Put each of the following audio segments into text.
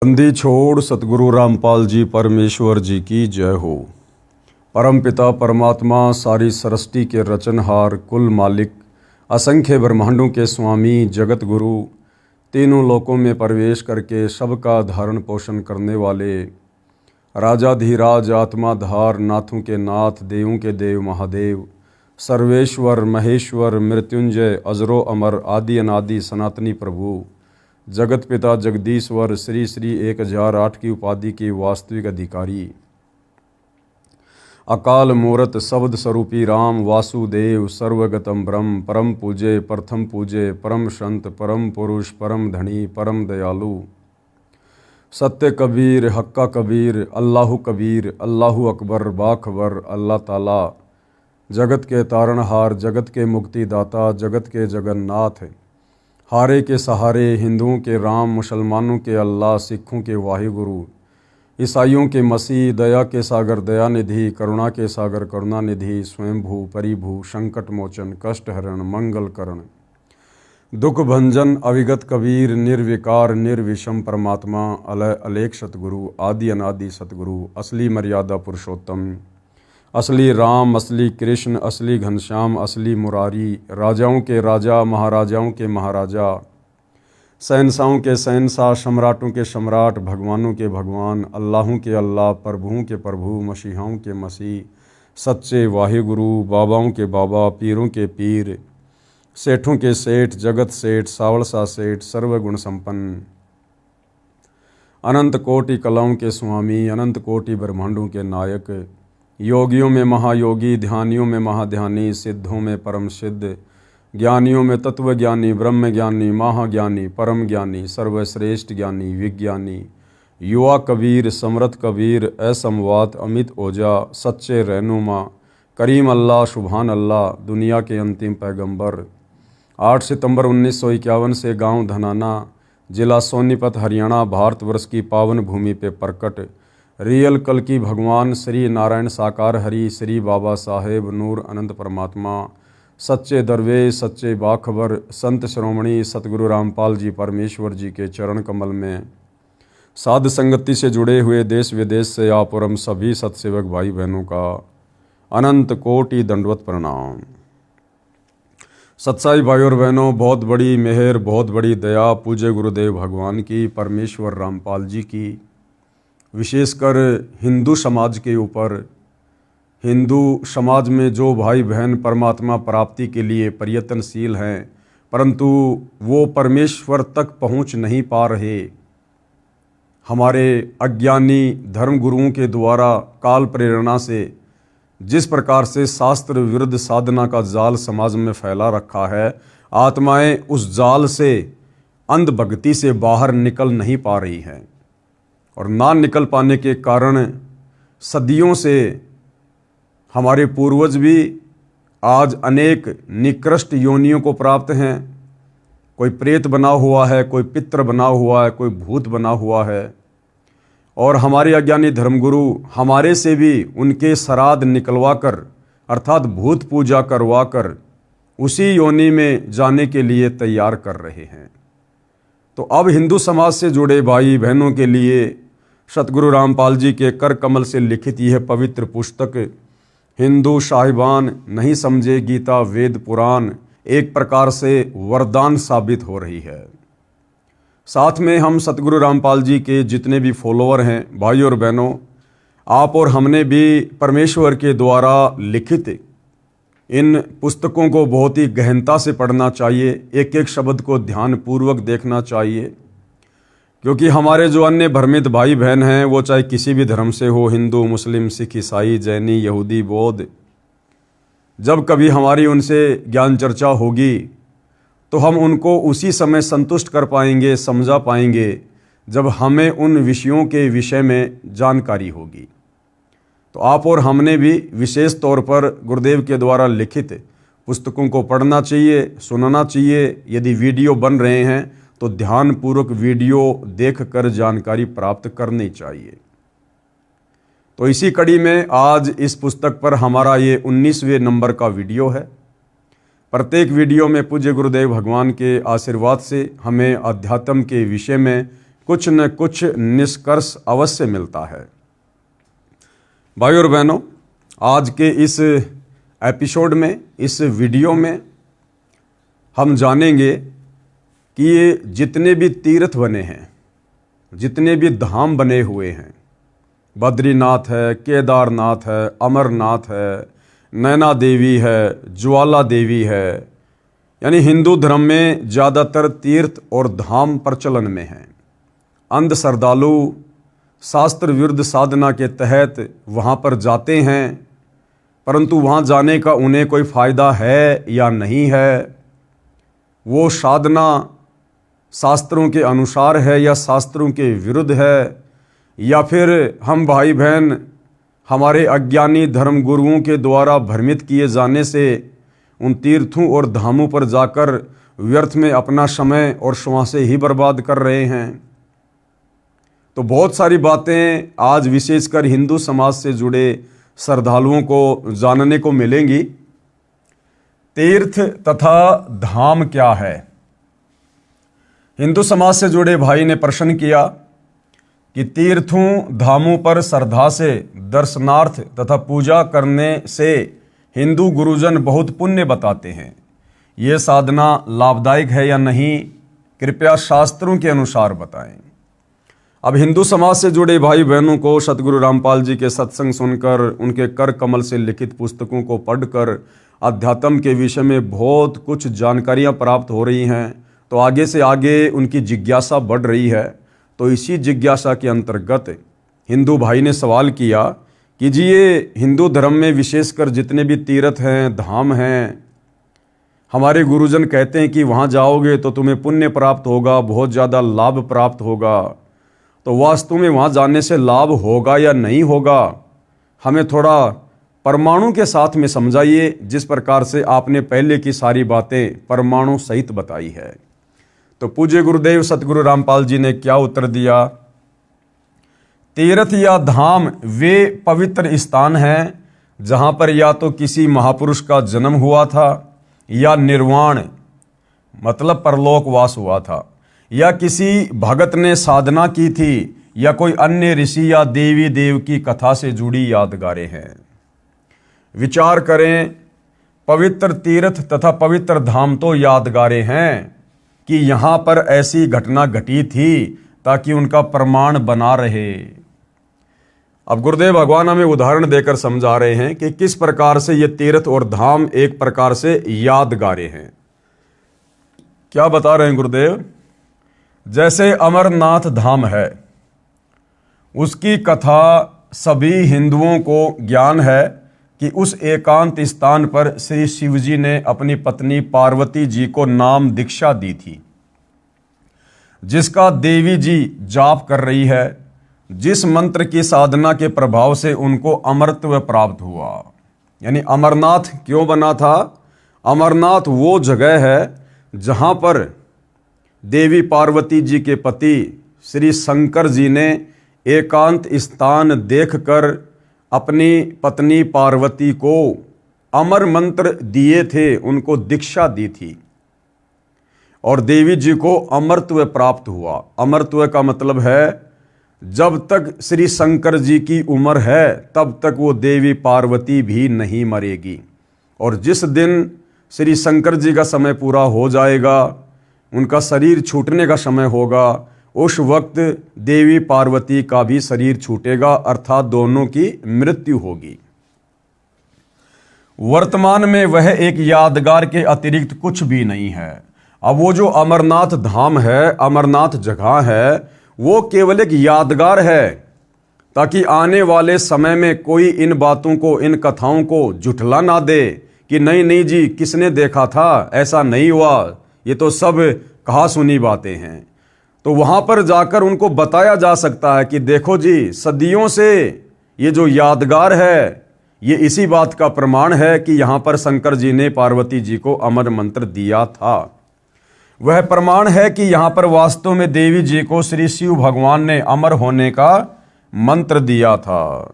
बंदी छोड़ सतगुरु रामपाल जी परमेश्वर जी की जय हो। परम पिता परमात्मा सारी सृष्टि के रचनहार कुल मालिक असंख्य ब्रह्मांडों के स्वामी जगत गुरु तीनों लोकों में प्रवेश करके सबका धारण पोषण करने वाले राजाधिराज आत्माधार नाथों के नाथ देवों के देव महादेव सर्वेश्वर महेश्वर मृत्युंजय अजरो अमर आदि अनादि सनातनी प्रभु जगत पिता जगदीश्वर श्री श्री 1008 की उपाधि के वास्तविक अधिकारी अकाल मूरत शब्द स्वरूपी राम वासुदेव सर्वगतम ब्रह्म परम पूजे प्रथम पूजे परम संत परम पुरुष परम धनी परम दयालु सत्य कबीर हक्का कबीर अल्लाहु अकबर बाखबर अल्लाह ताला जगत के तारणहार जगत के मुक्तिदाता जगत के जगन्नाथ हारे के सहारे हिंदुओं के राम मुसलमानों के अल्लाह सिखों के वाहिगुरु ईसाइयों के मसीह दया के सागर दयानिधि करुणा के सागर करुणानिधि स्वयंभू परिभू संकट मोचन कष्ट हरण मंगल करण दुख भंजन अविगत कबीर निर्विकार निर्विषम परमात्मा अलय अलेख सतगुरु आदि अनादि सतगुरु असली मर्यादा पुरुषोत्तम असली राम असली कृष्ण असली घनश्याम असली मुरारी राजाओं के राजा महाराजाओं के महाराजा शहंशाहों के शहंशाह सम्राटों के सम्राट भगवानों के भगवान अल्लाहों के अल्लाह प्रभुओं के प्रभु मसीहाओं के मसीह सच्चे वाहिगुरु बाबाओं के बाबा पीरों के पीर सेठों के सेठ जगत सेठ सावलसा सेठ सर्वगुण संपन्न अनंत कोटि कलाओं के स्वामी अनंत कोटि ब्रह्मांडों के नायक योगियों में महायोगी ध्यानियों में महाध्यानी सिद्धों में परम सिद्ध ज्ञानियों में तत्वज्ञानी ब्रह्म ज्ञानी महाज्ञानी परम ज्ञानी सर्वश्रेष्ठ ज्ञानी विज्ञानी युवा कबीर समर्थ कबीर असमवात अमित ओजा सच्चे रहनुमा करीम अल्लाह सुभान अल्लाह दुनिया के अंतिम पैगंबर 8 सितंबर 1951 से गांव धनाना जिला सोनीपत हरियाणा भारतवर्ष की पावन भूमि पे प्रकट रियल कल की भगवान श्री नारायण साकार हरि श्री बाबा साहेब नूर अनंत परमात्मा सच्चे दरवेश सच्चे बाखबर संत श्रोमणी सतगुरु रामपाल जी परमेश्वर जी के चरण कमल में साध संगति से जुड़े हुए देश विदेश से आप और हम सभी सतसेवक भाई बहनों का अनंत कोटि दंडवत प्रणाम। सत्साई भाई और बहनों, बहुत बड़ी मेहर बहुत बड़ी दया पूज्य गुरुदेव भगवान की परमेश्वर रामपाल जी की विशेषकर हिंदू समाज के ऊपर हिंदू समाज में जो भाई बहन परमात्मा प्राप्ति के लिए प्रयत्नशील हैं परंतु वो परमेश्वर तक पहुंच नहीं पा रहे, हमारे अज्ञानी धर्मगुरुओं के द्वारा काल प्रेरणा से जिस प्रकार से शास्त्र विरुद्ध साधना का जाल समाज में फैला रखा है, आत्माएं उस जाल से अंधभक्ति से बाहर निकल नहीं पा रही हैं और ना निकल पाने के कारण सदियों से हमारे पूर्वज भी आज अनेक निकृष्ट योनियों को प्राप्त हैं। कोई प्रेत बना हुआ है, कोई पितृ बना हुआ है, कोई भूत बना हुआ है और हमारे अज्ञानी धर्मगुरु हमारे से भी उनके श्राद्ध निकलवा कर अर्थात भूत पूजा करवा कर उसी योनि में जाने के लिए तैयार कर रहे हैं। तो अब हिंदू समाज से जुड़े भाई बहनों के लिए सतगुरु रामपाल जी के कर कमल से लिखित यह पवित्र पुस्तक हिंदू साहिबान नहीं समझे गीता वेद पुराण एक प्रकार से वरदान साबित हो रही है। साथ में हम सतगुरु रामपाल जी के जितने भी फॉलोअर हैं भाई और बहनों, आप और हमने भी परमेश्वर के द्वारा लिखित इन पुस्तकों को बहुत ही गहनता से पढ़ना चाहिए, एक एक शब्द को ध्यानपूर्वक देखना चाहिए, क्योंकि हमारे जो अन्य भ्रमित भाई बहन हैं वो चाहे किसी भी धर्म से हो, हिंदू मुस्लिम सिख ईसाई जैनी यहूदी बौद्ध, जब कभी हमारी उनसे ज्ञान चर्चा होगी तो हम उनको उसी समय संतुष्ट कर पाएंगे, समझा पाएंगे जब हमें उन विषयों के विषय में जानकारी होगी। तो आप और हमने भी विशेष तौर पर गुरुदेव के द्वारा लिखित पुस्तकों को पढ़ना चाहिए, सुनना चाहिए। यदि वीडियो बन रहे हैं तो ध्यानपूर्वक वीडियो देखकर जानकारी प्राप्त करनी चाहिए। तो इसी कड़ी में आज इस पुस्तक पर हमारा ये 19वें नंबर का वीडियो है। प्रत्येक वीडियो में पूज्य गुरुदेव भगवान के आशीर्वाद से हमें अध्यात्म के विषय में कुछ न कुछ निष्कर्ष अवश्य मिलता है। भाइयों और बहनों, आज के इस एपिसोड में, इस वीडियो में हम जानेंगे कि ये जितने भी तीर्थ बने हैं, जितने भी धाम बने हुए हैं, बद्रीनाथ है, केदारनाथ है, अमरनाथ है, नैना देवी है, ज्वाला देवी है, यानी हिंदू धर्म में ज़्यादातर तीर्थ और धाम प्रचलन में हैं। अंध श्रद्धालु शास्त्र विरुद्ध साधना के तहत वहाँ पर जाते हैं, परंतु वहाँ जाने का उन्हें कोई फ़ायदा है या नहीं है, वो साधना शास्त्रों के अनुसार है या शास्त्रों के विरुद्ध है, या फिर हम भाई बहन हमारे अज्ञानी धर्म गुरुओं के द्वारा भ्रमित किए जाने से उन तीर्थों और धामों पर जाकर व्यर्थ में अपना समय और श्वासें ही बर्बाद कर रहे हैं। तो बहुत सारी बातें आज विशेषकर हिंदू समाज से जुड़े श्रद्धालुओं को जानने को मिलेंगी। तीर्थ तथा धाम क्या है? हिंदू समाज से जुड़े भाई ने प्रश्न किया कि तीर्थों धामों पर श्रद्धा से दर्शनार्थ तथा पूजा करने से हिंदू गुरुजन बहुत पुण्य बताते हैं। ये साधना लाभदायक है या नहीं, कृपया शास्त्रों के अनुसार बताएं। अब हिंदू समाज से जुड़े भाई बहनों को सतगुरु रामपाल जी के सत्संग सुनकर, उनके कर कमल से लिखित पुस्तकों को पढ़कर अध्यात्म के विषय में बहुत कुछ जानकारियां प्राप्त हो रही हैं। तो आगे से आगे उनकी जिज्ञासा बढ़ रही है। तो इसी जिज्ञासा के अंतर्गत हिंदू भाई ने सवाल किया कि जी ये हिंदू धर्म में विशेषकर जितने भी तीर्थ हैं, धाम हैं, हमारे गुरुजन कहते हैं कि वहाँ जाओगे तो तुम्हें पुण्य प्राप्त होगा, बहुत ज़्यादा लाभ प्राप्त होगा। तो वास्तव में वहाँ जाने से लाभ होगा या नहीं होगा, हमें थोड़ा परमाणु के साथ में समझाइए, जिस प्रकार से आपने पहले की सारी बातें परमाणु सहित बताई है। तो पूज्य गुरुदेव सतगुरु रामपाल जी ने क्या उत्तर दिया? तीर्थ या धाम वे पवित्र स्थान हैं जहाँ पर या तो किसी महापुरुष का जन्म हुआ था, या निर्वाण मतलब परलोकवास हुआ था, या किसी भगत ने साधना की थी, या कोई अन्य ऋषि या देवी देव की कथा से जुड़ी यादगारें हैं। विचार करें, पवित्र तीर्थ तथा पवित्र धाम तो यादगारें हैं कि यहाँ पर ऐसी घटना घटी थी ताकि उनका प्रमाण बना रहे। अब गुरुदेव भगवान हमें उदाहरण देकर समझा रहे हैं कि किस प्रकार से ये तीर्थ और धाम एक प्रकार से यादगारें हैं। क्या बता रहे हैं गुरुदेव? जैसे अमरनाथ धाम है, उसकी कथा सभी हिंदुओं को ज्ञान है कि उस एकांत स्थान पर श्री शिवजी ने अपनी पत्नी पार्वती जी को नाम दीक्षा दी थी, जिसका देवी जी जाप कर रही है, जिस मंत्र की साधना के प्रभाव से उनको अमरत्व प्राप्त हुआ। यानी अमरनाथ क्यों बना था? अमरनाथ वो जगह है जहाँ पर देवी पार्वती जी के पति श्री शंकर जी ने एकांत स्थान देखकर अपनी पत्नी पार्वती को अमर मंत्र दिए थे, उनको दीक्षा दी थी, और देवी जी को अमरत्व प्राप्त हुआ। अमरत्व का मतलब है जब तक श्री शंकर जी की उम्र है तब तक वो देवी पार्वती भी नहीं मरेगी, और जिस दिन श्री शंकर जी का समय पूरा हो जाएगा, उनका शरीर छूटने का समय होगा, उस वक्त देवी पार्वती का भी शरीर छूटेगा, अर्थात दोनों की मृत्यु होगी। वर्तमान में वह एक यादगार के अतिरिक्त कुछ भी नहीं है। अब वो जो अमरनाथ धाम है, अमरनाथ जगह है, वो केवल एक यादगार है ताकि आने वाले समय में कोई इन बातों को, इन कथाओं को झुठला ना दे कि नहीं नहीं जी किसने देखा था, ऐसा नहीं हुआ, ये तो सब कहा सुनी बातें हैं। तो वहाँ पर जाकर उनको बताया जा सकता है कि देखो जी, सदियों से ये जो यादगार है ये इसी बात का प्रमाण है कि यहाँ पर शंकर जी ने पार्वती जी को अमर मंत्र दिया था। वह प्रमाण है कि यहाँ पर वास्तव में देवी जी को श्री शिव भगवान ने अमर होने का मंत्र दिया था।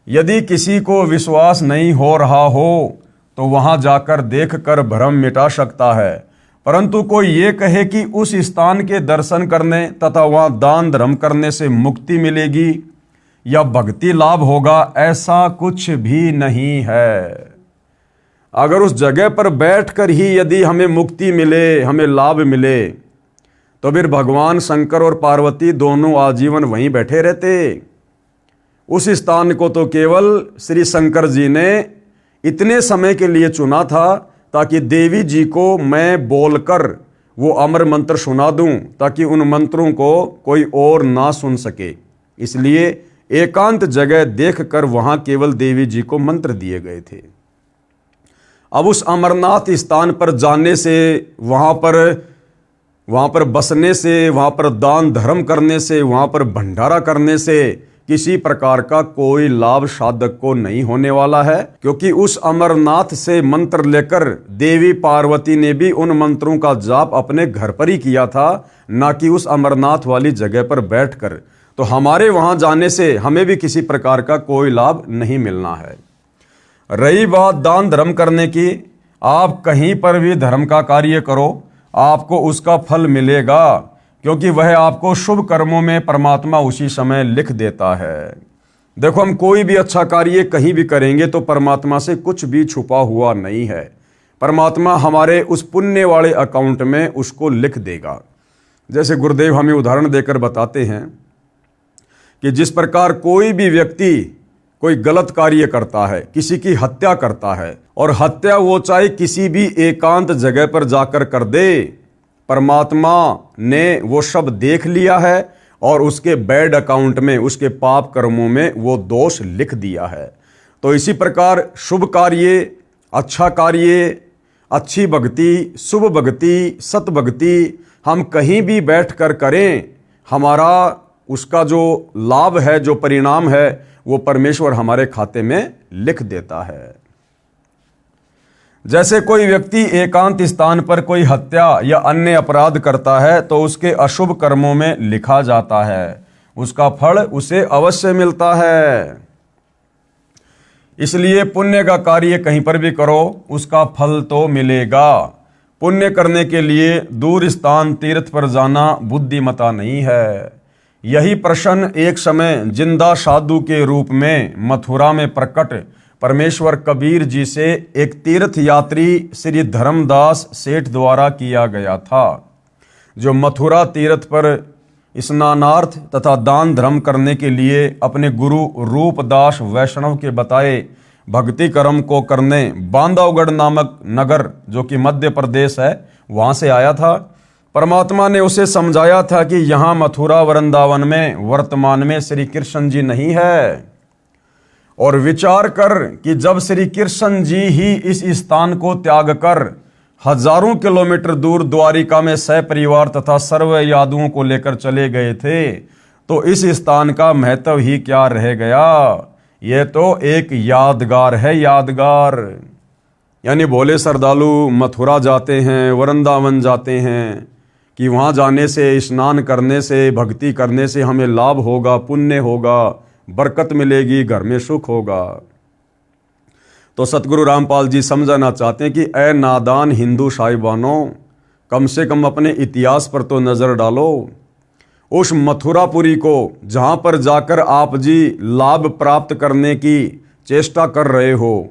यदि किसी को विश्वास नहीं हो रहा हो तो वहाँ जाकर देखकर भ्रम मिटा सकता है, परंतु कोई ये कहे कि उस स्थान के दर्शन करने तथा वहाँ दान धर्म करने से मुक्ति मिलेगी या भक्ति लाभ होगा, ऐसा कुछ भी नहीं है। अगर उस जगह पर बैठकर ही यदि हमें मुक्ति मिले, हमें लाभ मिले, तो फिर भगवान शंकर और पार्वती दोनों आजीवन वहीं बैठे रहते। उस स्थान को तो केवल श्री शंकर जी ने इतने समय के लिए चुना था ताकि देवी जी को मैं बोलकर वो अमर मंत्र सुना दूं, ताकि उन मंत्रों को कोई और ना सुन सके। इसलिए एकांत जगह देखकर वहां केवल देवी जी को मंत्र दिए गए थे। अब उस अमरनाथ स्थान पर जाने से, वहां पर बसने से, वहां पर दान धर्म करने से, वहां पर भंडारा करने से किसी प्रकार का कोई लाभ साधक को नहीं होने वाला है, क्योंकि उस अमरनाथ से मंत्र लेकर देवी पार्वती ने भी उन मंत्रों का जाप अपने घर पर ही किया था, ना कि उस अमरनाथ वाली जगह पर बैठकर। तो हमारे वहां जाने से हमें भी किसी प्रकार का कोई लाभ नहीं मिलना है। रही बात दान धर्म करने की, आप कहीं पर भी धर्म का कार्य करो, आपको उसका फल मिलेगा, क्योंकि वह आपको शुभ कर्मों में परमात्मा उसी समय लिख देता है। देखो, हम कोई भी अच्छा कार्य कहीं भी करेंगे तो परमात्मा से कुछ भी छुपा हुआ नहीं है। परमात्मा हमारे उस पुण्य वाले अकाउंट में उसको लिख देगा। जैसे गुरुदेव हमें उदाहरण देकर बताते हैं कि जिस प्रकार कोई भी व्यक्ति कोई गलत कार्य करता है, किसी की हत्या करता है, और हत्या वो चाहे किसी भी एकांत जगह पर जाकर कर दे, परमात्मा ने वो सब देख लिया है और उसके बैड अकाउंट में, उसके पाप कर्मों में वो दोष लिख दिया है। तो इसी प्रकार शुभ कार्य, अच्छा कार्य, अच्छी भक्ति, शुभ भक्ति, सत भक्ति हम कहीं भी बैठकर करें, हमारा उसका जो लाभ है, जो परिणाम है, वो परमेश्वर हमारे खाते में लिख देता है। जैसे कोई व्यक्ति एकांत स्थान पर कोई हत्या या अन्य अपराध करता है तो उसके अशुभ कर्मों में लिखा जाता है, उसका फल उसे अवश्य मिलता है। इसलिए पुण्य का कार्य कहीं पर भी करो, उसका फल तो मिलेगा। पुण्य करने के लिए दूर स्थान तीर्थ पर जाना बुद्धिमता नहीं है। यही प्रश्न एक समय जिंदा साधु के रूप में मथुरा में प्रकट परमेश्वर कबीर जी से एक तीर्थ यात्री श्री धर्मदास सेठ द्वारा किया गया था, जो मथुरा तीर्थ पर स्नानार्थ तथा दान धर्म करने के लिए अपने गुरु रूपदास वैष्णव के बताए भक्ति कर्म को करने बांधवगढ़ नामक नगर, जो कि मध्य प्रदेश है, वहां से आया था। परमात्मा ने उसे समझाया था कि यहाँ मथुरा वृंदावन में वर्तमान में श्री कृष्ण जी नहीं है, और विचार कर कि जब श्री कृष्ण जी ही इस स्थान को त्याग कर हजारों किलोमीटर दूर द्वारिका में सपरिवार तथा सर्व यादुओं को लेकर चले गए थे, तो इस स्थान का महत्व ही क्या रह गया। यह तो एक यादगार है, यादगार। यानी भोले श्रद्धालु मथुरा जाते हैं, वृंदावन जाते हैं कि वहाँ जाने से, स्नान करने से, भक्ति करने से हमें लाभ होगा, पुण्य होगा, बरकत मिलेगी, घर में सुख होगा। तो सतगुरु रामपाल जी समझाना चाहते हैं कि ए नादान हिंदू साहिबानों, कम से कम अपने इतिहास पर तो नज़र डालो। उस मथुरापुरी को जहाँ पर जाकर आप जी लाभ प्राप्त करने की चेष्टा कर रहे हो,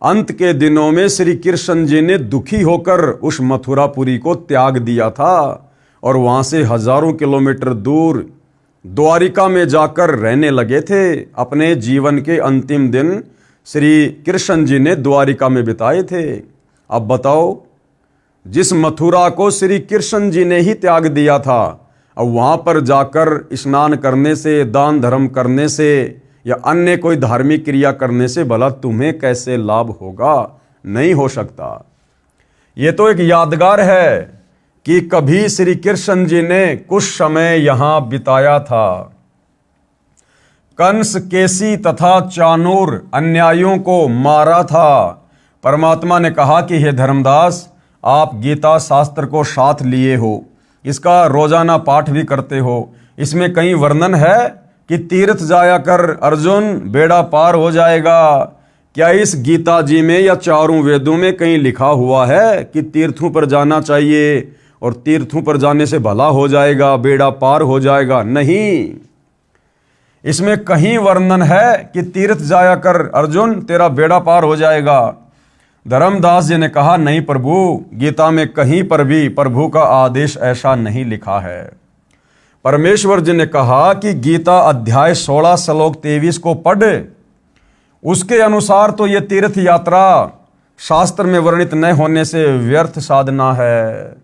अंत के दिनों में श्री कृष्ण जी ने दुखी होकर उस मथुरापुरी को त्याग दिया था और वहाँ से हजारों किलोमीटर दूर द्वारिका में जाकर रहने लगे थे। अपने जीवन के अंतिम दिन श्री कृष्ण जी ने द्वारिका में बिताए थे। अब बताओ, जिस मथुरा को श्री कृष्ण जी ने ही त्याग दिया था, अब वहाँ पर जाकर स्नान करने से, दान धर्म करने से या अन्य कोई धार्मिक क्रिया करने से भला तुम्हें कैसे लाभ होगा? नहीं हो सकता। ये तो एक यादगार है कि कभी श्री कृष्ण जी ने कुछ समय यहाँ बिताया था। कंस, केसी तथा चाणूर अन्यायियों को मारा था। परमात्मा ने कहा कि हे धर्मदास, आप गीता शास्त्र को साथ लिए हो, इसका रोजाना पाठ भी करते हो, इसमें कहीं वर्णन है कि तीर्थ जाया कर अर्जुन, बेड़ा पार हो जाएगा, क्या इस गीता जी में या चारों वेदों में कहीं लिखा हुआ है कि तीर्थों पर जाना चाहिए और तीर्थों पर जाने से भला हो जाएगा, बेड़ा पार हो जाएगा? नहीं, इसमें कहीं वर्णन है कि तीर्थ जाया कर अर्जुन, तेरा बेड़ा पार हो जाएगा। धर्मदास जी ने कहा, नहीं प्रभु, गीता में कहीं पर भी प्रभु का आदेश ऐसा नहीं लिखा है। परमेश्वर जी ने कहा कि गीता अध्याय 16 श्लोक 23 को पढ़, उसके अनुसार तो ये तीर्थ यात्रा शास्त्र में वर्णित न होने से व्यर्थ साधना है।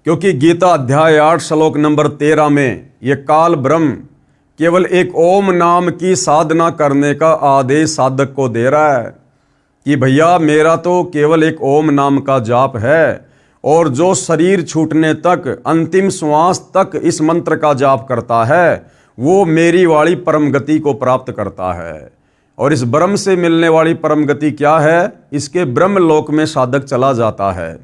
क्योंकि गीता अध्याय 8 श्लोक नंबर 13 में ये काल ब्रह्म केवल एक ओम नाम की साधना करने का आदेश साधक को दे रहा है कि भैया मेरा तो केवल एक ओम नाम का जाप है, और जो शरीर छूटने तक, अंतिम श्वास तक इस मंत्र का जाप करता है वो मेरी वाली परम गति को प्राप्त करता है। और इस ब्रह्म से मिलने वाली परम गति क्या है? इसके ब्रह्मलोक में साधक चला जाता है,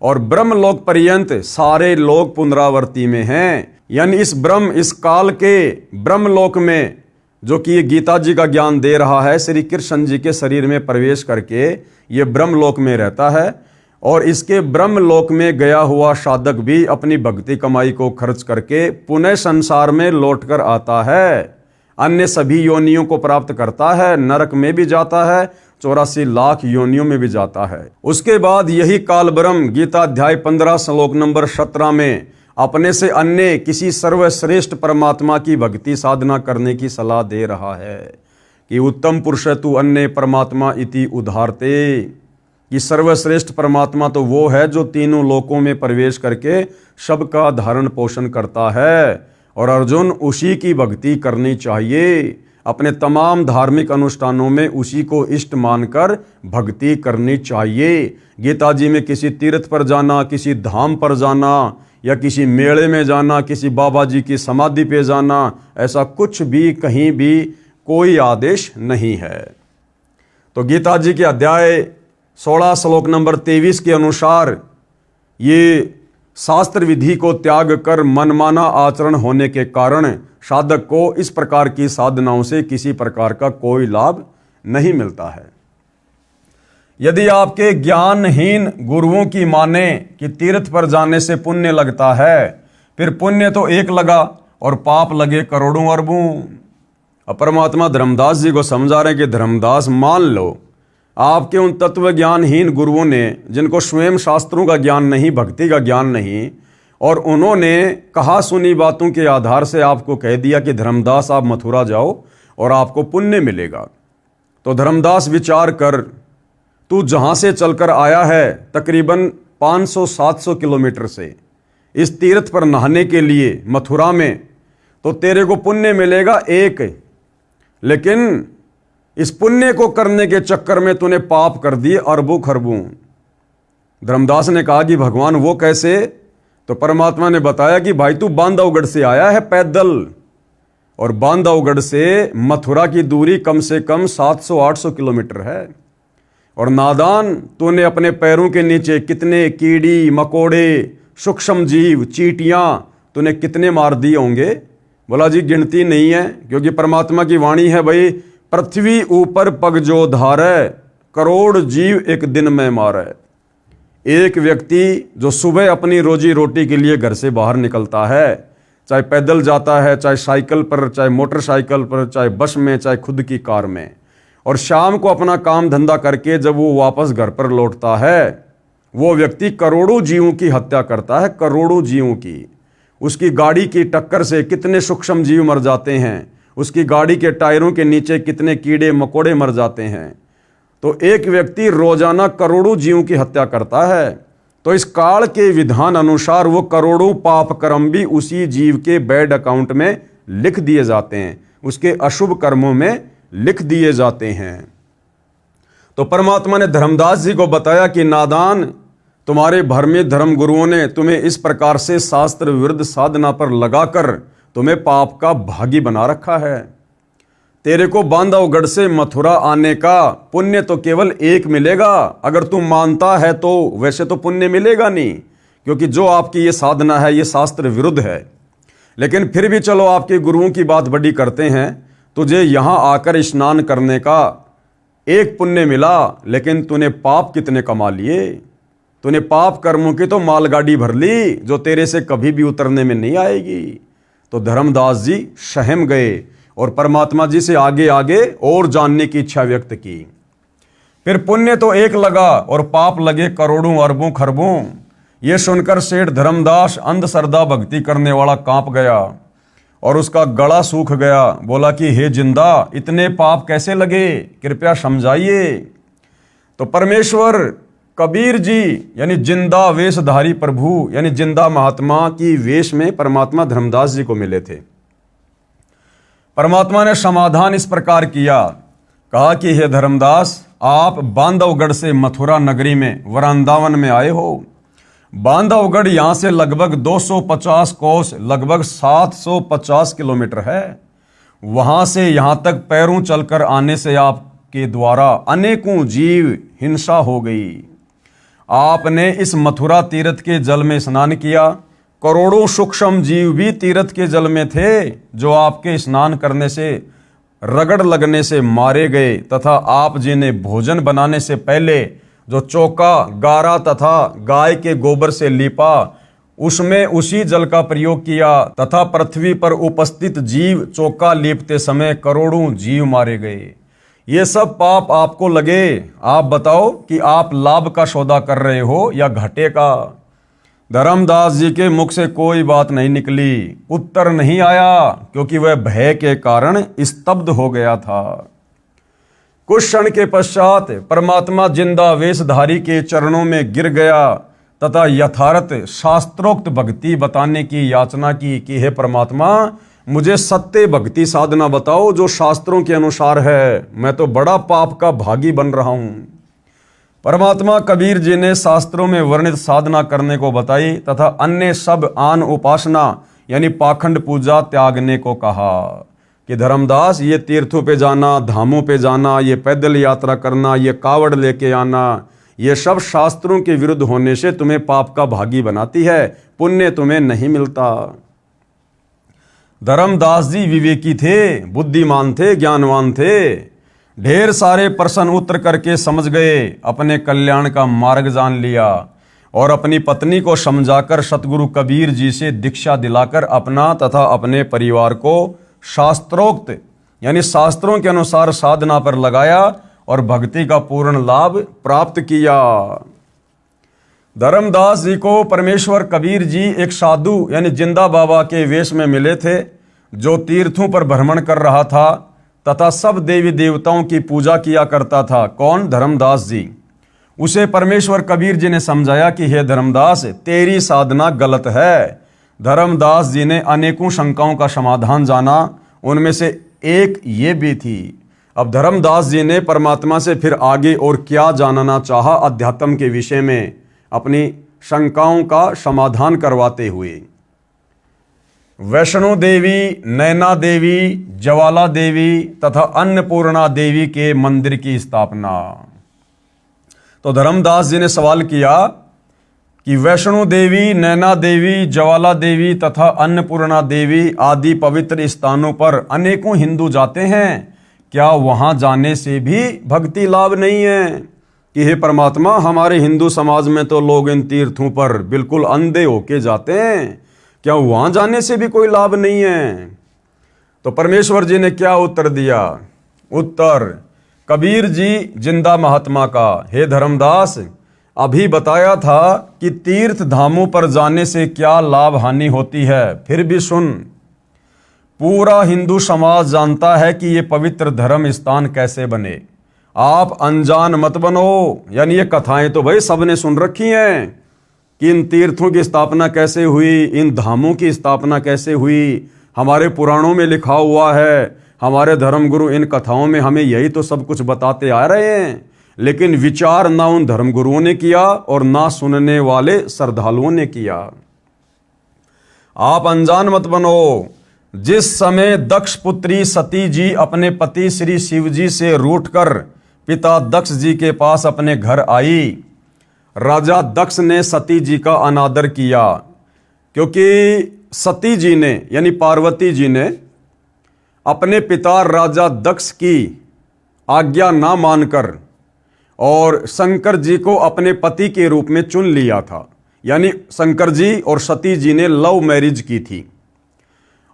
और ब्रह्मलोक पर्यंत सारे लोग पुनरावर्ती में हैं। यानी इस ब्रह्म, इस काल के ब्रह्मलोक में जो कि ये गीता जी का ज्ञान दे रहा है, श्री कृष्ण जी के शरीर में प्रवेश करके ये ब्रह्मलोक में रहता है। और इसके ब्रह्मलोक में गया हुआ साधक भी अपनी भक्ति कमाई को खर्च करके पुनः संसार में लौटकर आता है, अन्य सभी योनियों को प्राप्त करता है, नरक में भी जाता है, 84 लाख योनियों में भी जाता है। उसके बाद यही काल ब्रह्म गीता अध्याय 15 श्लोक नंबर 17 में अपने से अन्य किसी सर्वश्रेष्ठ परमात्मा की भक्ति साधना करने की सलाह दे रहा है कि उत्तम पुरुष तु अन्य परमात्मा इति उदाहरते, कि सर्वश्रेष्ठ परमात्मा तो वो है जो तीनों लोकों में प्रवेश करके सबका धारण पोषण करता है, और अर्जुन उसी की भक्ति करनी चाहिए। अपने तमाम धार्मिक अनुष्ठानों में उसी को इष्ट मानकर भक्ति करनी चाहिए। गीता जी में किसी तीर्थ पर जाना, किसी धाम पर जाना, या किसी मेले में जाना, किसी बाबा जी की समाधि पे जाना, ऐसा कुछ भी कहीं भी कोई आदेश नहीं है। तो गीता जी के अध्याय 16 श्लोक नंबर 23 के अनुसार ये शास्त्र विधि को त्याग कर मनमाना आचरण होने के कारण साधक को इस प्रकार की साधनाओं से किसी प्रकार का कोई लाभ नहीं मिलता है। यदि आपके ज्ञानहीन गुरुओं की माने कि तीर्थ पर जाने से पुण्य लगता है, फिर पुण्य तो एक लगा और पाप लगे करोड़ों अरबों। अब परमात्मा धर्मदास जी को समझा रहे हैं कि धर्मदास, मान लो आपके उन तत्व ज्ञानहीन गुरुओं ने, जिनको स्वयं शास्त्रों का ज्ञान नहीं, भक्ति का ज्ञान नहीं, और उन्होंने कहा सुनी बातों के आधार से आपको कह दिया कि धर्मदास आप मथुरा जाओ और आपको पुण्य मिलेगा। तो धर्मदास विचार कर, तू जहाँ से चलकर आया है तकरीबन 500-700 किलोमीटर से इस तीर्थ पर नहाने के लिए मथुरा में, तो तेरे को पुण्य मिलेगा एक, लेकिन इस पुण्य को करने के चक्कर में तूने पाप कर दिए अरबों खरबों। धर्मदास ने कहा कि भगवान वो कैसे? तो परमात्मा ने बताया कि भाई तू बांधवगढ़ से आया है पैदल, और बांधवगढ़ से मथुरा की दूरी कम से कम 700-800 किलोमीटर है, और नादान तूने अपने पैरों के नीचे कितने कीड़ी मकोड़े, सूक्ष्म जीव, चींटियां तूने कितने मार दिए होंगे? बोला जी गिनती नहीं है, क्योंकि परमात्मा की वाणी है, भाई पृथ्वी ऊपर पग जो धारे, करोड़ जीव एक दिन में मारे। एक व्यक्ति जो सुबह अपनी रोजी रोटी के लिए घर से बाहर निकलता है, चाहे पैदल जाता है, चाहे साइकिल पर, चाहे मोटरसाइकिल पर, चाहे बस में, चाहे खुद की कार में, और शाम को अपना काम धंधा करके जब वो वापस घर पर लौटता है, वो व्यक्ति करोड़ों जीवों की हत्या करता है, करोड़ों जीवों की। उसकी गाड़ी की टक्कर से कितने सूक्ष्म जीव मर जाते हैं, उसकी गाड़ी के टायरों के नीचे कितने कीड़े मकोड़े मर जाते हैं। तो एक व्यक्ति रोजाना करोड़ों जीवों की हत्या करता है। तो इस काल के विधान अनुसार वो करोड़ों पाप कर्म भी उसी जीव के बैड अकाउंट में लिख दिए जाते हैं, उसके अशुभ कर्मों में लिख दिए जाते हैं। तो परमात्मा ने धर्मदास जी को बताया कि नादान, तुम्हारे भ्रमित धर्म गुरुओं ने तुम्हें इस प्रकार से शास्त्र विरुद्ध साधना पर लगाकर तुम्हें पाप का भागी बना रखा है। तेरे को बांधवगढ़ से मथुरा आने का पुण्य तो केवल एक मिलेगा, अगर तुम मानता है तो। वैसे तो पुण्य मिलेगा नहीं, क्योंकि जो आपकी ये साधना है ये शास्त्र विरुद्ध है। लेकिन फिर भी चलो आपके गुरुओं की बात बड़ी करते हैं, तुझे यहाँ आकर स्नान करने का एक पुण्य मिला, लेकिन तूने पाप कितने कमा लिए। तूने पाप कर्मों की तो मालगाड़ी भर ली जो तेरे से कभी भी उतरने में नहीं आएगी। तो धर्मदास जी सहम गए और परमात्मा जी से आगे आगे और जानने की इच्छा व्यक्त की। फिर पुण्य तो एक लगा और पाप लगे करोड़ों अरबों खरबों। ये सुनकर सेठ धर्मदास अंधश्रद्धा भक्ति करने वाला कांप गया और उसका गला सूख गया। बोला कि हे जिंदा, इतने पाप कैसे लगे, कृपया समझाइए। तो परमेश्वर कबीर जी यानी जिंदा वेशधारी प्रभु यानी जिंदा महात्मा की वेश में परमात्मा धर्मदास जी को मिले थे। परमात्मा ने समाधान इस प्रकार किया, कहा कि हे धर्मदास, आप बांधवगढ़ से मथुरा नगरी में वृंदावन में आए हो। बांधवगढ़ यहाँ से लगभग 250 कोस लगभग 750 किलोमीटर है। वहाँ से यहाँ तक पैरों चलकर आने से आपके द्वारा अनेकों जीव हिंसा हो गई। आपने इस मथुरा तीर्थ के जल में स्नान किया। करोड़ों सूक्ष्म जीव भी तीर्थ के जल में थे जो आपके स्नान करने से रगड़ लगने से मारे गए, तथा आप जी ने भोजन बनाने से पहले जो चौका गारा तथा गाय के गोबर से लीपा उसमें उसी जल का प्रयोग किया, तथा पृथ्वी पर उपस्थित जीव चौका लीपते समय करोड़ों जीव मारे गए। ये सब पाप आपको लगे। आप बताओ कि आप लाभ का सौदा कर रहे हो या घाटे का। धर्मदास जी के मुख से कोई बात नहीं निकली, उत्तर नहीं आया, क्योंकि वह भय के कारण स्तब्ध हो गया था। कुछ क्षण के पश्चात परमात्मा जिंदा वेशधारी के चरणों में गिर गया तथा यथार्थ शास्त्रोक्त भक्ति बताने की याचना की कि हे परमात्मा, मुझे सत्य भक्ति साधना बताओ जो शास्त्रों के अनुसार है। मैं तो बड़ा पाप का भागी बन रहा हूं। परमात्मा कबीर जी ने शास्त्रों में वर्णित साधना करने को बताई तथा अन्य सब आन उपासना यानी पाखंड पूजा त्यागने को कहा कि धर्मदास, ये तीर्थों पे जाना, धामों पे जाना, ये पैदल यात्रा करना, ये कावड़ लेके आना, ये सब शास्त्रों के विरुद्ध होने से तुम्हें पाप का भागी बनाती है, पुण्य तुम्हें नहीं मिलता। धर्मदास जी विवेकी थे, बुद्धिमान थे, ज्ञानवान थे। ढेर सारे प्रश्न उत्तर करके समझ गए, अपने कल्याण का मार्ग जान लिया और अपनी पत्नी को समझाकर सतगुरु कबीर जी से दीक्षा दिलाकर अपना तथा अपने परिवार को शास्त्रोक्त यानी शास्त्रों के अनुसार साधना पर लगाया और भक्ति का पूर्ण लाभ प्राप्त किया। धर्मदास जी को परमेश्वर कबीर जी एक साधु यानी जिंदा बाबा के वेश में मिले थे जो तीर्थों पर भ्रमण कर रहा था तथा सब देवी देवताओं की पूजा किया करता था। कौन? धर्मदास जी। उसे परमेश्वर कबीर जी ने समझाया कि हे धर्मदास, तेरी साधना गलत है। धर्मदास जी ने अनेकों शंकाओं का समाधान जाना, उनमें से एक ये भी थी। अब धर्मदास जी ने परमात्मा से फिर आगे और क्या जानना चाहा अध्यात्म के विषय में, अपनी शंकाओं का समाधान करवाते हुए। वैष्णो देवी, नैना देवी, ज्वाला देवी तथा अन्नपूर्णा देवी के मंदिर की स्थापना। तो धर्मदास जी ने सवाल किया कि वैष्णो देवी, नैना देवी, ज्वाला देवी तथा अन्नपूर्णा देवी आदि पवित्र स्थानों पर अनेकों हिंदू जाते हैं, क्या वहां जाने से भी भक्ति लाभ नहीं है? कि हे परमात्मा, हमारे हिंदू समाज में तो लोग इन तीर्थों पर बिल्कुल अंधे होके जाते हैं, क्या वहां जाने से भी कोई लाभ नहीं है? तो परमेश्वर जी ने क्या उत्तर दिया? उत्तर कबीर जी जिंदा महात्मा का, हे धर्मदास, अभी बताया था कि तीर्थ धामों पर जाने से क्या लाभ हानि होती है, फिर भी सुन। पूरा हिंदू समाज जानता है कि ये पवित्र धर्म स्थान कैसे बने। आप अनजान मत बनो। यानी ये कथाएं तो भाई सबने सुन रखी हैं कि इन तीर्थों की स्थापना कैसे हुई, इन धामों की स्थापना कैसे हुई, हमारे पुराणों में लिखा हुआ है। हमारे धर्मगुरु इन कथाओं में हमें यही तो सब कुछ बताते आ रहे हैं, लेकिन विचार ना उन धर्मगुरुओं ने किया और ना सुनने वाले श्रद्धालुओं ने किया। आप अनजान मत बनो। जिस समय दक्ष पुत्री सती जी अपने पति श्री शिव जी से रूठकर पिता दक्ष जी के पास अपने घर आई, राजा दक्ष ने सती जी का अनादर किया, क्योंकि सती जी ने यानी पार्वती जी ने अपने पिता राजा दक्ष की आज्ञा ना मानकर और शंकर जी को अपने पति के रूप में चुन लिया था। यानी शंकर जी और सती जी ने लव मैरिज की थी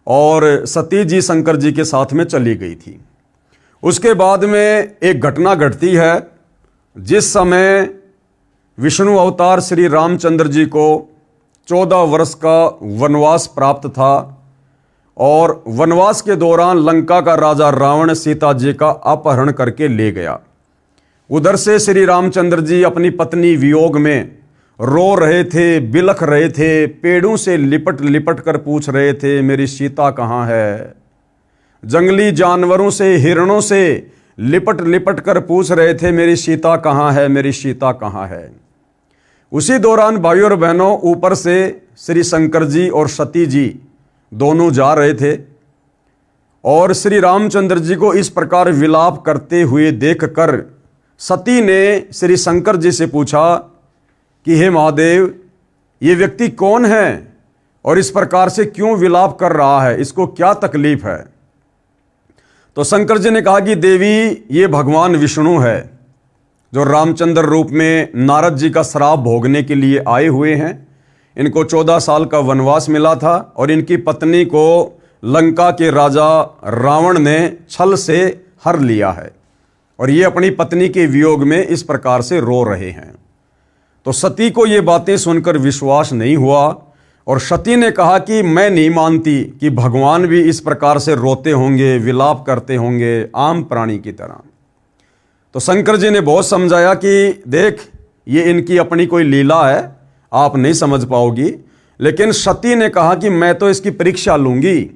और सती जी शंकर जी के साथ में चली गई थी। उसके बाद में एक घटना घटती है, जिस समय विष्णु अवतार श्री रामचंद्र जी को 14 वर्ष का वनवास प्राप्त था और वनवास के दौरान लंका का राजा रावण सीता जी का अपहरण करके ले गया। उधर से श्री रामचंद्र जी अपनी पत्नी वियोग में रो रहे थे, बिलख रहे थे, पेड़ों से लिपट लिपट कर पूछ रहे थे मेरी सीता कहाँ है। जंगली जानवरों से, हिरणों से लिपट लिपट कर पूछ रहे थे मेरी सीता कहाँ है, मेरी सीता कहाँ है। उसी दौरान भाइयों और बहनों, ऊपर से श्री शंकर जी और सती जी दोनों जा रहे थे और श्री रामचंद्र जी को इस प्रकार विलाप करते हुए देखकर सती ने श्री शंकर जी से पूछा कि हे महादेव, ये व्यक्ति कौन है और इस प्रकार से क्यों विलाप कर रहा है, इसको क्या तकलीफ है। तो शंकर जी ने कहा कि देवी, ये भगवान विष्णु है जो रामचंद्र रूप में नारद जी का श्राप भोगने के लिए आए हुए हैं। इनको 14 साल का वनवास मिला था और इनकी पत्नी को लंका के राजा रावण ने छल से हर लिया है और ये अपनी पत्नी के वियोग में इस प्रकार से रो रहे हैं। तो सती को ये बातें सुनकर विश्वास नहीं हुआ और सती ने कहा कि मैं नहीं मानती कि भगवान भी इस प्रकार से रोते होंगे, विलाप करते होंगे आम प्राणी की तरह। तो शंकर जी ने बहुत समझाया कि देख, ये इनकी अपनी कोई लीला है, आप नहीं समझ पाओगी। लेकिन सती ने कहा कि मैं तो इसकी परीक्षा लूंगी,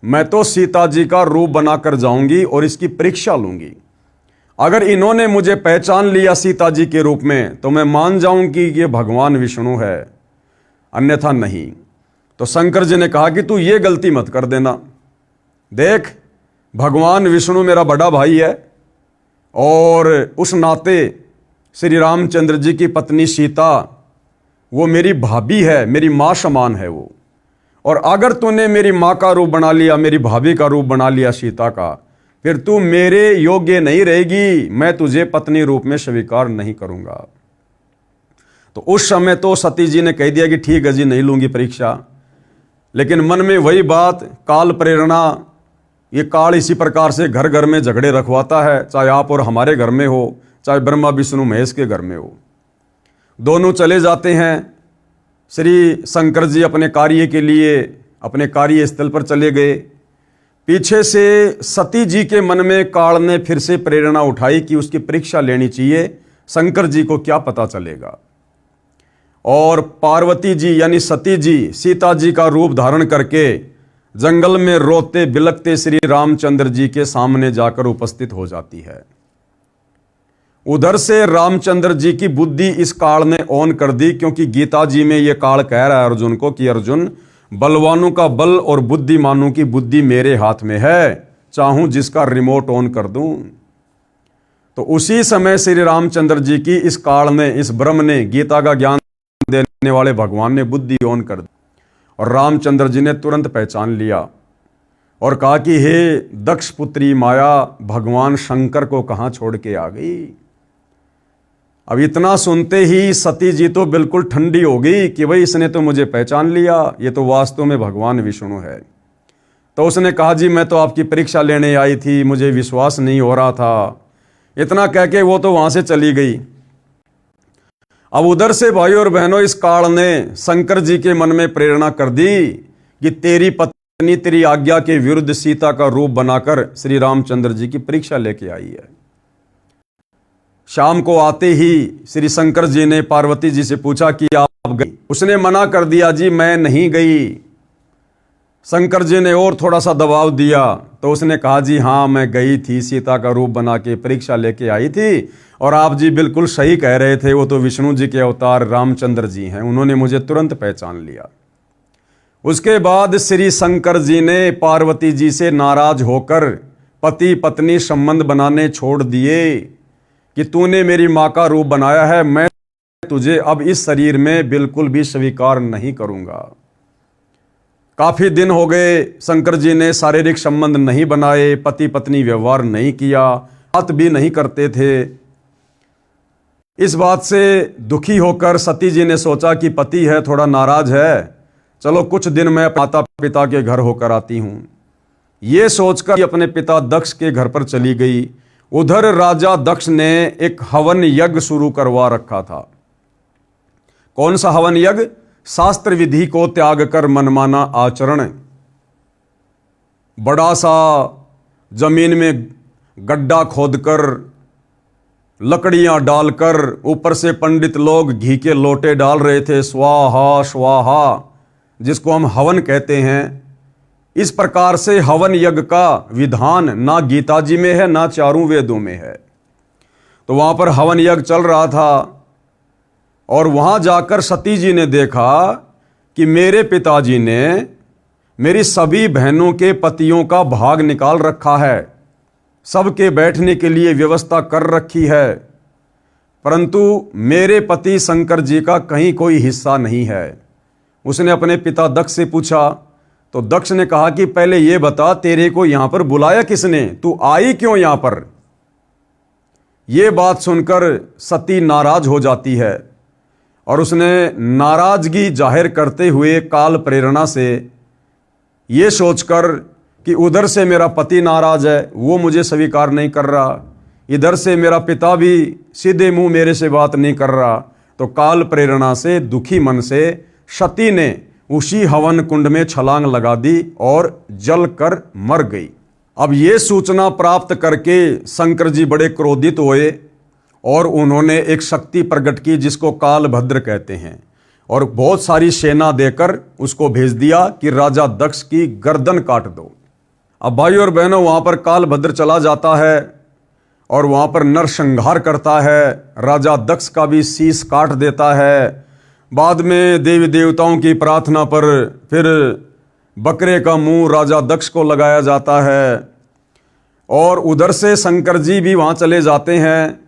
मैं तो सीता जी का रूप बनाकर जाऊंगी और इसकी परीक्षा लूंगी। अगर इन्होंने मुझे पहचान लिया सीता जी के रूप में तो मैं मान जाऊंगी कि ये भगवान विष्णु है, अन्यथा नहीं। तो शंकर जी ने कहा कि तू ये गलती मत कर देना। देख, भगवान विष्णु मेरा बड़ा भाई है और उस नाते श्री रामचंद्र जी की पत्नी सीता वो मेरी भाभी है, मेरी माँ समान है वो। और अगर तूने मेरी माँ का रूप बना लिया, मेरी भाभी का रूप बना लिया सीता का, फिर तू मेरे योग्य नहीं रहेगी, मैं तुझे पत्नी रूप में स्वीकार नहीं करूंगा। तो उस समय तो सती जी ने कह दिया कि ठीक है जी, नहीं लूंगी परीक्षा। लेकिन मन में वही बात, काल प्रेरणा, ये काल इसी प्रकार से घर घर में झगड़े रखवाता है, चाहे आप और हमारे घर में हो, चाहे ब्रह्मा विष्णु महेश के घर में हो। दोनों चले जाते हैं। श्री शंकर जी अपने कार्य के लिए अपने कार्य स्थल पर चले गए। पीछे से सती जी के मन में काल ने फिर से प्रेरणा उठाई कि उसकी परीक्षा लेनी चाहिए, शंकर जी को क्या पता चलेगा। और पार्वती जी यानी सती जी सीता जी का रूप धारण करके जंगल में रोते बिलखते श्री रामचंद्र जी के सामने जाकर उपस्थित हो जाती है। उधर से रामचंद्र जी की बुद्धि इस काल ने ऑन कर दी, क्योंकि गीता जी में यह काल कह रहा है अर्जुन को कि अर्जुन, बलवानों का बल और बुद्धिमानों की बुद्धि मेरे हाथ में है, चाहूं जिसका रिमोट ऑन कर दूं। तो उसी समय श्री रामचंद्र जी की इस काल ने, इस ब्रह्म ने, गीता का ज्ञान देने वाले भगवान ने बुद्धि ऑन कर दी और रामचंद्र जी ने तुरंत पहचान लिया और कहा कि हे दक्ष पुत्री माया, भगवान शंकर को कहां छोड़ के आ गई। अब इतना सुनते ही सती जी तो बिल्कुल ठंडी हो गई कि भाई इसने तो मुझे पहचान लिया, ये तो वास्तव में भगवान विष्णु है। तो उसने कहा जी मैं तो आपकी परीक्षा लेने आई थी, मुझे विश्वास नहीं हो रहा था। इतना कह के वो तो वहां से चली गई। अब उधर से भाइयों और बहनों, इस काल ने शंकर जी के मन में प्रेरणा कर दी कि तेरी पत्नी तेरी आज्ञा के विरुद्ध सीता का रूप बनाकर श्री रामचंद्र जी की परीक्षा लेके आई है। शाम को आते ही श्री शंकर जी ने पार्वती जी से पूछा कि आप गई? उसने मना कर दिया जी मैं नहीं गई। शंकर जी ने और थोड़ा सा दबाव दिया तो उसने कहा जी हाँ मैं गई थी, सीता का रूप बना के परीक्षा लेके आई थी और आप जी बिल्कुल सही कह रहे थे, वो तो विष्णु जी के अवतार रामचंद्र जी हैं, उन्होंने मुझे तुरंत पहचान लिया। उसके बाद श्री शंकर जी ने पार्वती जी से नाराज होकर पति पत्नी संबंध बनाने छोड़ दिए कि तूने मेरी माँ का रूप बनाया है, मैं तुझे अब इस शरीर में बिल्कुल भी स्वीकार नहीं करूंगा। काफी दिन हो गए, शंकर जी ने शारीरिक संबंध नहीं बनाए, पति पत्नी व्यवहार नहीं किया, बात भी नहीं करते थे। इस बात से दुखी होकर सती जी ने सोचा कि पति है थोड़ा नाराज है, चलो कुछ दिन मैं माता पिता के घर होकर आती हूं। ये सोचकर अपने पिता दक्ष के घर पर चली गई। उधर राजा दक्ष ने एक हवन यज्ञ शुरू करवा रखा था। कौन सा हवन यज्ञ? शास्त्र विधि को त्याग कर मनमाना आचरण। बड़ा सा जमीन में गड्ढा खोदकर लकड़ियां डालकर ऊपर से पंडित लोग घी के लोटे डाल रहे थे, स्वाहा स्वाहा, जिसको हम हवन कहते हैं। इस प्रकार से हवन यज्ञ का विधान ना गीता जी में है ना चारों वेदों में है। तो वहां पर हवन यज्ञ चल रहा था और वहां जाकर सती जी ने देखा कि मेरे पिताजी ने मेरी सभी बहनों के पतियों का भाग निकाल रखा है, सबके बैठने के लिए व्यवस्था कर रखी है, परंतु मेरे पति शंकर जी का कहीं कोई हिस्सा नहीं है। उसने अपने पिता दक्ष से पूछा तो दक्ष ने कहा कि पहले ये बता, तेरे को यहां पर बुलाया किसने, तू आई क्यों यहां पर? यह बात सुनकर सती नाराज हो जाती है और उसने नाराजगी जाहिर करते हुए काल प्रेरणा से ये सोचकर कि उधर से मेरा पति नाराज है, वो मुझे स्वीकार नहीं कर रहा, इधर से मेरा पिता भी सीधे मुंह मेरे से बात नहीं कर रहा, तो काल प्रेरणा से दुखी मन से सती ने उसी हवन कुंड में छलांग लगा दी और जल कर मर गई। अब ये सूचना प्राप्त करके शंकर जी बड़े क्रोधित हुए और उन्होंने एक शक्ति प्रकट की जिसको कालभद्र कहते हैं, और बहुत सारी सेना देकर उसको भेज दिया कि राजा दक्ष की गर्दन काट दो। अब भाई और बहनों, वहां पर कालभद्र चला जाता है और वहां पर नरसंहार करता है, राजा दक्ष का भी शीश काट देता है। बाद में देवी देवताओं की प्रार्थना पर फिर बकरे का मुंह राजा दक्ष को लगाया जाता है और उधर से शंकर जी भी वहां चले जाते हैं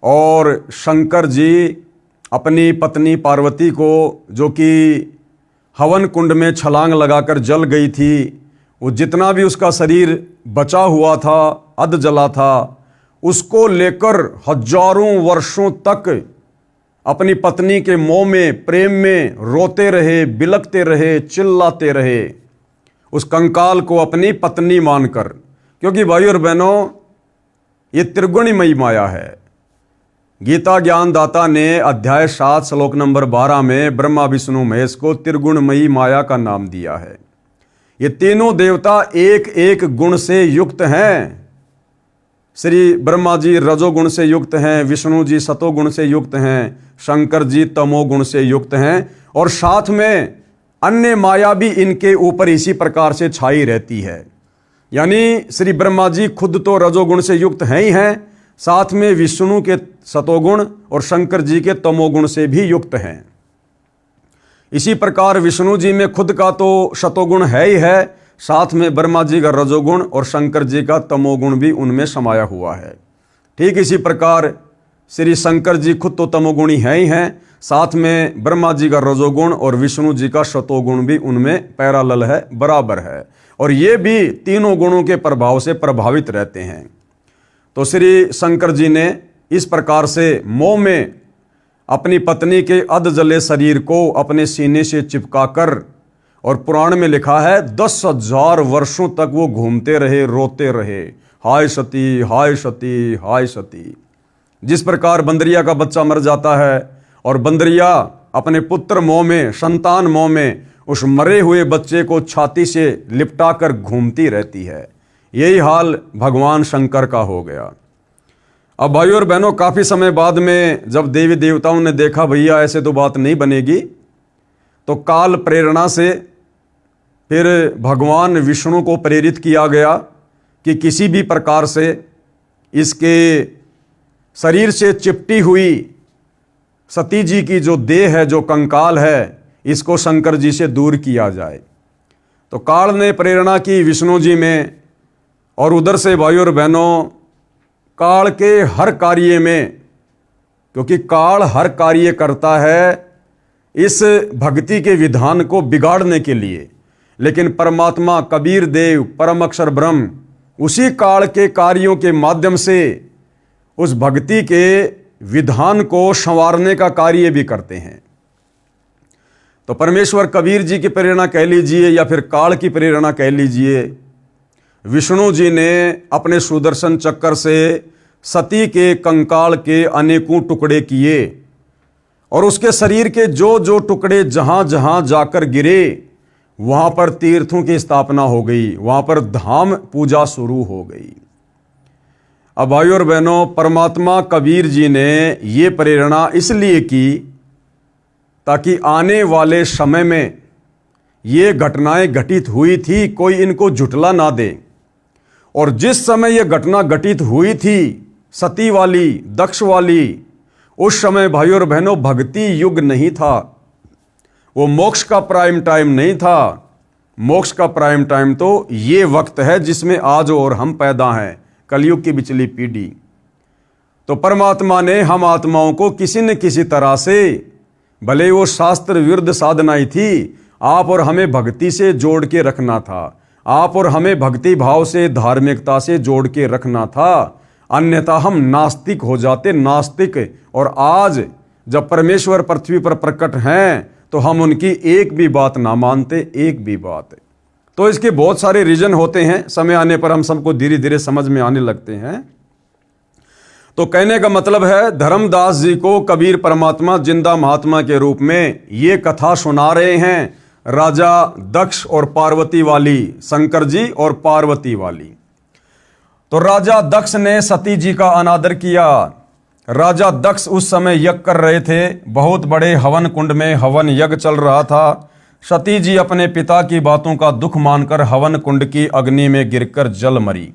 और शंकर जी अपनी पत्नी पार्वती को, जो कि हवन कुंड में छलांग लगाकर जल गई थी, वो जितना भी उसका शरीर बचा हुआ था, अध जला था, उसको लेकर हजारों वर्षों तक अपनी पत्नी के मोह में, प्रेम में रोते रहे, बिलखते रहे, चिल्लाते रहे, उस कंकाल को अपनी पत्नी मानकर। क्योंकि भाई और बहनों, ये त्रिगुणमयी माया है। गीता ज्ञानदाता ने अध्याय 7 श्लोक नंबर 12 में ब्रह्मा विष्णु महेश को त्रिगुणमयी माया का नाम दिया है। ये तीनों देवता एक एक गुण से युक्त हैं। श्री ब्रह्मा जी रजोगुण से युक्त हैं, विष्णु जी सतोगुण से युक्त हैं, शंकर जी तमोगुण से युक्त हैं, और साथ में अन्य माया भी इनके ऊपर इसी प्रकार से छाई रहती है। यानी श्री ब्रह्मा जी खुद तो रजोगुण से युक्त हैं ही हैं, साथ में विष्णु के सतोगुण और शंकर जी के तमोगुण से भी युक्त हैं। इसी प्रकार विष्णु जी में खुद का तो सतोगुण है ही है, साथ में ब्रह्मा जी का रजोगुण और शंकर जी का तमोगुण भी उनमें समाया हुआ है। ठीक इसी प्रकार श्री शंकर जी खुद तो तमोगुणी हैं ही हैं, साथ में ब्रह्मा जी का रजोगुण और विष्णु जी का सतोगुण भी उनमें पैरालल है, बराबर है, और ये भी तीनों गुणों के प्रभाव से प्रभावित रहते हैं। तो श्री शंकर जी ने इस प्रकार से मोह में अपनी पत्नी के अध जले शरीर को अपने सीने से चिपकाकर, और पुराण में लिखा है 10,000 वर्षों तक वो घूमते रहे, रोते रहे, हाय सती हाय सती हाय सती। जिस प्रकार बंदरिया का बच्चा मर जाता है और बंदरिया अपने पुत्र मोह में, संतान मोह में उस मरे हुए बच्चे को छाती से लिपटा कर घूमती रहती है, यही हाल भगवान शंकर का हो गया। अब भाइयों और बहनों, काफ़ी समय बाद में जब देवी देवताओं ने देखा भैया ऐसे तो बात नहीं बनेगी, तो काल प्रेरणा से फिर भगवान विष्णु को प्रेरित किया गया कि किसी भी प्रकार से इसके शरीर से चिपटी हुई सती जी की जो देह है, जो कंकाल है, इसको शंकर जी से दूर किया जाए। तो काल ने प्रेरणा की विष्णु जी में, और उधर से भाइयों और बहनों, काल के हर कार्य में, क्योंकि काल हर कार्य करता है इस भक्ति के विधान को बिगाड़ने के लिए, लेकिन परमात्मा कबीर देव परम अक्षर ब्रह्म उसी काल के कार्यों के माध्यम से उस भक्ति के विधान को संवारने का कार्य भी करते हैं। तो परमेश्वर कबीर जी की प्रेरणा कह लीजिए या फिर काल की प्रेरणा कह लीजिए, विष्णु जी ने अपने सुदर्शन चक्कर से सती के कंकाल के अनेकों टुकड़े किए और उसके शरीर के जो जो टुकड़े जहां जहां जाकर गिरे वहां पर तीर्थों की स्थापना हो गई, वहां पर धाम पूजा शुरू हो गई। अब भाइयों और बहनों, परमात्मा कबीर जी ने ये प्रेरणा इसलिए की ताकि आने वाले समय में ये घटनाएं घटित हुई थी, कोई इनको झुटला ना दे। और जिस समय ये घटना घटित हुई थी सती वाली, दक्ष वाली, उस समय भाइयों और बहनों भक्ति युग नहीं था, वो मोक्ष का प्राइम टाइम नहीं था। मोक्ष का प्राइम टाइम तो ये वक्त है जिसमें आज और हम पैदा हैं, कलयुग की बिचली पीढ़ी। तो परमात्मा ने हम आत्माओं को किसी न किसी तरह से, भले वो शास्त्र विरुद्ध साधनाएं थी, आप और हमें भक्ति से जोड़ के रखना था, आप और हमें भक्ति भाव से, धार्मिकता से जोड़ के रखना था, अन्यथा हम नास्तिक हो जाते, नास्तिक। और आज जब परमेश्वर पृथ्वी पर प्रकट हैं तो हम उनकी एक भी बात ना मानते, एक भी बात। तो इसके बहुत सारे रीजन होते हैं, समय आने पर हम सबको धीरे धीरे समझ में आने लगते हैं। तो कहने का मतलब है, धर्मदास जी को कबीर परमात्मा जिंदा महात्मा के रूप में ये कथा सुना रहे हैं, राजा दक्ष और पार्वती वाली, शंकर जी और पार्वती वाली। तो राजा दक्ष ने सती जी का अनादर किया। राजा दक्ष उस समय यज्ञ कर रहे थे, बहुत बड़े हवन कुंड में हवन यज्ञ चल रहा था। सती जी अपने पिता की बातों का दुख मानकर हवन कुंड की अग्नि में गिरकर जल मरी।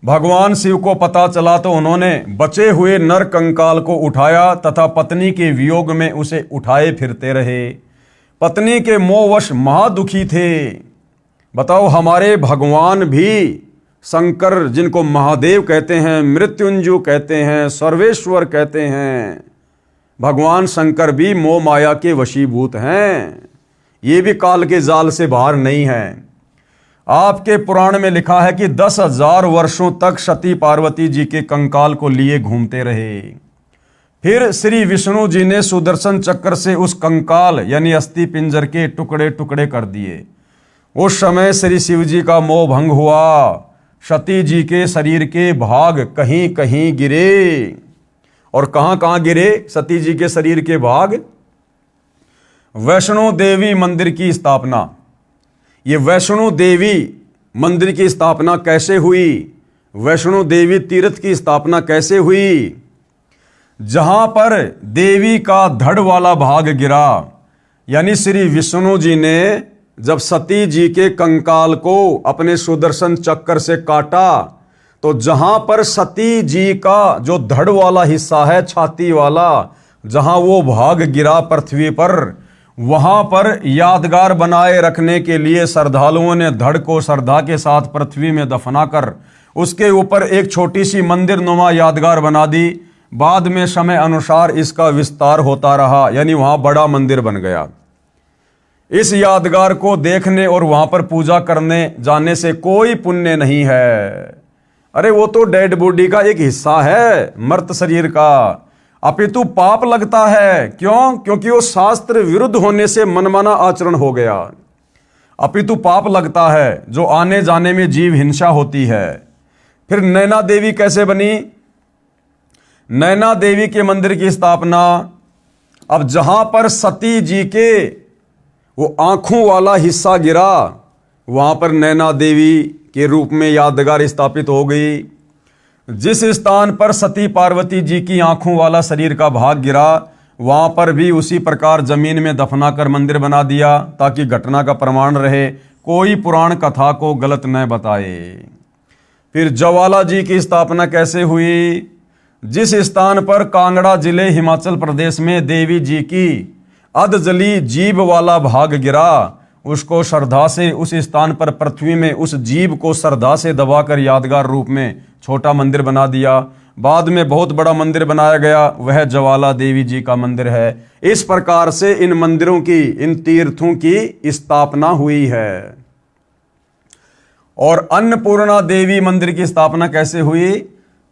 भगवान शिव को पता चला तो उन्होंने बचे हुए नर कंकाल को उठाया तथा पत्नी के वियोग में उसे उठाए फिरते रहे। पत्नी के मोहवश महादुखी थे। बताओ, हमारे भगवान भी शंकर, जिनको महादेव कहते हैं, मृत्युंजय कहते हैं, सर्वेश्वर कहते हैं, भगवान शंकर भी मोह माया के वशीभूत हैं। ये भी काल के जाल से बाहर नहीं है। आपके पुराण में लिखा है कि 10,000 वर्षों तक सती पार्वती जी के कंकाल को लिए घूमते रहे। फिर श्री विष्णु जी ने सुदर्शन चक्र से उस कंकाल यानी अस्थि पिंजर के टुकड़े टुकड़े कर दिए। उस समय श्री शिव जी का मोह भंग हुआ। सती जी के शरीर के भाग कहीं कहीं गिरे। और कहां कहां गिरे सती जी के शरीर के भाग? वैष्णो देवी मंदिर की स्थापना। ये वैष्णो देवी मंदिर की स्थापना कैसे हुई? वैष्णो देवी तीर्थ की स्थापना कैसे हुई? जहां पर देवी का धड़ वाला भाग गिरा, यानी श्री विष्णु जी ने जब सती जी के कंकाल को अपने सुदर्शन चक्र से काटा, तो जहां पर सती जी का जो धड़ वाला हिस्सा है, छाती वाला, जहां वो भाग गिरा पृथ्वी पर, वहां पर यादगार बनाए रखने के लिए श्रद्धालुओं ने धड़ को श्रद्धा के साथ पृथ्वी में दफनाकर उसके ऊपर एक छोटी सी मंदिर नुमा यादगार बना दी। बाद में समय अनुसार इसका विस्तार होता रहा, यानी वहां बड़ा मंदिर बन गया। इस यादगार को देखने और वहां पर पूजा करने जाने से कोई पुण्य नहीं है। अरे वो तो डेड बॉडी का एक हिस्सा है, मर्त शरीर का, अपितु पाप लगता है। क्यों? क्योंकि वो शास्त्र विरुद्ध होने से मनमाना आचरण हो गया। अपितु पाप लगता है जो आने जाने में जीव हिंसा होती है। फिर नैना देवी कैसे बनी? नैना देवी के मंदिर की स्थापना। अब जहां पर सती जी के वो आंखों वाला हिस्सा गिरा, वहां पर नैना देवी के रूप में यादगार स्थापित हो गई। जिस स्थान पर सती पार्वती जी की आंखों वाला शरीर का भाग गिरा, वहां पर भी उसी प्रकार जमीन में दफना कर मंदिर बना दिया, ताकि घटना का प्रमाण रहे, कोई पुराण कथा को गलत न बताए। फिर ज्वाला जी की स्थापना कैसे हुई? जिस स्थान पर कांगड़ा जिले हिमाचल प्रदेश में देवी जी की अधजली जीभ वाला भाग गिरा, उसको श्रद्धा से उस स्थान पर पृथ्वी में उस जीभ को श्रद्धा से दबाकर यादगार रूप में छोटा मंदिर बना दिया। बाद में बहुत बड़ा मंदिर बनाया गया, वह ज्वाला देवी जी का मंदिर है। इस प्रकार से इन मंदिरों की, इन तीर्थों की स्थापना हुई है। और अन्नपूर्णा देवी मंदिर की स्थापना कैसे हुई?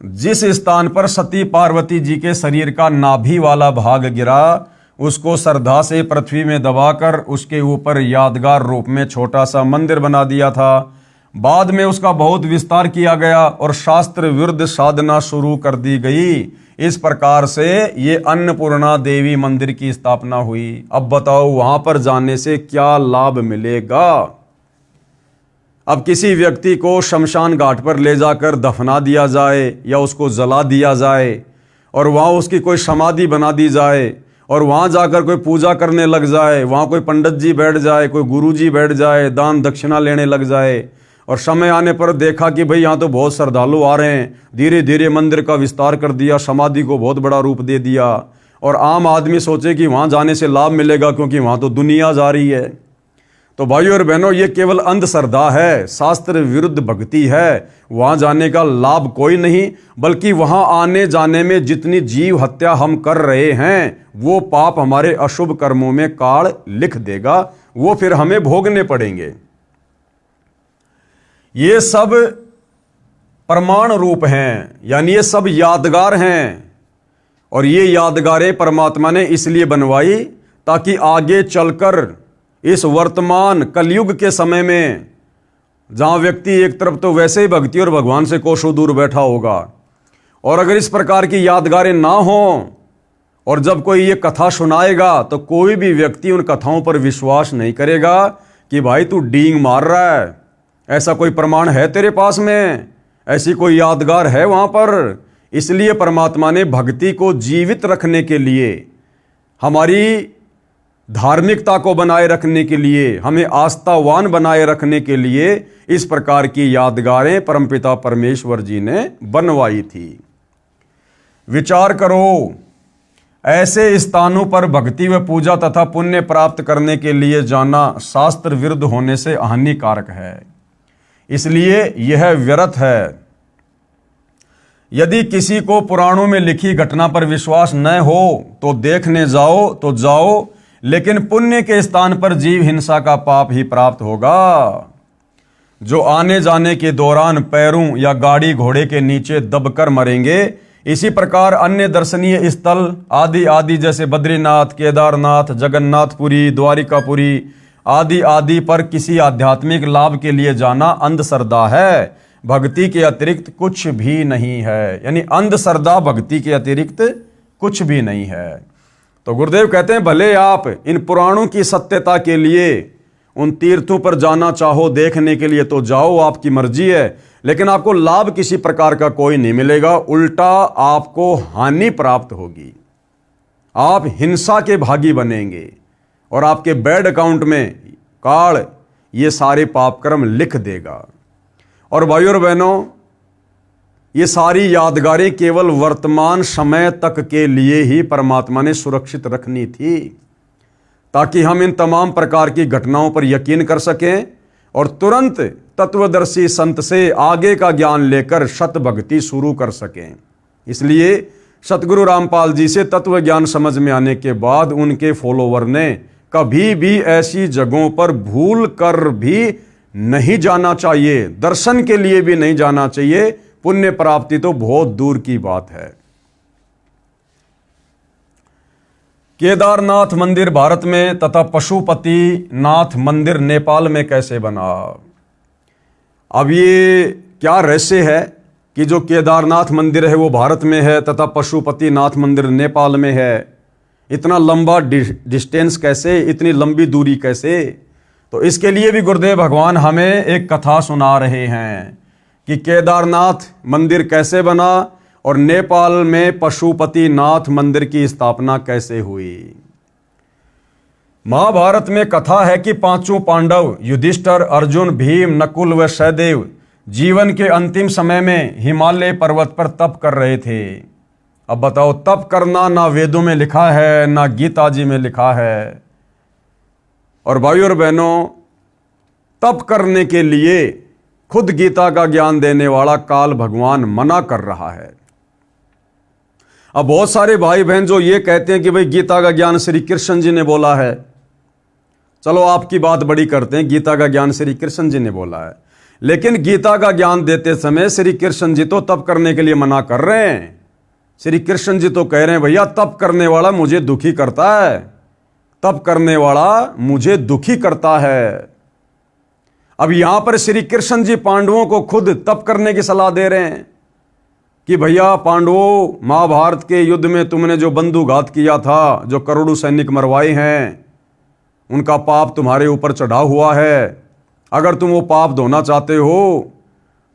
जिस स्थान पर सती पार्वती जी के शरीर का नाभि वाला भाग गिरा, उसको श्रद्धा से पृथ्वी में दबाकर उसके ऊपर यादगार रूप में छोटा सा मंदिर बना दिया था। बाद में उसका बहुत विस्तार किया गया और शास्त्र विरुद्ध साधना शुरू कर दी गई। इस प्रकार से ये अन्नपूर्णा देवी मंदिर की स्थापना हुई। अब बताओ वहां पर जाने से क्या लाभ मिलेगा? अब किसी व्यक्ति को शमशान घाट पर ले जाकर दफना दिया जाए या उसको जला दिया जाए और वहाँ उसकी कोई समाधि बना दी जाए और वहाँ जाकर कोई पूजा करने लग जाए, वहाँ कोई पंडित जी बैठ जाए, कोई गुरु जी बैठ जाए, दान दक्षिणा लेने लग जाए और समय आने पर देखा कि भाई यहाँ तो बहुत श्रद्धालु आ रहे हैं, धीरे धीरे मंदिर का विस्तार कर दिया, समाधि को बहुत बड़ा रूप दे दिया और आम आदमी सोचे कि वहाँ जाने से लाभ मिलेगा क्योंकि वहाँ तो दुनिया जा रही है। तो भाइयों और बहनों, ये केवल अंधश्रद्धा है, शास्त्र विरुद्ध भक्ति है। वहाँ जाने का लाभ कोई नहीं, बल्कि वहाँ आने जाने में जितनी जीव हत्या हम कर रहे हैं वो पाप हमारे अशुभ कर्मों में काल लिख देगा, वो फिर हमें भोगने पड़ेंगे। ये सब प्रमाण रूप हैं, यानी ये सब यादगार हैं और ये यादगारें परमात्मा ने इसलिए बनवाई ताकि आगे चलकर इस वर्तमान कलयुग के समय में, जहां व्यक्ति एक तरफ तो वैसे ही भक्ति और भगवान से कोसों दूर बैठा होगा, और अगर इस प्रकार की यादगारें ना हों और जब कोई ये कथा सुनाएगा तो कोई भी व्यक्ति उन कथाओं पर विश्वास नहीं करेगा कि भाई तू डींग मार रहा है, ऐसा कोई प्रमाण है तेरे पास में, ऐसी कोई यादगार है वहां पर। इसलिए परमात्मा ने भक्ति को जीवित रखने के लिए, हमारी धार्मिकता को बनाए रखने के लिए, हमें आस्थावान बनाए रखने के लिए इस प्रकार की यादगारें परमपिता परमेश्वर जी ने बनवाई थी। विचार करो, ऐसे स्थानों पर भक्ति व पूजा तथा पुण्य प्राप्त करने के लिए जाना शास्त्र विरुद्ध होने से हानिकारक है, इसलिए यह व्यर्थ है। यदि किसी को पुराणों में लिखी घटना पर विश्वास न हो तो देखने जाओ तो जाओ, लेकिन पुण्य के स्थान पर जीव हिंसा का पाप ही प्राप्त होगा। जो आने जाने के दौरान पैरों या गाड़ी घोड़े के नीचे दबकर मरेंगे, इसी प्रकार अन्य दर्शनीय स्थल आदि आदि जैसे बद्रीनाथ, केदारनाथ, जगन्नाथपुरी, द्वारिकापुरी आदि आदि पर किसी आध्यात्मिक लाभ के लिए जाना अंधश्रद्धा है, भक्ति के अतिरिक्त कुछ भी नहीं है। यानी अंधश्रद्धा भक्ति के अतिरिक्त कुछ भी नहीं है। तो गुरुदेव कहते हैं भले आप इन पुराणों की सत्यता के लिए उन तीर्थों पर जाना चाहो देखने के लिए तो जाओ, आपकी मर्जी है, लेकिन आपको लाभ किसी प्रकार का कोई नहीं मिलेगा, उल्टा आपको हानि प्राप्त होगी। आप हिंसा के भागी बनेंगे और आपके बैड अकाउंट में काल ये सारे पाप कर्म लिख देगा। और भाइयों और बहनों, ये सारी यादगारें केवल वर्तमान समय तक के लिए ही परमात्मा ने सुरक्षित रखनी थी, ताकि हम इन तमाम प्रकार की घटनाओं पर यकीन कर सकें और तुरंत तत्वदर्शी संत से आगे का ज्ञान लेकर शत भक्ति शुरू कर सकें। इसलिए सतगुरु रामपाल जी से तत्व ज्ञान समझ में आने के बाद उनके फॉलोवर ने कभी भी ऐसी जगहों पर भूल कर भी नहीं जाना चाहिए, दर्शन के लिए भी नहीं जाना चाहिए, पुण्य प्राप्ति तो बहुत दूर की बात है। केदारनाथ मंदिर भारत में तथा पशुपति नाथ मंदिर नेपाल में कैसे बना? अब ये क्या रहस्य है कि जो केदारनाथ मंदिर है वो भारत में है तथा पशुपति नाथ मंदिर नेपाल में है? इतना लंबा डिस्टेंस कैसे, इतनी लंबी दूरी कैसे? तो इसके लिए भी गुरुदेव भगवान हमें एक कथा सुना रहे हैं कि केदारनाथ मंदिर कैसे बना और नेपाल में पशुपति नाथ मंदिर की स्थापना कैसे हुई। महाभारत में कथा है कि पांचों पांडव युधिष्ठिर, अर्जुन, भीम, नकुल व सहदेव जीवन के अंतिम समय में हिमालय पर्वत पर तप कर रहे थे। अब बताओ, तप करना ना वेदों में लिखा है ना गीता जी में लिखा है। और भाइयों और बहनों, तप करने के लिए खुद गीता का ज्ञान देने वाला काल भगवान मना कर रहा है। अब बहुत सारे भाई बहन जो ये कहते हैं कि भाई गीता का ज्ञान श्री कृष्ण जी ने बोला है, चलो आपकी बात बड़ी करते हैं, गीता का ज्ञान श्री कृष्ण जी ने बोला है, लेकिन गीता का ज्ञान देते समय श्री कृष्ण जी तो तप करने के लिए मना कर रहे हैं। श्री कृष्ण जी तो कह रहे हैं भैया तप करने वाला मुझे दुखी करता है, तप करने वाला मुझे दुखी करता है। अब यहां पर श्री कृष्ण जी पांडवों को खुद तप करने की सलाह दे रहे हैं कि भैया पांडवों, महाभारत के युद्ध में तुमने जो बंधुघात किया था, जो करोड़ों सैनिक मरवाए हैं, उनका पाप तुम्हारे ऊपर चढ़ा हुआ है। अगर तुम वो पाप धोना चाहते हो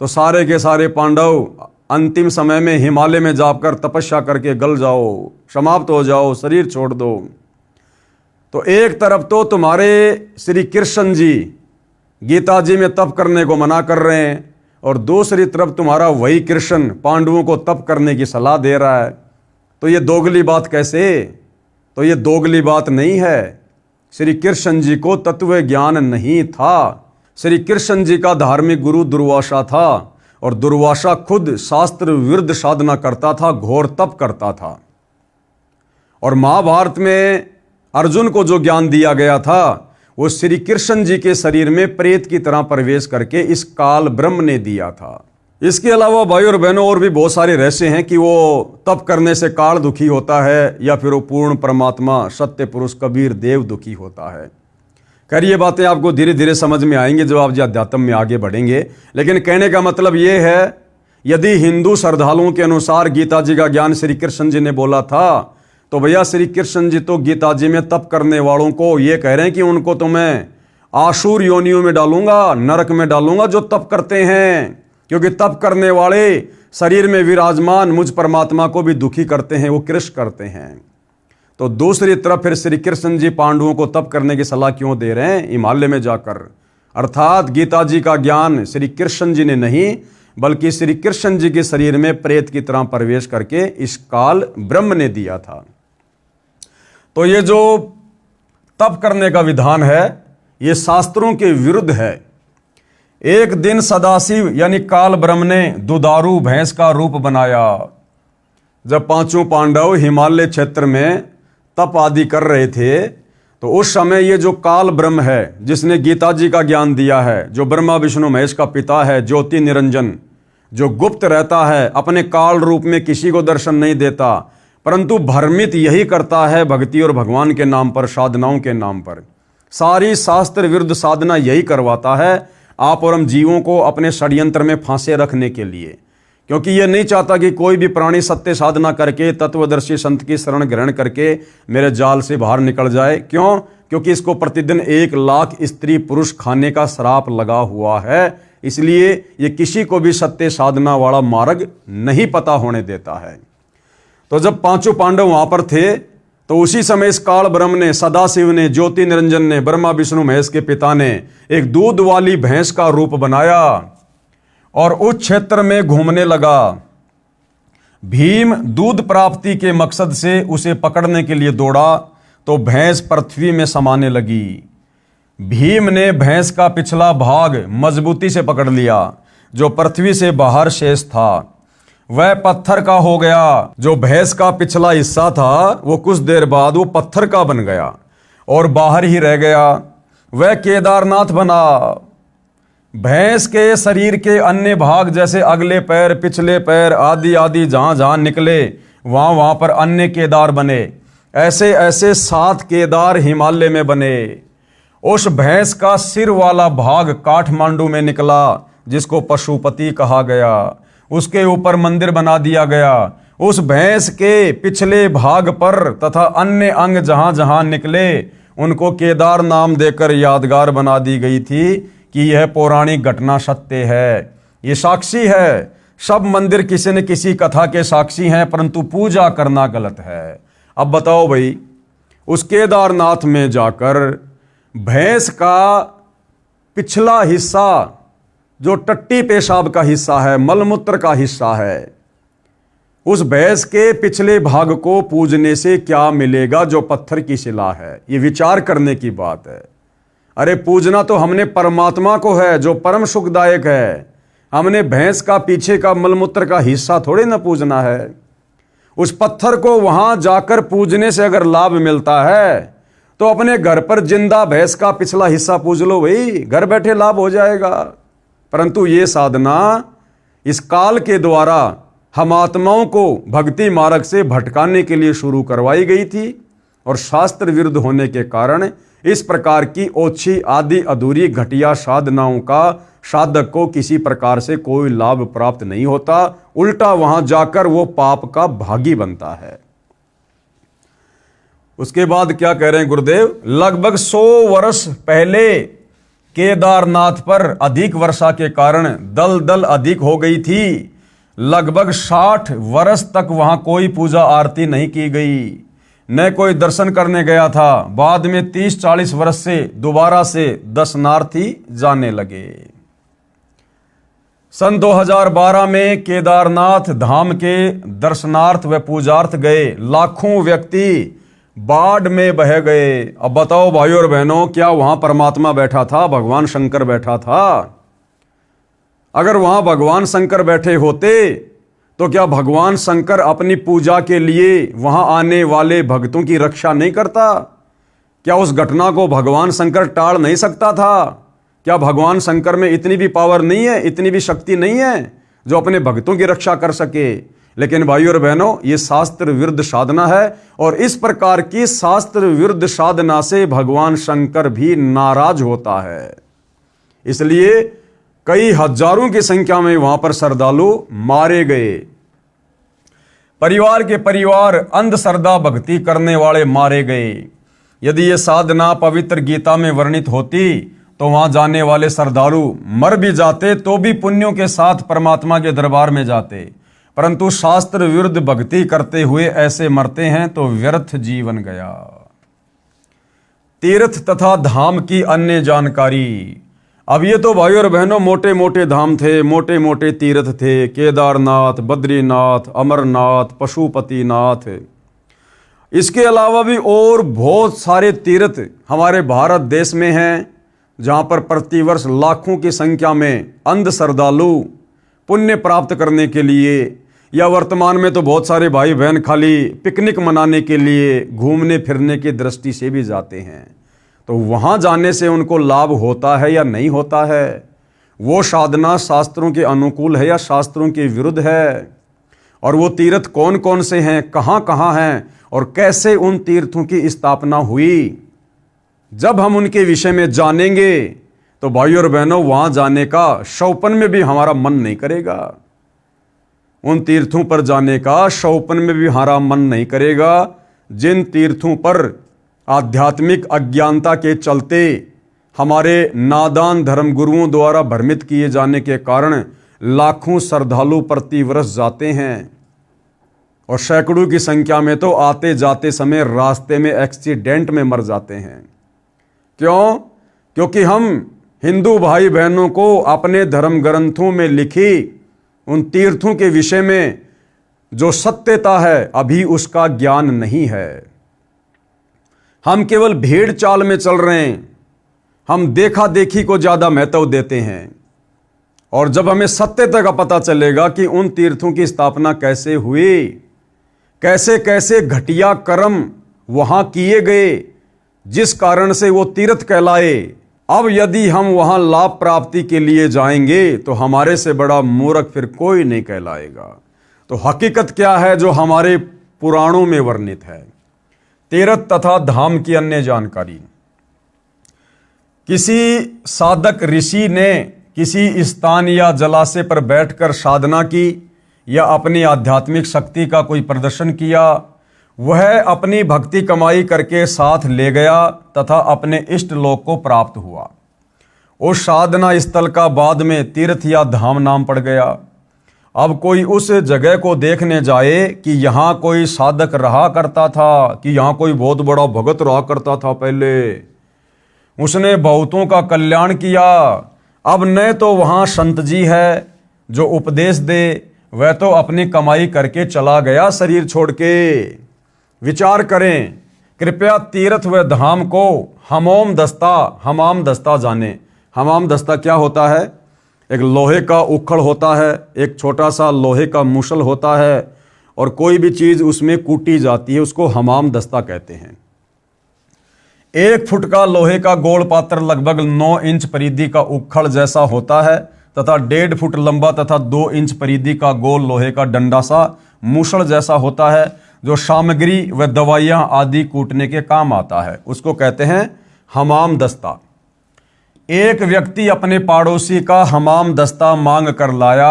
तो सारे के सारे पांडव अंतिम समय में हिमालय में जाकर तपस्या करके गल जाओ, समाप्त हो जाओ, शरीर छोड़ दो। तो एक तरफ तो तुम्हारे श्री कृष्ण जी गीता जी में तप करने को मना कर रहे हैं और दूसरी तरफ तुम्हारा वही कृष्ण पांडवों को तप करने की सलाह दे रहा है। तो ये दोगली बात कैसे? तो ये दोगली बात नहीं है। श्री कृष्ण जी को तत्व ज्ञान नहीं था। श्री कृष्ण जी का धार्मिक गुरु दुर्वासा था और दुर्वासा खुद शास्त्र विरुद्ध साधना करता था, घोर तप करता था। और महाभारत में अर्जुन को जो ज्ञान दिया गया था वो श्री कृष्ण जी के शरीर में प्रेत की तरह प्रवेश करके इस काल ब्रह्म ने दिया था। इसके अलावा भाई और बहनों और भी बहुत सारे रहस्य हैं कि वो तप करने से काल दुखी होता है या फिर वो पूर्ण परमात्मा सत्य पुरुष कबीर देव दुखी होता है। खैर ये बातें आपको धीरे धीरे समझ में आएंगे जब आप अध्यात्म में आगे बढ़ेंगे। लेकिन कहने का मतलब ये है, यदि हिंदू श्रद्धालुओं के अनुसार गीता जी का ज्ञान श्री कृष्ण जी ने बोला था, तो भैया श्री कृष्ण जी तो गीता जी में तप करने वालों को ये कह रहे हैं कि उनको तो मैं आसुर योनियों में डालूंगा, नरक में डालूंगा जो तप करते हैं, क्योंकि तप करने वाले शरीर में विराजमान मुझ परमात्मा को भी दुखी करते हैं, वो कृष्ण करते हैं। तो दूसरी तरफ फिर श्री कृष्ण जी पांडवों को तप करने की सलाह क्यों दे रहे हैं? हिमालय में जाकर। अर्थात गीता जी का ज्ञान श्री कृष्ण जी ने नहीं बल्कि श्री कृष्ण जी के शरीर में प्रेत की तरह प्रवेश करके इस काल ब्रह्म ने दिया था। तो ये जो तप करने का विधान है ये शास्त्रों के विरुद्ध है। एक दिन सदाशिव यानी काल ब्रह्म ने दुधारू भैंस का रूप बनाया। जब पांचों पांडव हिमालय क्षेत्र में तप आदि कर रहे थे तो उस समय ये जो काल ब्रह्म है जिसने गीता जी का ज्ञान दिया है, जो ब्रह्मा विष्णु महेश का पिता है, ज्योति निरंजन, जो गुप्त रहता है, अपने काल रूप में किसी को दर्शन नहीं देता, परंतु भ्रमित यही करता है भक्ति और भगवान के नाम पर, साधनाओं के नाम पर। सारी शास्त्र विरुद्ध साधना यही करवाता है आप और हम जीवों को अपने षड्यंत्र में फांसे रखने के लिए, क्योंकि ये नहीं चाहता कि कोई भी प्राणी सत्य साधना करके तत्वदर्शी संत की शरण ग्रहण करके मेरे जाल से बाहर निकल जाए। क्यों? क्योंकि इसको प्रतिदिन 1 लाख स्त्री पुरुष खाने का श्राप लगा हुआ है। इसलिए ये किसी को भी सत्य साधना वाला मार्ग नहीं पता होने देता है। तो जब पांचों पांडव वहां पर थे तो उसी समय इस काल ब्रह्म ने, सदाशिव ने, ज्योति निरंजन ने, ब्रह्मा विष्णु महेश के पिता ने एक दूध वाली भैंस का रूप बनाया और उस क्षेत्र में घूमने लगा। भीम दूध प्राप्ति के मकसद से उसे पकड़ने के लिए दौड़ा तो भैंस पृथ्वी में समाने लगी। भीम ने भैंस का पिछला भाग मजबूती से पकड़ लिया, जो पृथ्वी से बाहर शेष था वह पत्थर का हो गया। जो भैंस का पिछला हिस्सा था वो कुछ देर बाद वो पत्थर का बन गया और बाहर ही रह गया। वह केदारनाथ बना। भैंस के शरीर के अन्य भाग जैसे अगले पैर, पिछले पैर आदि आदि जहां जहां निकले वहां पर अन्य केदार बने। ऐसे ऐसे 7 केदार हिमालय में बने। उस भैंस का सिर वाला भाग काठमांडू में निकला जिसको पशुपति कहा गया। उसके ऊपर मंदिर बना दिया गया। उस भैंस के पिछले भाग पर तथा अन्य अंग जहां जहां निकले उनको केदार नाम देकर यादगार बना दी गई थी कि यह पौराणिक घटना सत्य है। ये साक्षी है। सब मंदिर किसी न किसी कथा के साक्षी हैं, परंतु पूजा करना गलत है। अब बताओ भाई, उस केदारनाथ में जाकर भैंस का पिछला हिस्सा जो टट्टी पेशाब का हिस्सा है, मलमूत्र का हिस्सा है, उस भैंस के पिछले भाग को पूजने से क्या मिलेगा जो पत्थर की शिला है? ये विचार करने की बात है। अरे पूजना तो हमने परमात्मा को है जो परम सुखदायक है। हमने भैंस का पीछे का मलमूत्र का हिस्सा थोड़े ना पूजना है। उस पत्थर को वहां जाकर पूजने से अगर लाभ मिलता है तो अपने घर पर जिंदा भैंस का पिछला हिस्सा पूज लो भाई, घर बैठे लाभ हो जाएगा। परंतु ये साधना इस काल के द्वारा हम आत्माओं को भक्ति मार्ग से भटकाने के लिए शुरू करवाई गई थी और शास्त्र विरुद्ध होने के कारण इस प्रकार की ओछी आदि अधूरी घटिया साधनाओं का साधक को किसी प्रकार से कोई लाभ प्राप्त नहीं होता, उल्टा वहां जाकर वो पाप का भागी बनता है। उसके बाद क्या कह रहे हैं गुरुदेव, लगभग 100 वर्ष पहले केदारनाथ पर अधिक वर्षा के कारण दलदल अधिक हो गई थी। लगभग 60 वर्ष तक वहां कोई पूजा आरती नहीं की गई, न कोई दर्शन करने गया था। बाद में 30-40 वर्ष से दोबारा से दर्शनार्थी जाने लगे। सन 2012 में केदारनाथ धाम के दर्शनार्थ व पूजार्थ गए लाखों व्यक्ति बाढ़ में बह गए। अब बताओ भाइयों और बहनों, क्या वहां परमात्मा बैठा था, भगवान शंकर बैठा था? अगर वहां भगवान शंकर बैठे होते तो क्या भगवान शंकर अपनी पूजा के लिए वहां आने वाले भक्तों की रक्षा नहीं करता? क्या उस घटना को भगवान शंकर टाल नहीं सकता था? क्या भगवान शंकर में इतनी भी पावर नहीं है, इतनी भी शक्ति नहीं है जो अपने भक्तों की रक्षा कर सके? लेकिन भाइयों और बहनों, ये शास्त्र विरुद्ध साधना है और इस प्रकार की शास्त्र विरुद्ध साधना से भगवान शंकर भी नाराज होता है। इसलिए कई हजारों की संख्या में वहां पर श्रद्धालु मारे गए। परिवार के परिवार अंधश्रद्धा भक्ति करने वाले मारे गए। यदि ये साधना पवित्र गीता में वर्णित होती तो वहां जाने वाले श्रद्धालु मर भी जाते तो भी पुण्यों के साथ परमात्मा के दरबार में जाते, परंतु शास्त्र विरुद्ध भक्ति करते हुए ऐसे मरते हैं तो व्यर्थ जीवन गया। तीर्थ तथा धाम की अन्य जानकारी। अब ये तो भाइयों और बहनों मोटे मोटे धाम थे, मोटे मोटे तीर्थ थे, केदारनाथ, बद्रीनाथ, अमरनाथ, पशुपतिनाथ। इसके अलावा भी और बहुत सारे तीर्थ हमारे भारत देश में हैं, जहाँ पर प्रतिवर्ष लाखों की संख्या में अंध श्रद्धालु पुण्य प्राप्त करने के लिए या वर्तमान में तो बहुत सारे भाई बहन खाली पिकनिक मनाने के लिए घूमने फिरने की दृष्टि से भी जाते हैं। तो वहाँ जाने से उनको लाभ होता है या नहीं होता है? वो साधना शास्त्रों के अनुकूल है या शास्त्रों के विरुद्ध है? और वो तीर्थ कौन कौन से हैं, कहाँ कहाँ हैं और कैसे उन तीर्थों की स्थापना हुई? जब हम उनके विषय में जानेंगे तो भाइयों और बहनों, वहाँ जाने का शौपन में भी हमारा मन नहीं करेगा। उन तीर्थों पर जाने का शौपन में भी हमारा मन नहीं करेगा जिन तीर्थों पर आध्यात्मिक अज्ञानता के चलते हमारे नादान धर्मगुरुओं द्वारा भ्रमित किए जाने के कारण लाखों श्रद्धालु प्रतिवर्ष जाते हैं और सैकड़ों की संख्या में तो आते जाते समय रास्ते में एक्सीडेंट में मर जाते हैं। क्यों? क्योंकि हम हिंदू भाई बहनों को अपने धर्म ग्रंथों में लिखी उन तीर्थों के विषय में जो सत्यता है अभी उसका ज्ञान नहीं है। हम केवल भेड़ चाल में चल रहे हैं, हम देखा देखी को ज्यादा महत्व देते हैं। और जब हमें सत्यता का पता चलेगा कि उन तीर्थों की स्थापना कैसे हुई, कैसे कैसे घटिया कर्म वहां किए गए जिस कारण से वो तीर्थ कहलाए, अब यदि हम वहां लाभ प्राप्ति के लिए जाएंगे तो हमारे से बड़ा मूर्ख फिर कोई नहीं कहलाएगा। तो हकीकत क्या है जो हमारे पुराणों में वर्णित है? तीर्थ तथा धाम की अन्य जानकारी। किसी साधक ऋषि ने किसी स्थान या जलाशय पर बैठकर साधना की या अपनी आध्यात्मिक शक्ति का कोई प्रदर्शन किया, वह अपनी भक्ति कमाई करके साथ ले गया तथा अपने इष्ट लोक को प्राप्त हुआ। उस साधना स्थल का बाद में तीर्थ या धाम नाम पड़ गया। अब कोई उस जगह को देखने जाए कि यहाँ कोई साधक रहा करता था, कि यहाँ कोई बहुत बड़ा भगत रहा करता था, पहले उसने बहुतों का कल्याण किया। अब न तो वहाँ संत जी है जो उपदेश दे, वह तो अपनी कमाई करके चला गया शरीर छोड़ के। विचार करें, कृपया तीर्थ व धाम को हमाम दस्ता जाने। हमाम दस्ता क्या होता है? एक लोहे का उखड़ होता है, एक छोटा सा लोहे का मूसल होता है और कोई भी चीज़ उसमें कूटी जाती है, उसको हमाम दस्ता कहते हैं। 1 फुट का लोहे का गोल पात्र लगभग 9 इंच परिधि का उखड़ जैसा होता है तथा 1.5 फुट लंबा तथा 2 इंच परिधि का गोल लोहे का डंडा सा मूसल जैसा होता है, जो सामग्री व दवाइयां आदि कूटने के काम आता है। उसको कहते हैं हमाम दस्ता। एक व्यक्ति अपने पड़ोसी का हमाम दस्ता मांग कर लाया।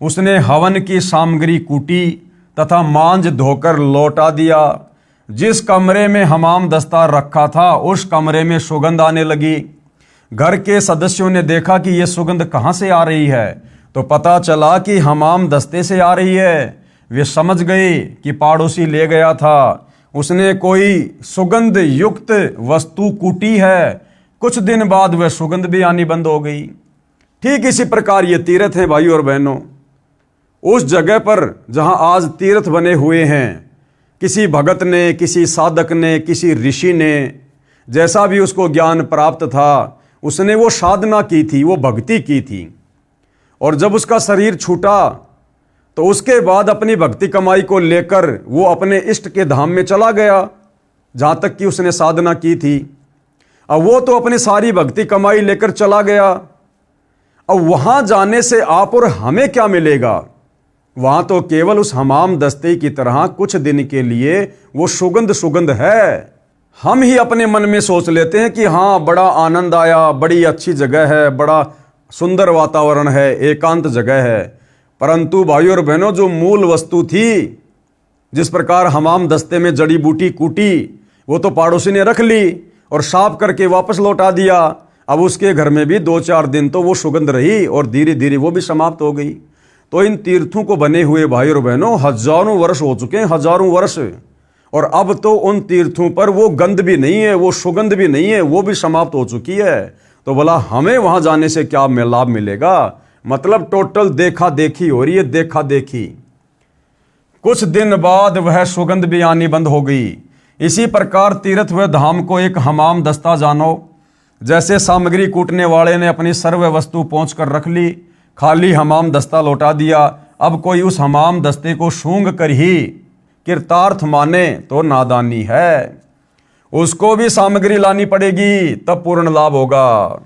उसने हवन की सामग्री कूटी तथा मांझ धोकर लौटा दिया। जिस कमरे में हमाम दस्ता रखा था उस कमरे में सुगंध आने लगी। घर के सदस्यों ने देखा कि यह सुगंध कहाँ से आ रही है, तो पता चला कि हमाम दस्ते से आ रही है। वे समझ गए कि पड़ोसी ले गया था, उसने कोई सुगंध युक्त वस्तु कूटी है। कुछ दिन बाद वह सुगंध भी आनी बंद हो गई। ठीक इसी प्रकार ये तीर्थ हैं भाइयों और बहनों। उस जगह पर जहां आज तीर्थ बने हुए हैं, किसी भगत ने, किसी साधक ने, किसी ऋषि ने, जैसा भी उसको ज्ञान प्राप्त था, उसने वो साधना की थी, वो भक्ति की थी। और जब उसका शरीर छूटा तो उसके बाद अपनी भक्ति कमाई को लेकर वो अपने इष्ट के धाम में चला गया, जहां तक कि उसने साधना की थी। अब वो तो अपनी सारी भक्ति कमाई लेकर चला गया। अब वहां जाने से आप और हमें क्या मिलेगा? वहां तो केवल उस हमाम दस्ते की तरह कुछ दिन के लिए वो सुगंध है। हम ही अपने मन में सोच लेते हैं कि हाँ, बड़ा आनंद आया, बड़ी अच्छी जगह है, बड़ा सुंदर वातावरण है, एकांत जगह है। परंतु भाइयों और बहनों, जो मूल वस्तु थी, जिस प्रकार हमाम दस्ते में जड़ी बूटी कूटी, वो तो पड़ोसी ने रख ली और साफ करके वापस लौटा दिया। अब उसके घर में भी 2-4 दिन तो वो सुगंध रही और धीरे धीरे वो भी समाप्त हो गई। तो इन तीर्थों को बने हुए भाइयों और बहनों हजारों वर्ष हो चुके हैं, हजारों वर्ष। और अब तो उन तीर्थों पर वो गंध भी नहीं है, वो सुगंध भी नहीं है, वो भी समाप्त हो चुकी है। तो भला हमें वहां जाने से क्या लाभ मिलेगा? मतलब टोटल देखा देखी हो रही है, देखा देखी। कुछ दिन बाद वह सुगंध भी आनी बंद हो गई। इसी प्रकार तीर्थ व धाम को एक हमाम दस्ता जानो। जैसे सामग्री कूटने वाले ने अपनी सर्व वस्तु पहुंच कर रख ली, खाली हमाम दस्ता लौटा दिया। अब कोई उस हमाम दस्ते को सूंघ कर ही कृतार्थ माने तो नादानी है। उसको भी सामग्री लानी पड़ेगी, तब पूर्ण लाभ होगा।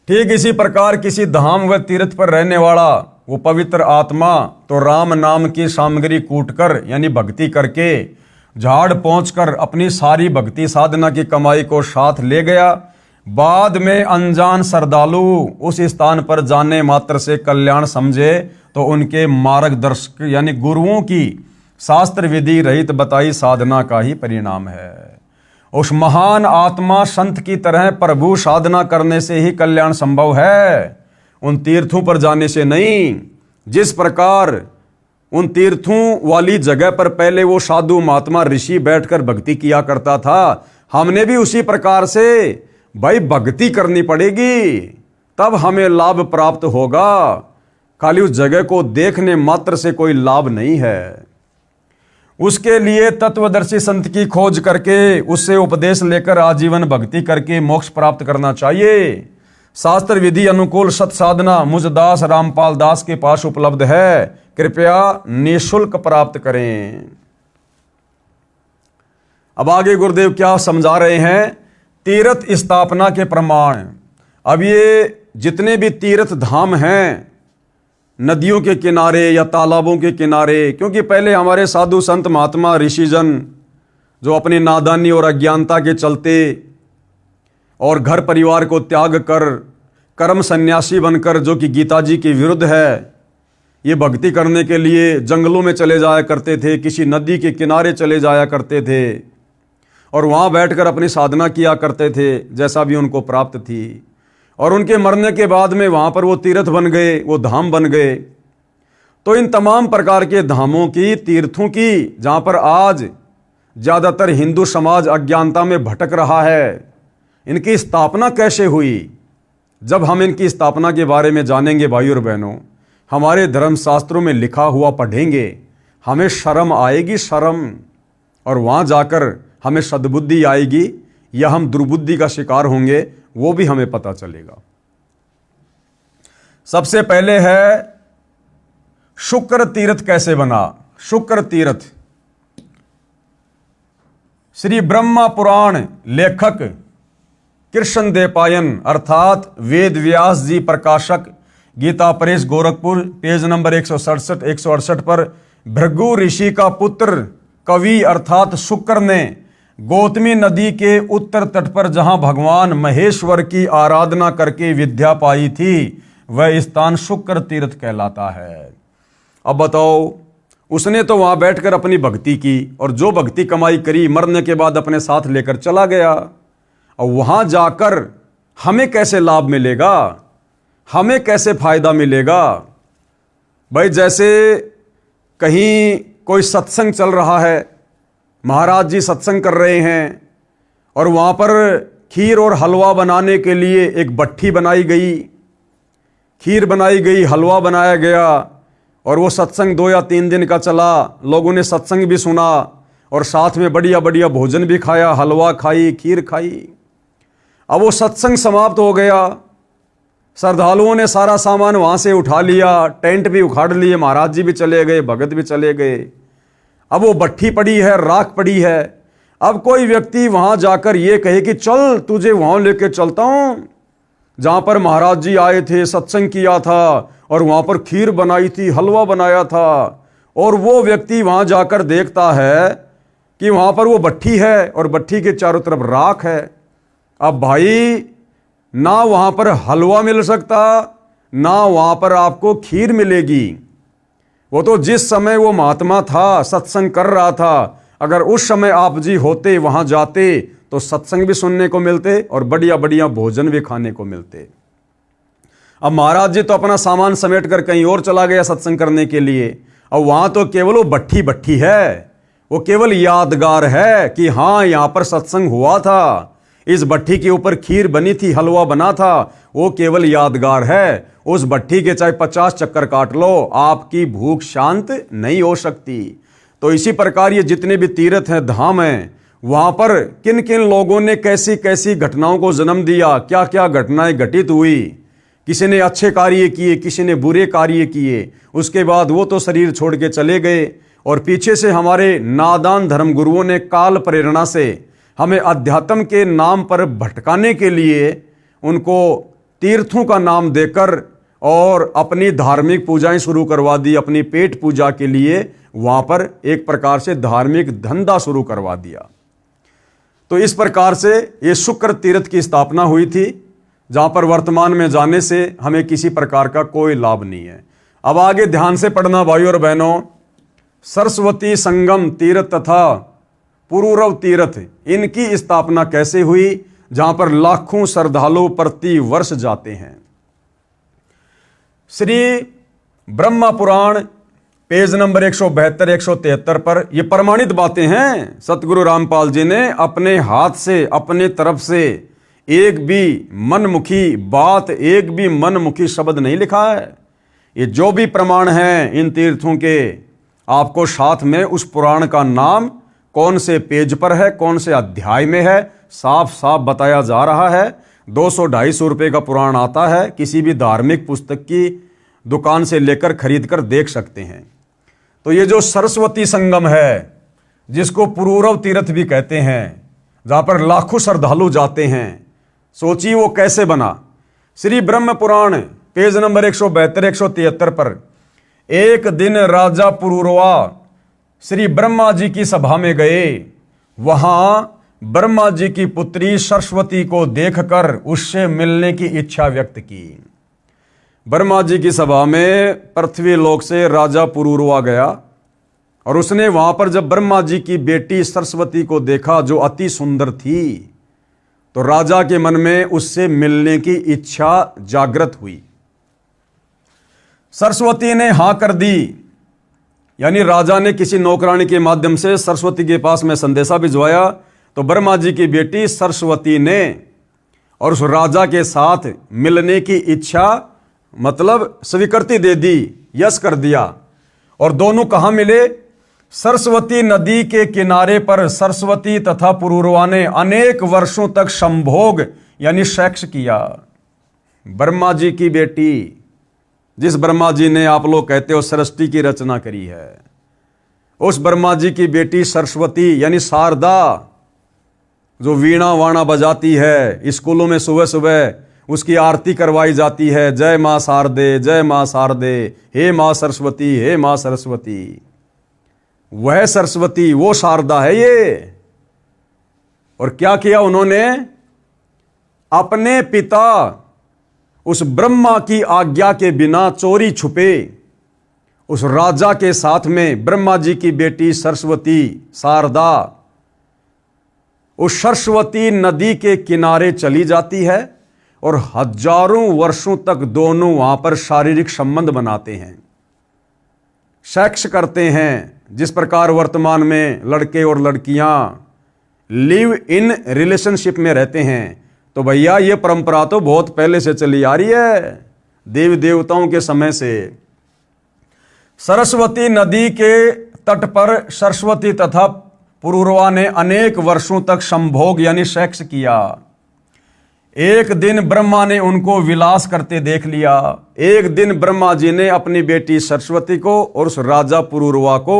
ठीक इसी प्रकार किसी धाम व तीर्थ पर रहने वाला वो पवित्र आत्मा तो राम नाम की सामग्री कूटकर यानी भक्ति करके झाड़ पहुंचकर अपनी सारी भक्ति साधना की कमाई को साथ ले गया। बाद में अनजान श्रद्धालु उस स्थान पर जाने मात्र से कल्याण समझे तो उनके मार्गदर्शक यानी गुरुओं की शास्त्र विधि रहित बताई साधना का ही परिणाम है। उस महान आत्मा संत की तरह प्रभु साधना करने से ही कल्याण संभव है, उन तीर्थों पर जाने से नहीं। जिस प्रकार उन तीर्थों वाली जगह पर पहले वो साधु महात्मा ऋषि बैठकर भक्ति किया करता था, हमने भी उसी प्रकार से भाई भक्ति करनी पड़ेगी, तब हमें लाभ प्राप्त होगा। खाली उस जगह को देखने मात्र से कोई लाभ नहीं है। उसके लिए तत्वदर्शी संत की खोज करके उससे उपदेश लेकर आजीवन भक्ति करके मोक्ष प्राप्त करना चाहिए। शास्त्र विधि अनुकूल सत साधना मुझ दास रामपाल दास के पास उपलब्ध है, कृपया निःशुल्क प्राप्त करें। अब आगे गुरुदेव क्या समझा रहे हैं? तीर्थ स्थापना के प्रमाण। अब ये जितने भी तीर्थ धाम हैं नदियों के किनारे या तालाबों के किनारे, क्योंकि पहले हमारे साधु संत महात्मा ऋषिजन जो अपनी नादानी और अज्ञानता के चलते और घर परिवार को त्याग कर कर्म सन्यासी बनकर, जो कि गीता जी के विरुद्ध है, ये भक्ति करने के लिए जंगलों में चले जाया करते थे, किसी नदी के किनारे चले जाया करते थे और वहाँ बैठकर अपनी साधना किया करते थे जैसा भी उनको प्राप्त थी। और उनके मरने के बाद में वहाँ पर वो तीर्थ बन गए, वो धाम बन गए। तो इन तमाम प्रकार के धामों की, तीर्थों की, जहाँ पर आज ज़्यादातर हिंदू समाज अज्ञानता में भटक रहा है, इनकी स्थापना कैसे हुई? जब हम इनकी स्थापना के बारे में जानेंगे भाइयों और बहनों, हमारे धर्मशास्त्रों में लिखा हुआ पढ़ेंगे, हमें शर्म आएगी, शर्म। और वहाँ जाकर हमें सद्बुद्धि आएगी या हम दुर्बुद्धि का शिकार होंगे, वो भी हमें पता चलेगा। सबसे पहले है शुक्र तीर्थ कैसे बना। शुक्र तीर्थ श्री ब्रह्मा पुराण लेखक कृष्णदेवपायन अर्थात वेद व्यास जी प्रकाशक, गीता प्रेस गोरखपुर, पेज नंबर 167 168 पर भृगु ऋषि का पुत्र कवि अर्थात शुक्र ने गौतमी नदी के उत्तर तट पर जहां भगवान महेश्वर की आराधना करके विद्या पाई थी, वह स्थान शुक्र तीर्थ कहलाता है। अब बताओ, उसने तो वहां बैठकर अपनी भक्ति की और जो भक्ति कमाई करी मरने के बाद अपने साथ लेकर चला गया। और वहां जाकर हमें कैसे लाभ मिलेगा, हमें कैसे फायदा मिलेगा? भाई जैसे कहीं कोई सत्संग चल रहा है, महाराज जी सत्संग कर रहे हैं और वहां पर खीर और हलवा बनाने के लिए एक भट्ठी बनाई गई, खीर बनाई गई, हलवा बनाया गया और वो सत्संग 2 या 3 दिन का चला। लोगों ने सत्संग भी सुना और साथ में बढ़िया बढ़िया भोजन भी खाया, हलवा खाई, खीर खाई। अब वो सत्संग समाप्त हो गया, श्रद्धालुओं ने सारा सामान वहां से उठा लिया, टेंट भी उखाड़ लिए, महाराज जी भी चले गए, भगत भी चले गए। अब वो भट्ठी पड़ी है, राख पड़ी है। अब कोई व्यक्ति वहां जाकर ये कहे कि चल तुझे वहां लेके चलता हूं जहां पर महाराज जी आए थे, सत्संग किया था और वहां पर खीर बनाई थी, हलवा बनाया था। और वो व्यक्ति वहां जाकर देखता है कि वहां पर वो भट्ठी है और भट्ठी के चारों तरफ राख है। अब भाई ना वहां पर हलवा मिल सकता, ना वहां पर आपको खीर मिलेगी। वो तो जिस समय वो महात्मा था, सत्संग कर रहा था, अगर उस समय आप जी होते, वहां जाते, तो सत्संग भी सुनने को मिलते और बढ़िया बढ़िया भोजन भी खाने को मिलते। अब महाराज जी तो अपना सामान समेट कर कहीं और चला गया सत्संग करने के लिए। अब वहां तो केवल वो भट्ठी भट्ठी है, वो केवल यादगार है कि हाँ यहां पर सत्संग हुआ था, इस भट्ठी के ऊपर खीर बनी थी, हलवा बना था, वो केवल यादगार है। उस भट्ठी के चाहे 50 चक्कर काट लो, आपकी भूख शांत नहीं हो सकती। तो इसी प्रकार ये जितने भी तीर्थ हैं, धाम हैं, वहां पर किन किन लोगों ने कैसी कैसी घटनाओं को जन्म दिया, क्या क्या घटनाएं घटित हुई, किसी ने अच्छे कार्य किए, किसी ने बुरे कार्य किए, उसके बाद वो तो शरीर छोड़ के चले गए और पीछे से हमारे नादान धर्मगुरुओं ने काल प्रेरणा से हमें अध्यात्म के नाम पर भटकाने के लिए उनको तीर्थों का नाम देकर और अपनी धार्मिक पूजाएं शुरू करवा दी, अपनी पेट पूजा के लिए वहां पर एक प्रकार से धार्मिक धंधा शुरू करवा दिया। तो इस प्रकार से ये शुक्र तीर्थ की स्थापना हुई थी, जहां पर वर्तमान में जाने से हमें किसी प्रकार का कोई लाभ नहीं है। अब आगे ध्यान से पढ़ना भाइयों और बहनों। सरस्वती संगम तीर्थ तथा पुरूरव तीर्थ, इनकी स्थापना कैसे हुई, जहां पर लाखों श्रद्धालु प्रति वर्ष जाते हैं। श्री ब्रह्मा पुराण पेज नंबर 172 173 पर ये प्रमाणित बातें हैं। सतगुरु रामपाल जी ने अपने हाथ से, अपने तरफ से एक भी मनमुखी बात, एक भी मनमुखी शब्द नहीं लिखा है। ये जो भी प्रमाण हैं इन तीर्थों के, आपको साथ में उस पुराण का नाम कौन से पेज पर है, कौन से अध्याय में है, साफ साफ बताया जा रहा है। 200-250 रुपये का पुराण आता है, किसी भी धार्मिक पुस्तक की दुकान से लेकर खरीद कर देख सकते हैं। तो ये जो सरस्वती संगम है, जिसको पुरूरव तीर्थ भी कहते हैं, जहां पर लाखों श्रद्धालु जाते हैं, सोचिए वो कैसे बना। श्री ब्रह्म पुराण पेज नंबर 172 173 पर एक दिन राजा पुरूरवा श्री ब्रह्मा जी की सभा में गए। वहां ब्रह्मा जी की पुत्री सरस्वती को देखकर उससे मिलने की इच्छा व्यक्त की। ब्रह्मा जी की सभा में पृथ्वी लोक से राजा पुरूरवा गया और उसने वहां पर जब ब्रह्मा जी की बेटी सरस्वती को देखा, जो अति सुंदर थी, तो राजा के मन में उससे मिलने की इच्छा जागृत हुई। सरस्वती ने हां कर दी, यानी राजा ने किसी नौकरानी के माध्यम से सरस्वती के पास में संदेशा भिजवाया। तो ब्रह्मा जी की बेटी सरस्वती ने और उस राजा के साथ मिलने की इच्छा मतलब स्वीकृति दे दी, यस कर दिया। और दोनों कहां मिले? सरस्वती नदी के किनारे पर सरस्वती तथा पुरूरवा ने अनेक वर्षों तक संभोग यानी सेक्स किया। ब्रह्मा जी की बेटी, जिस ब्रह्मा जी ने आप लोग कहते हो सृष्टि की रचना करी है, उस ब्रह्मा जी की बेटी सरस्वती यानी शारदा, जो वीणा वाणा बजाती है, स्कूलों में सुबह सुबह उसकी आरती करवाई जाती है, जय माँ शारदे, जय माँ शारदे, हे माँ सरस्वती, हे माँ सरस्वती। वह सरस्वती, वो शारदा है ये। और क्या किया उन्होंने? अपने पिता उस ब्रह्मा की आज्ञा के बिना चोरी छुपे उस राजा के साथ में ब्रह्मा जी की बेटी सरस्वती शारदा उस सरस्वती नदी के किनारे चली जाती है और हजारों वर्षों तक दोनों वहां पर शारीरिक संबंध बनाते हैं, सेक्स करते हैं। जिस प्रकार वर्तमान में लड़के और लड़कियां लिव इन रिलेशनशिप में रहते हैं, तो भैया ये परंपरा तो बहुत पहले से चली आ रही है, देवी देवताओं के समय से। सरस्वती नदी के तट पर सरस्वती तथा पुरूरवा ने अनेक वर्षों तक संभोग यानी सेक्स किया। एक दिन ब्रह्मा ने उनको विलास करते देख लिया। एक दिन ब्रह्मा जी ने अपनी बेटी सरस्वती को और उस राजा पुरूरवा को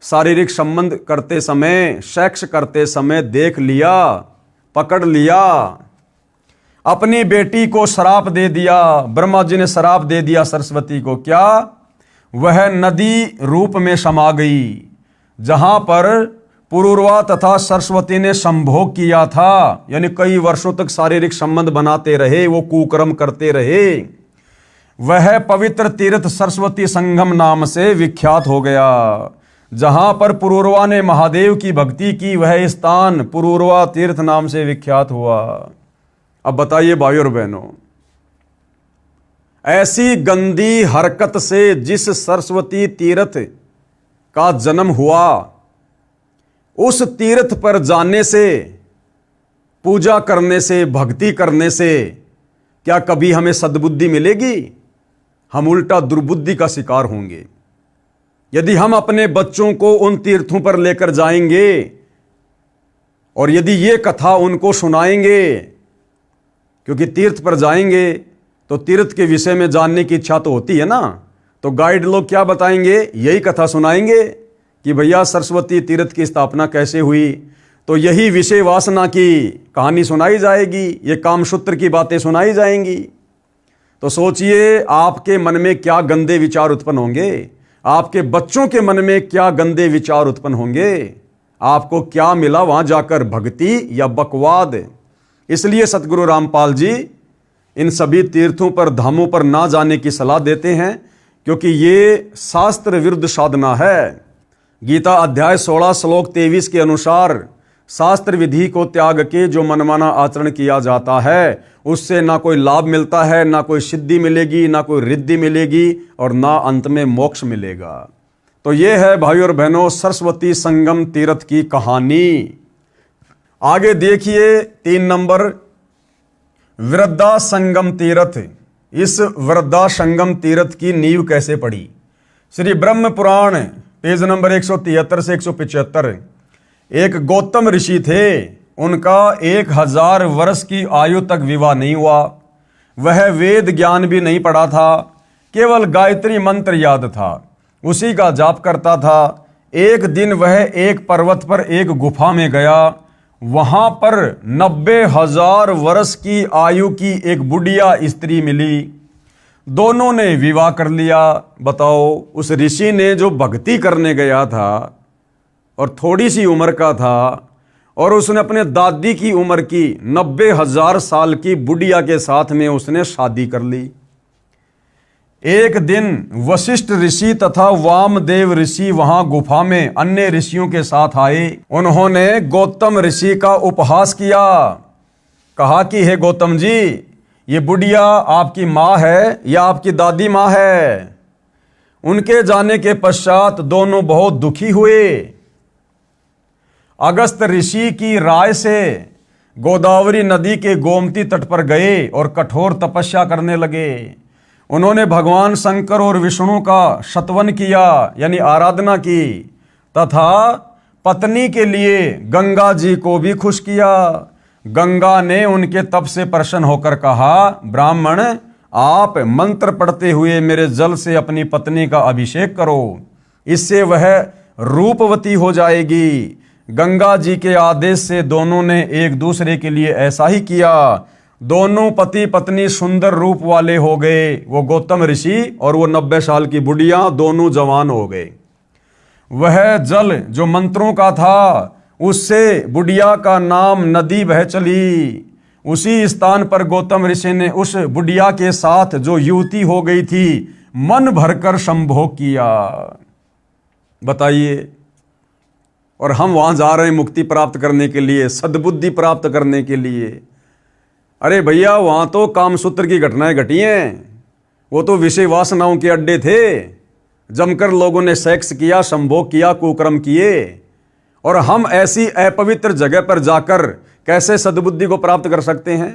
शारीरिक संबंध करते समय, सेक्स करते समय देख लिया, पकड़ लिया। अपनी बेटी को श्राप दे दिया। ब्रह्मा जी ने श्राप दे दिया सरस्वती को। क्या? वह नदी रूप में समा गई। जहां पर पुरूरवा तथा सरस्वती ने संभोग किया था, यानी कई वर्षों तक शारीरिक संबंध बनाते रहे, वो कुकर्म करते रहे, वह पवित्र तीर्थ सरस्वती संगम नाम से विख्यात हो गया। जहां पर पुरूरवा ने महादेव की भक्ति की, वह स्थान पुरूरवा तीर्थ नाम से विख्यात हुआ। अब बताइए भाइयों और बहनों, ऐसी गंदी हरकत से जिस सरस्वती तीर्थ का जन्म हुआ, उस तीर्थ पर जाने से, पूजा करने से, भक्ति करने से क्या कभी हमें सद्बुद्धि मिलेगी? हम उल्टा दुर्बुद्धि का शिकार होंगे। यदि हम अपने बच्चों को उन तीर्थों पर लेकर जाएंगे और यदि ये कथा उनको सुनाएंगे, क्योंकि तीर्थ पर जाएंगे तो तीर्थ के विषय में जानने की इच्छा तो होती है ना, तो गाइड लोग क्या बताएंगे? यही कथा सुनाएंगे कि भैया सरस्वती तीर्थ की स्थापना कैसे हुई, तो यही विषय वासना की कहानी सुनाई जाएगी, ये कामसूत्र की बातें सुनाई जाएंगी। तो सोचिए आपके मन में क्या गंदे विचार उत्पन्न होंगे, आपके बच्चों के मन में क्या गंदे विचार उत्पन्न होंगे। आपको क्या मिला वहां जाकर, भक्ति या बकवाद? इसलिए सतगुरु रामपाल जी इन सभी तीर्थों पर, धामों पर ना जाने की सलाह देते हैं, क्योंकि ये शास्त्र विरुद्ध साधना है। गीता अध्याय 16 श्लोक 23 के अनुसार शास्त्र विधि को त्याग के जो मनमाना आचरण किया जाता है, उससे ना कोई लाभ मिलता है, ना कोई सिद्धि मिलेगी, ना कोई रिद्धि मिलेगी और ना अंत में मोक्ष मिलेगा। तो ये है भाइयों और बहनों सरस्वती संगम तीर्थ की कहानी। आगे देखिए 3 नंबर, वृद्धा संगम तीर्थ। इस वृद्धा संगम तीर्थ की नींव कैसे पड़ी? श्री ब्रह्म पुराण पेज नंबर 173 से 175। एक गौतम ऋषि थे, उनका 1000 वर्ष की आयु तक विवाह नहीं हुआ। वह वेद ज्ञान भी नहीं पढ़ा था, केवल गायत्री मंत्र याद था, उसी का जाप करता था। एक दिन वह एक पर्वत पर एक गुफा में गया। वहां पर 90,000 वर्ष की आयु की एक बुढ़िया स्त्री मिली। दोनों ने विवाह कर लिया। बताओ, उस ऋषि ने जो भक्ति करने गया था और थोड़ी सी उम्र का था, और उसने अपने दादी की उम्र की 90,000 साल की बुढ़िया के साथ में उसने शादी कर ली। एक दिन वशिष्ठ ऋषि तथा वामदेव ऋषि वहां गुफा में अन्य ऋषियों के साथ आए। उन्होंने गौतम ऋषि का उपहास किया। कहा कि हे गौतम जी, ये बुढ़िया आपकी माँ है या आपकी दादी माँ है? उनके जाने के पश्चात दोनों बहुत दुखी हुए। अगस्त ऋषि की राय से गोदावरी नदी के गोमती तट पर गए और कठोर तपस्या करने लगे। उन्होंने भगवान शंकर और विष्णु का शतवन किया, यानी आराधना की, तथा पत्नी के लिए गंगा जी को भी खुश किया। गंगा ने उनके तप से प्रसन्न होकर कहा, ब्राह्मण, आप मंत्र पढ़ते हुए मेरे जल से अपनी पत्नी का अभिषेक करो, इससे वह रूपवती हो जाएगी। गंगा जी के आदेश से दोनों ने एक दूसरे के लिए ऐसा ही किया। दोनों पति पत्नी सुंदर रूप वाले हो गए, वो गौतम ऋषि और वो 90 साल की बुढ़िया, दोनों जवान हो गए। वह जल जो मंत्रों का था, उससे बुढ़िया का नाम नदी बह चली। उसी स्थान पर गौतम ऋषि ने उस बुढ़िया के साथ जो युवती हो गई थी, मन भरकर संभोग किया। बताइए, और हम वहां जा रहे हैं मुक्ति प्राप्त करने के लिए, सद्बुद्धि प्राप्त करने के लिए। अरे भैया, वहां तो कामसूत्र की घटनाएं घटी हैं, वो तो विषय वासनाओं के अड्डे थे। जमकर लोगों ने सेक्स किया, संभोग किया, कुकर्म किए। और हम ऐसी अपवित्र जगह पर जाकर कैसे सद्बुद्धि को प्राप्त कर सकते हैं?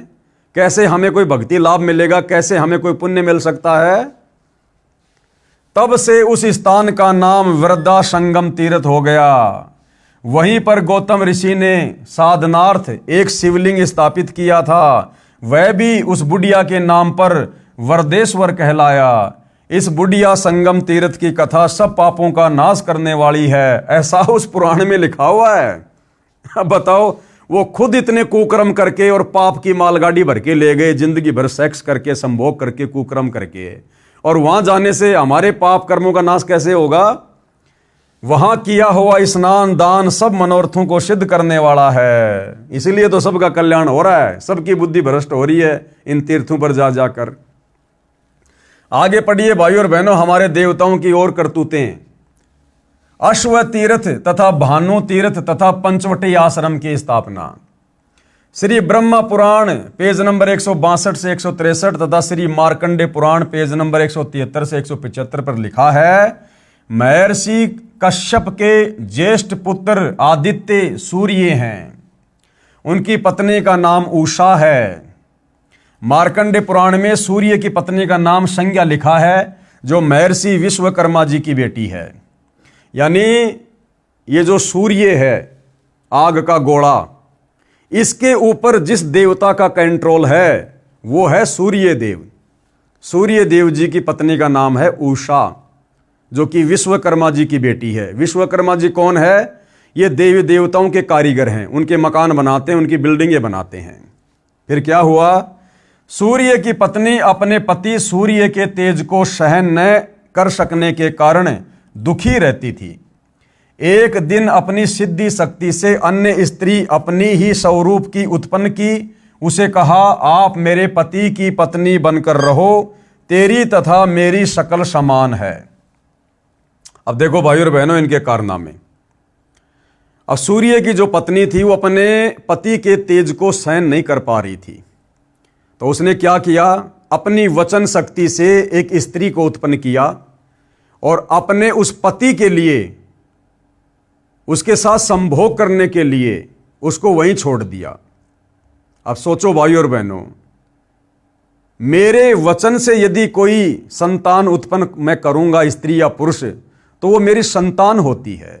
कैसे हमें कोई भक्ति लाभ मिलेगा? कैसे हमें कोई पुण्य मिल सकता है? तब से उस स्थान का नाम वृद्धा संगम तीर्थ हो गया। वहीं पर गौतम ऋषि ने साधनार्थ एक शिवलिंग स्थापित किया था, वह भी उस बुढ़िया के नाम पर वरदेश्वर कहलाया। इस बुढ़िया संगम तीर्थ की कथा सब पापों का नाश करने वाली है, ऐसा उस पुराण में लिखा हुआ है। अब बताओ, वो खुद इतने कुकर्म करके और पाप की मालगाड़ी भर के ले गए, जिंदगी भर सेक्स करके, संभोग करके, कुकर्म करके, और वहां जाने से हमारे पाप कर्मों का नाश कैसे होगा? वहां किया हुआ स्नान दान सब मनोरथों को सिद्ध करने वाला है। इसीलिए तो सबका कल्याण हो रहा है, सबकी बुद्धि भ्रष्ट हो रही है इन तीर्थों पर जा जाकर। आगे पढ़िए भाइयों और बहनों, हमारे देवताओं की ओर करतूतें। अश्व तीर्थ तथा भानु तीर्थ तथा पंचवटी आश्रम की स्थापना। श्री ब्रह्मा पुराण पेज नंबर 162 से 163 तथा श्री मार्कंडे पुराण पेज नंबर 173 से 175 पर लिखा है, महर्षि कश्यप के ज्येष्ठ पुत्र आदित्य सूर्य हैं। उनकी पत्नी का नाम उषा है। मार्कंडे पुराण में सूर्य की पत्नी का नाम संज्ञा लिखा है, जो महर्षि विश्वकर्मा जी की बेटी है। यानी ये जो सूर्य है, आग का गोला, इसके ऊपर जिस देवता का कंट्रोल है वो है सूर्य देव। सूर्य देव जी की पत्नी का नाम है उषा, जो कि विश्वकर्मा जी की बेटी है। विश्वकर्मा जी कौन है? ये देवी देवताओं के कारीगर हैं, उनके मकान बनाते हैं, उनकी बिल्डिंगें बनाते हैं। फिर क्या हुआ? सूर्य की पत्नी अपने पति सूर्य के तेज को सहन न कर सकने के कारण दुखी रहती थी। एक दिन अपनी सिद्धि शक्ति से अन्य स्त्री अपनी ही स्वरूप की उत्पन्न की। उसे कहा, आप मेरे पति की पत्नी बनकर रहो, तेरी तथा मेरी शकल समान है। अब देखो भाइयों और बहनों, इनके कारनामे। अब सूर्य की जो पत्नी थी, वो अपने पति के तेज को सहन नहीं कर पा रही थी, तो उसने क्या किया? अपनी वचन शक्ति से एक स्त्री को उत्पन्न किया और अपने उस पति के लिए, उसके साथ संभोग करने के लिए उसको वहीं छोड़ दिया। अब सोचो भाइयों और बहनों, मेरे वचन से यदि कोई संतान उत्पन्न मैं करूंगा, स्त्री या पुरुष, तो वो मेरी संतान होती है।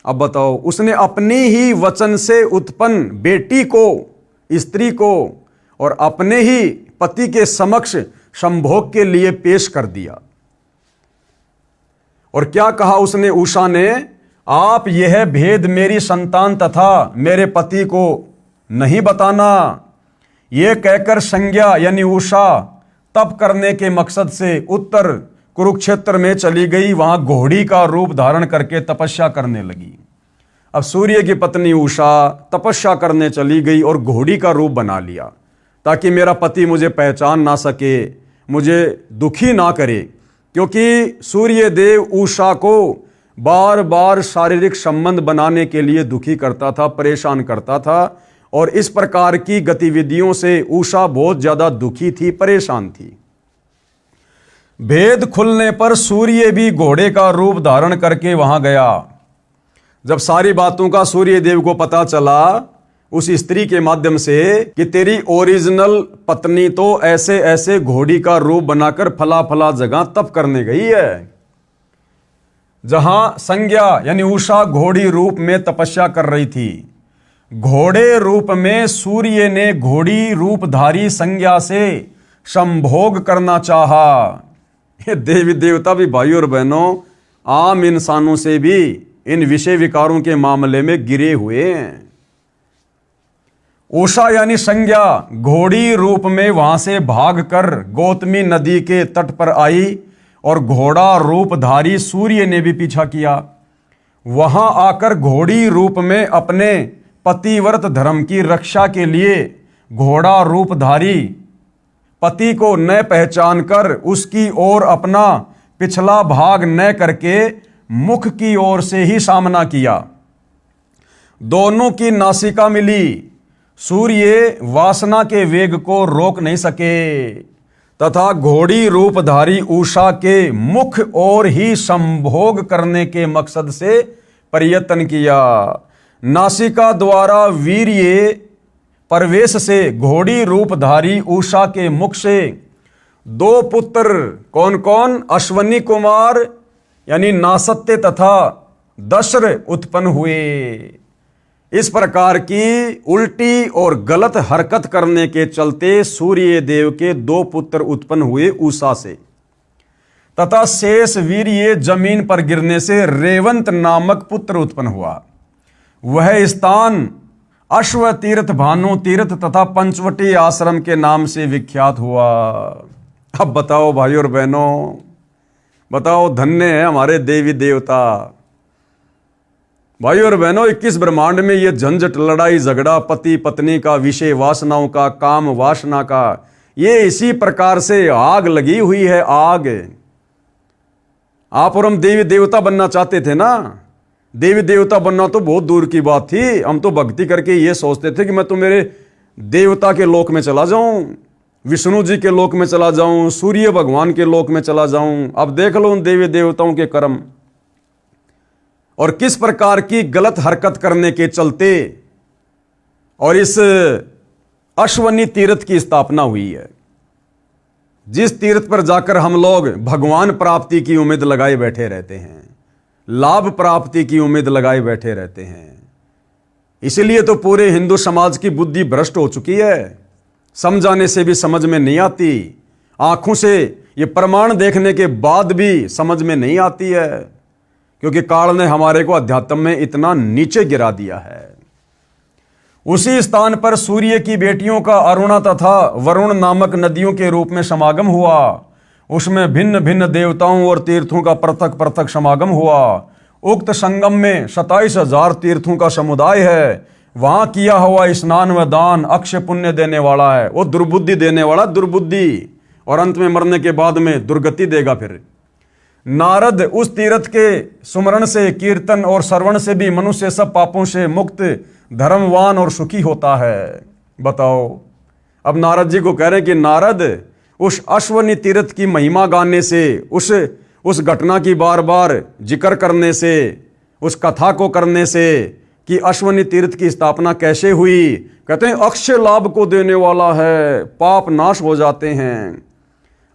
अब बताओ, उसने अपनी ही वचन से उत्पन्न बेटी को, स्त्री को, और अपने ही पति के समक्ष संभोग के लिए पेश कर दिया। और क्या कहा उसने? उषा ने, आप यह भेद मेरी संतान तथा मेरे पति को नहीं बताना। यह कहकर संज्ञा यानी उषा तप करने के मकसद से उत्तर कुरुक्षेत्र में चली गई। वहां घोड़ी का रूप धारण करके तपस्या करने लगी। अब सूर्य की पत्नी उषा तपस्या करने चली गई और घोड़ी का रूप बना लिया, ताकि मेरा पति मुझे पहचान ना सके, मुझे दुखी ना करे, क्योंकि सूर्य देव उषा को बार बार शारीरिक संबंध बनाने के लिए दुखी करता था, परेशान करता था, और इस प्रकार की गतिविधियों से उषा बहुत ज्यादा दुखी थी, परेशान थी। भेद खुलने पर सूर्य भी घोड़े का रूप धारण करके वहां गया। जब सारी बातों का सूर्य देव को पता चला उस स्त्री के माध्यम से कि तेरी ओरिजिनल पत्नी तो ऐसे ऐसे घोड़ी का रूप बनाकर फला फला जगह तप करने गई है, जहां संज्ञा यानी उषा घोड़ी रूप में तपस्या कर रही थी, घोड़े रूप में सूर्य ने घोड़ी रूपधारी संज्ञा से संभोग करना चाहा। ये देवी देवता भी भाइयों और बहनों आम इंसानों से भी इन विषय विकारों के मामले में गिरे हुए हैं। उषा यानी संज्ञा घोड़ी रूप में वहां से भागकर गौतमी नदी के तट पर आई और घोड़ा रूपधारी सूर्य ने भी पीछा किया। वहां आकर घोड़ी रूप में अपने पतिव्रत धर्म की रक्षा के लिए घोड़ा रूपधारी पति को न पहचान कर उसकी ओर अपना पिछला भाग न करके मुख की ओर से ही सामना किया। दोनों की नासिका मिली। सूर्य वासना के वेग को रोक नहीं सके तथा घोड़ी रूपधारी उषा के मुख और ही संभोग करने के मकसद से प्रयत्न किया। नासिका द्वारा वीर्य प्रवेश से घोड़ी रूपधारी उषा के मुख से दो पुत्र कौन कौन, अश्वनी कुमार यानी नासत्य तथा दशर उत्पन्न हुए। इस प्रकार की उल्टी और गलत हरकत करने के चलते सूर्य देव के दो पुत्र उत्पन्न हुए उषा से तथा शेष वीर्य जमीन पर गिरने से रेवंत नामक पुत्र उत्पन्न हुआ। वह स्थान अश्व तीर्थ, भानु तीर्थ तथा पंचवटी आश्रम के नाम से विख्यात हुआ। अब बताओ भाई और बहनों, बताओ धन्य है हमारे देवी देवता। भाई और बहनों, 21 ब्रह्मांड में ये झंझट, लड़ाई झगड़ा, पति पत्नी का, विषय वासनाओं का, काम वासना का, ये इसी प्रकार से आग लगी हुई है। आग। आप और हम देवी देवता बनना चाहते थे ना। देवी देवता बनना तो बहुत दूर की बात थी। हम तो भक्ति करके ये सोचते थे कि मैं तो मेरे देवता के लोक में चला जाऊं, विष्णु जी के लोक में चला जाऊं, सूर्य भगवान के लोक में चला जाऊं। अब देख लो उन देवी देवताओं के कर्म और किस प्रकार की गलत हरकत करने के चलते और इस अश्वनी तीर्थ की स्थापना हुई है, जिस तीर्थ पर जाकर हम लोग भगवान प्राप्ति की उम्मीद लगाए बैठे रहते हैं, लाभ प्राप्ति की उम्मीद लगाए बैठे रहते हैं। इसलिए तो पूरे हिंदू समाज की बुद्धि भ्रष्ट हो चुकी है। समझाने से भी समझ में नहीं आती, आंखों से ये प्रमाण देखने के बाद भी समझ में नहीं आती है, क्योंकि काल ने हमारे को अध्यात्म में इतना नीचे गिरा दिया है। उसी स्थान पर सूर्य की बेटियों का अरुणा तथा वरुण नामक नदियों के रूप में समागम हुआ। उसमें भिन्न भिन्न देवताओं और तीर्थों का पृथक पृथक समागम हुआ। उक्त संगम में 27,000 तीर्थों का समुदाय है। वहां किया हुआ स्नान व दान अक्षय पुण्य देने वाला है। वो दुर्बुद्धि देने वाला दुर्बुद्धि, और अंत में मरने के बाद में दुर्गति देगा। फिर नारद उस तीर्थ के सुमरण से, कीर्तन और श्रवण से भी मनुष्य सब पापों से मुक्त, धर्मवान और सुखी होता है। बताओ, अब नारद जी को कह रहे हैं कि नारद उस अश्वनी तीर्थ की महिमा गाने से, उस घटना की बार बार जिक्र करने से, उस कथा को करने से कि अश्वनी तीर्थ की स्थापना कैसे हुई, कहते हैं अक्षय लाभ को देने वाला है, पाप नाश हो जाते हैं।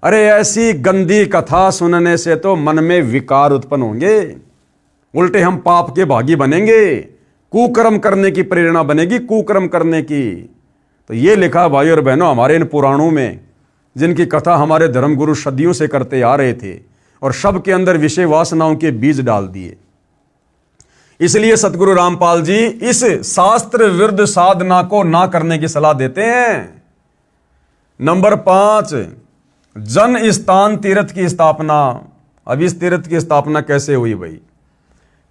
अरे ऐसी गंदी कथा सुनने से तो मन में विकार उत्पन्न होंगे, उल्टे हम पाप के भागी बनेंगे, कुकर्म करने की प्रेरणा बनेगी, कुकर्म करने की। तो ये लिखा भाई और बहनों हमारे इन पुराणों में, जिनकी कथा हमारे धर्मगुरु सदियों से करते आ रहे थे और सब के अंदर विषय वासनाओं के बीज डाल दिए। इसलिए सतगुरु रामपाल जी इस शास्त्र विरुद्ध साधना को ना करने की सलाह देते हैं। नंबर 5, जन स्थान तीर्थ की स्थापना। अब इस तीर्थ की स्थापना कैसे हुई भाई?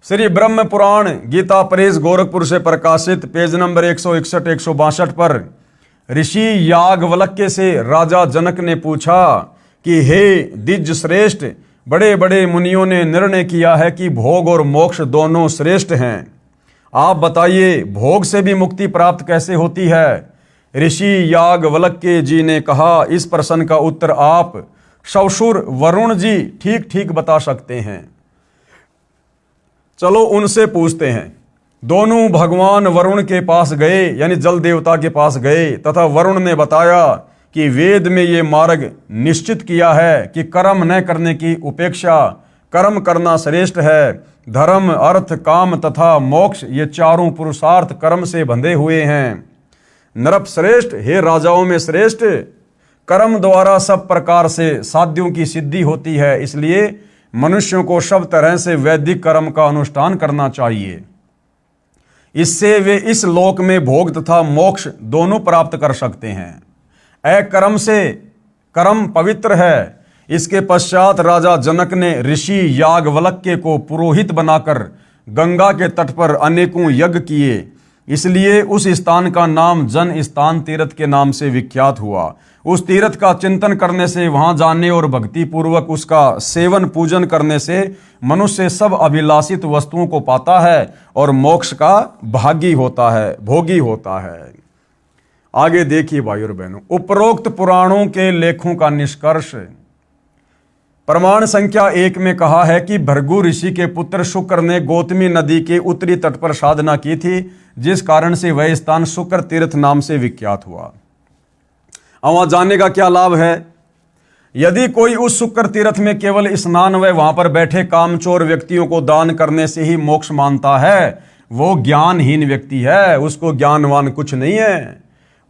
श्री ब्रह्म पुराण गीता प्रेस गोरखपुर से प्रकाशित पेज नंबर 161-162 पर ऋषि याज्ञवल्क्य से राजा जनक ने पूछा कि हे द्विज श्रेष्ठ, बड़े बड़े मुनियों ने निर्णय किया है कि भोग और मोक्ष दोनों श्रेष्ठ हैं। आप बताइए भोग से भी मुक्ति प्राप्त कैसे होती है? ऋषि याज्ञवल्क्य जी ने कहा, इस प्रश्न का उत्तर आप ससुर वरुण जी ठीक ठीक बता सकते हैं। चलो उनसे पूछते हैं। दोनों भगवान वरुण के पास गए, यानी जल देवता के पास गए, तथा वरुण ने बताया कि वेद में ये मार्ग निश्चित किया है कि कर्म न करने की उपेक्षा कर्म करना श्रेष्ठ है। धर्म, अर्थ, काम तथा मोक्ष ये चारों पुरुषार्थ कर्म से बंधे हुए हैं। नरप श्रेष्ठ, हे राजाओं में श्रेष्ठ, कर्म द्वारा सब प्रकार से साध्यों की सिद्धि होती है, इसलिए मनुष्यों को सब तरह से वैदिक कर्म का अनुष्ठान करना चाहिए। इससे वे इस लोक में भोग तथा मोक्ष दोनों प्राप्त कर सकते हैं। अकर्म से कर्म पवित्र है। इसके पश्चात राजा जनक ने ऋषि याज्ञवल्क्य को पुरोहित बनाकर गंगा के तट पर अनेकों यज्ञ किए, इसलिए उस स्थान का नाम जन स्थान तीर्थ के नाम से विख्यात हुआ। उस तीर्थ का चिंतन करने से, वहां जाने और भक्ति पूर्वक उसका सेवन पूजन करने से मनुष्य सब अभिलाषित वस्तुओं को पाता है और मोक्ष का भागी होता है, भोगी होता है। आगे देखिए भाइयों और बहनों, उपरोक्त पुराणों के लेखों का निष्कर्ष। प्रमाण संख्या 1 में कहा है कि भृगु ऋषि के पुत्र शुक्र ने गौतमी नदी के उत्तरी तट पर साधना की थी, जिस कारण से वह स्थान शुक्र तीर्थ नाम से विख्यात हुआ। अब वहां जाने का क्या लाभ है? यदि कोई उस शुक्र तीर्थ में केवल स्नान व वहां पर बैठे कामचोर व्यक्तियों को दान करने से ही मोक्ष मानता है, वो ज्ञानहीन व्यक्ति है, उसको ज्ञानवान कुछ नहीं है।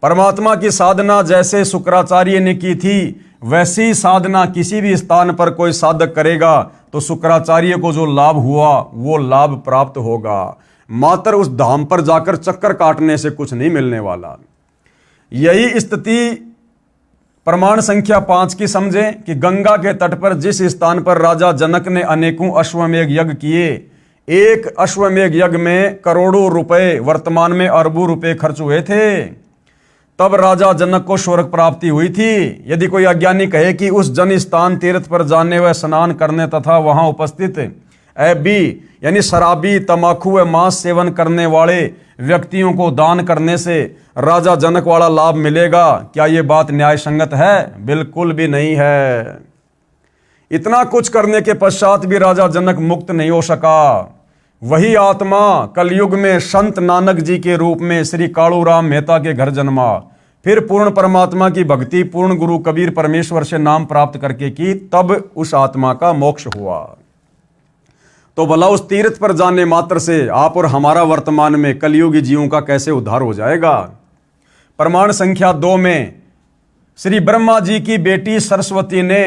परमात्मा की साधना जैसे शुक्राचार्य ने की थी, वैसी साधना किसी भी स्थान पर कोई साधक करेगा तो शुक्राचार्य को जो लाभ हुआ वो लाभ प्राप्त होगा। मात्र उस धाम पर जाकर चक्कर काटने से कुछ नहीं मिलने वाला। यही स्थिति प्रमाण संख्या 5 की समझें कि गंगा के तट पर जिस स्थान पर राजा जनक ने अनेकों अश्वमेध यज्ञ किए, एक अश्वमेध यज्ञ में करोड़ों रुपए, वर्तमान में अरबों रुपए खर्च हुए थे, तब राजा जनक को स्वर्ग प्राप्ति हुई थी। यदि कोई अज्ञानी कहे कि उस जन स्थान तीर्थ पर जाने व स्नान करने तथा वहां उपस्थित ऐबी यानी शराबी, तमाकू व मांस सेवन करने वाले व्यक्तियों को दान करने से राजा जनक वाला लाभ मिलेगा, क्या ये बात न्याय संगत है? बिल्कुल भी नहीं है। इतना कुछ करने के पश्चात भी राजा जनक मुक्त नहीं हो सका। वही आत्मा कलयुग में संत नानक जी के रूप में श्री कालूराम मेहता के घर जन्मा, फिर पूर्ण परमात्मा की भक्ति पूर्ण गुरु कबीर परमेश्वर से नाम प्राप्त करके की, तब उस आत्मा का मोक्ष हुआ। तो भला उस तीर्थ पर जाने मात्र से आप और हमारा वर्तमान में कलयुगी जीवों का कैसे उद्धार हो जाएगा? प्रमाण संख्या 2 में श्री ब्रह्मा जी की बेटी सरस्वती ने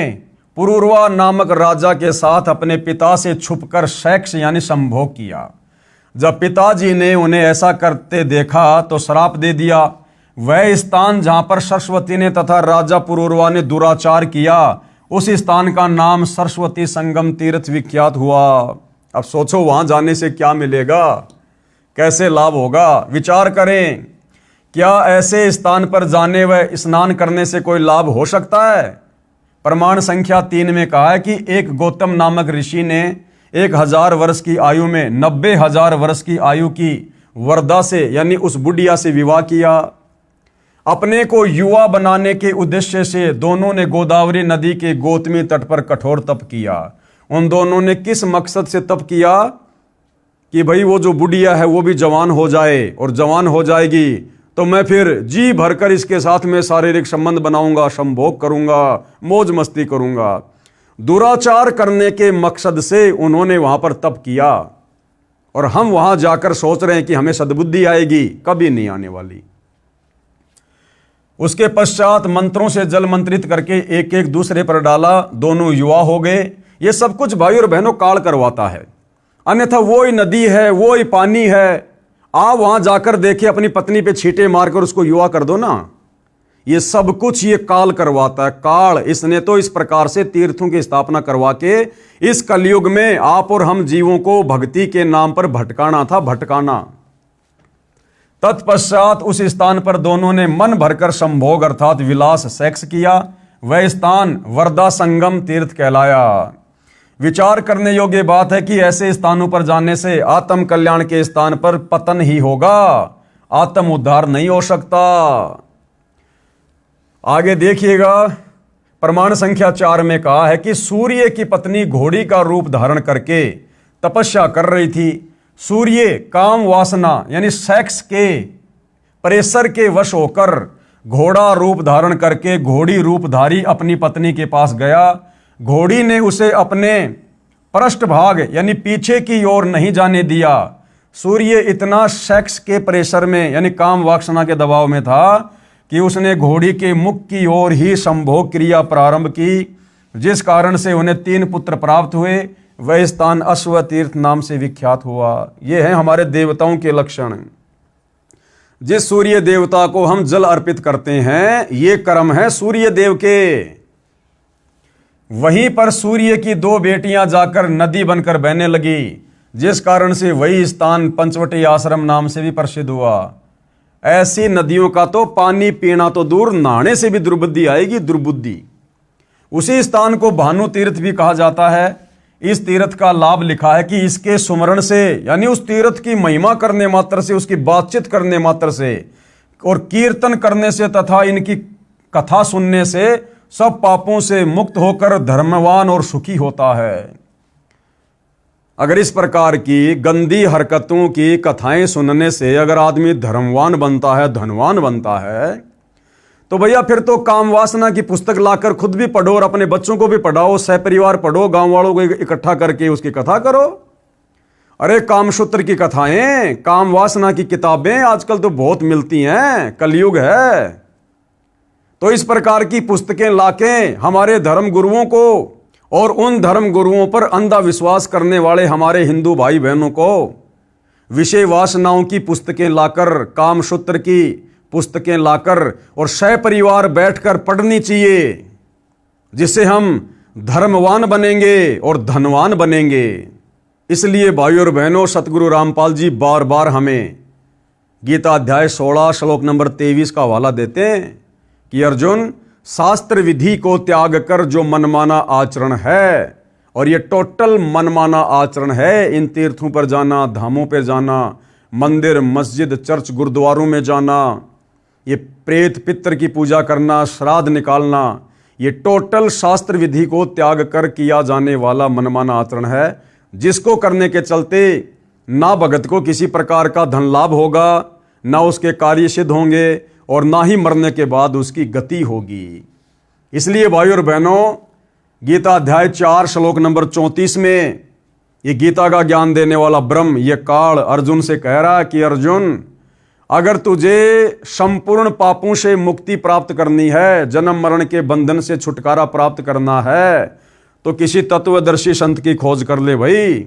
पुरूरवा नामक राजा के साथ अपने पिता से छुपकर सेक्स यानी संभोग किया। जब पिताजी ने उन्हें ऐसा करते देखा तो श्राप दे दिया। वह स्थान जहां पर सरस्वती ने तथा राजा पुरूरवा ने दुराचार किया, उस स्थान का नाम सरस्वती संगम तीर्थ विख्यात हुआ। अब सोचो वहां जाने से क्या मिलेगा, कैसे लाभ होगा? विचार करें, क्या ऐसे स्थान पर जाने व स्नान करने से कोई लाभ हो सकता है? प्रमाण संख्या 3 में कहा है कि एक गौतम नामक ऋषि ने 1000 वर्ष की आयु में 90,000 वर्ष की आयु की वरदा से यानी उस बुढ़िया से विवाह किया। अपने को युवा बनाने के उद्देश्य से दोनों ने गोदावरी नदी के गौतमी तट पर कठोर तप किया। उन दोनों ने किस मकसद से तप किया कि भाई वो जो बुढ़िया है वो भी जवान हो जाए, और जवान हो जाएगी तो मैं फिर जी भरकर इसके साथ में शारीरिक संबंध बनाऊंगा, संभोग करूंगा, मौज मस्ती करूंगा। दुराचार करने के मकसद से उन्होंने वहां पर तप किया, और हम वहां जाकर सोच रहे हैं कि हमें सद्बुद्धि आएगी, कभी नहीं आने वाली। उसके पश्चात मंत्रों से जल मंत्रित करके एक एक दूसरे पर डाला, दोनों युवा हो गए। ये सब कुछ भाई और बहनों काल करवाता है, अन्यथा वो ही नदी है, वो ही पानी है। आप वहां जाकर देखिए, अपनी पत्नी पे छींटे मारकर उसको युवा कर दो ना। ये सब कुछ ये काल करवाता है, काल। इसने तो इस प्रकार से तीर्थों की स्थापना करवा के इस कलयुग में आप और हम जीवों को भक्ति के नाम पर भटकाना था, भटकाना। तत्पश्चात उस स्थान पर दोनों ने मन भरकर संभोग अर्थात विलास सेक्स किया। वह स्थान वरदा संगम तीर्थ कहलाया। विचार करने योग्य बात है कि ऐसे स्थानों पर जाने से आत्म कल्याण के स्थान पर पतन ही होगा, आत्म उद्धार नहीं हो सकता। आगे देखिएगा, प्रमाण संख्या 4 में कहा है कि सूर्य की पत्नी घोड़ी का रूप धारण करके तपस्या कर रही थी। सूर्य काम वासना यानी सेक्स के प्रेशर के वश होकर घोड़ा रूप धारण करके घोड़ी रूपधारी अपनी पत्नी के पास गया। घोड़ी ने उसे अपने पृष्ठभाग यानी पीछे की ओर नहीं जाने दिया। सूर्य इतना सेक्स के प्रेशर में यानी काम वासना के दबाव में था कि उसने घोड़ी के मुख की ओर ही संभोग क्रिया प्रारंभ की। जिस कारण से उन्हें 3 पुत्र प्राप्त हुए। वह स्थान अश्व तीर्थ नाम से विख्यात हुआ। ये है हमारे देवताओं के लक्षण। जिस सूर्य देवता को हम जल अर्पित करते हैं, ये कर्म है सूर्य देव के। वहीं पर सूर्य की 2 बेटियां जाकर नदी बनकर बहने लगी, जिस कारण से वही स्थान पंचवटी आश्रम नाम से भी प्रसिद्ध हुआ। ऐसी नदियों का तो पानी पीना तो दूर, नहाने से भी दुर्बुद्धि आएगी, दुर्बुद्धि। उसी स्थान को भानु तीर्थ भी कहा जाता है। इस तीर्थ का लाभ लिखा है कि इसके सुमरण से, यानी उस तीर्थ की महिमा करने मात्र से, उसकी बातचीत करने मात्र से और कीर्तन करने से तथा इनकी कथा सुनने से सब पापों से मुक्त होकर धर्मवान और सुखी होता है। अगर इस प्रकार की गंदी हरकतों की कथाएं सुनने से अगर आदमी धर्मवान बनता है, धनवान बनता है, तो भैया फिर तो काम वासना की पुस्तक लाकर खुद भी पढ़ो और अपने बच्चों को भी पढ़ाओ, सहपरिवार पढ़ो, गांव वालों को इकट्ठा करके उसकी कथा करो। अरे कामसूत्र की कथाएं, काम वासना की किताबें आजकल तो बहुत मिलती हैं, कलयुग है। तो इस प्रकार की पुस्तकें लाके हमारे धर्म गुरुओं को और उन धर्म गुरुओं पर अंधा विश्वास करने वाले हमारे हिंदू भाई बहनों को विषय वासनाओं की पुस्तकें लाकर, कामसूत्र की पुस्तकें लाकर और सहपरिवार बैठकर पढ़नी चाहिए, जिससे हम धर्मवान बनेंगे और धनवान बनेंगे। इसलिए भाइयों और बहनों, सतगुरु रामपाल जी बार बार हमें गीता अध्याय 16 श्लोक नंबर 23 का हवाला देते हैं कि अर्जुन, शास्त्र विधि को त्याग कर जो मनमाना आचरण है, और ये टोटल मनमाना आचरण है, इन तीर्थों पर जाना, धामों पर जाना, मंदिर मस्जिद चर्च गुरुद्वारों में जाना, ये प्रेत पितर की पूजा करना, श्राद्ध निकालना, ये टोटल शास्त्र विधि को त्याग कर किया जाने वाला मनमाना आचरण है, जिसको करने के चलते ना भगत को किसी प्रकार का धन लाभ होगा, ना उसके कार्य सिद्ध होंगे और ना ही मरने के बाद उसकी गति होगी। इसलिए भाइयों और बहनों, गीता अध्याय 4 श्लोक नंबर 34 में ये गीता का ज्ञान देने वाला ब्रह्म, ये काल अर्जुन से कह रहा है कि अर्जुन, अगर तुझे संपूर्ण पापों से मुक्ति प्राप्त करनी है, जन्म मरण के बंधन से छुटकारा प्राप्त करना है, तो किसी तत्वदर्शी संत की खोज कर ले भाई,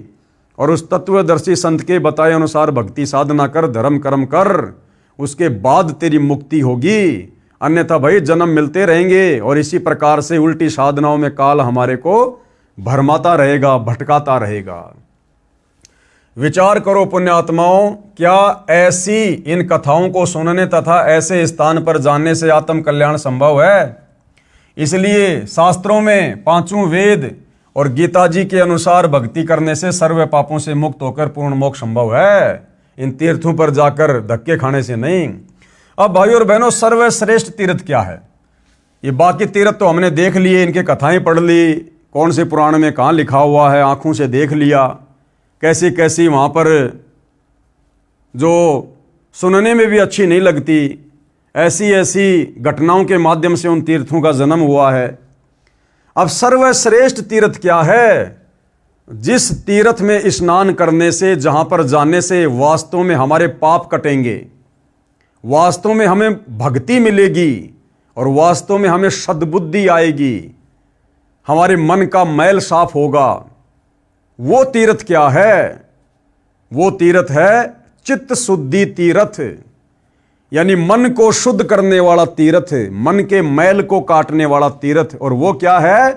और उस तत्वदर्शी संत के बताए अनुसार भक्ति साधना कर, धर्म कर्म कर, उसके बाद तेरी मुक्ति होगी। अन्यथा भाई जन्म मिलते रहेंगे और इसी प्रकार से उल्टी साधनाओं में काल हमारे को भरमाता रहेगा, भटकाता रहेगा। विचार करो पुण्यात्माओं, क्या ऐसी इन कथाओं को सुनने तथा ऐसे स्थान पर जाने से आत्म कल्याण संभव है? इसलिए शास्त्रों में 5 वेद और गीता जी के अनुसार भक्ति करने से सर्व पापों से मुक्त होकर पूर्ण मोक्ष संभव है, इन तीर्थों पर जाकर धक्के खाने से नहीं। अब भाइयों और बहनों, सर्वश्रेष्ठ तीर्थ क्या है? ये बाकी तीर्थ तो हमने देख लिए, इनके कथाएं पढ़ ली, कौन से पुराण में कहाँ लिखा हुआ है आंखों से देख लिया, कैसी कैसी वहाँ पर जो सुनने में भी अच्छी नहीं लगती, ऐसी ऐसी घटनाओं के माध्यम से उन तीर्थों का जन्म हुआ है। अब सर्वश्रेष्ठ तीर्थ क्या है? जिस तीर्थ में स्नान करने से, जहाँ पर जाने से वास्तव में हमारे पाप कटेंगे, वास्तव में हमें भक्ति मिलेगी और वास्तव में हमें सद्बुद्धि आएगी, हमारे मन का मैल साफ होगा। वो तीर्थ क्या है? वो तीर्थ है चित्त शुद्धि तीर्थ, यानी मन को शुद्ध करने वाला तीर्थ, मन के मैल को काटने वाला तीर्थ। और वो क्या है?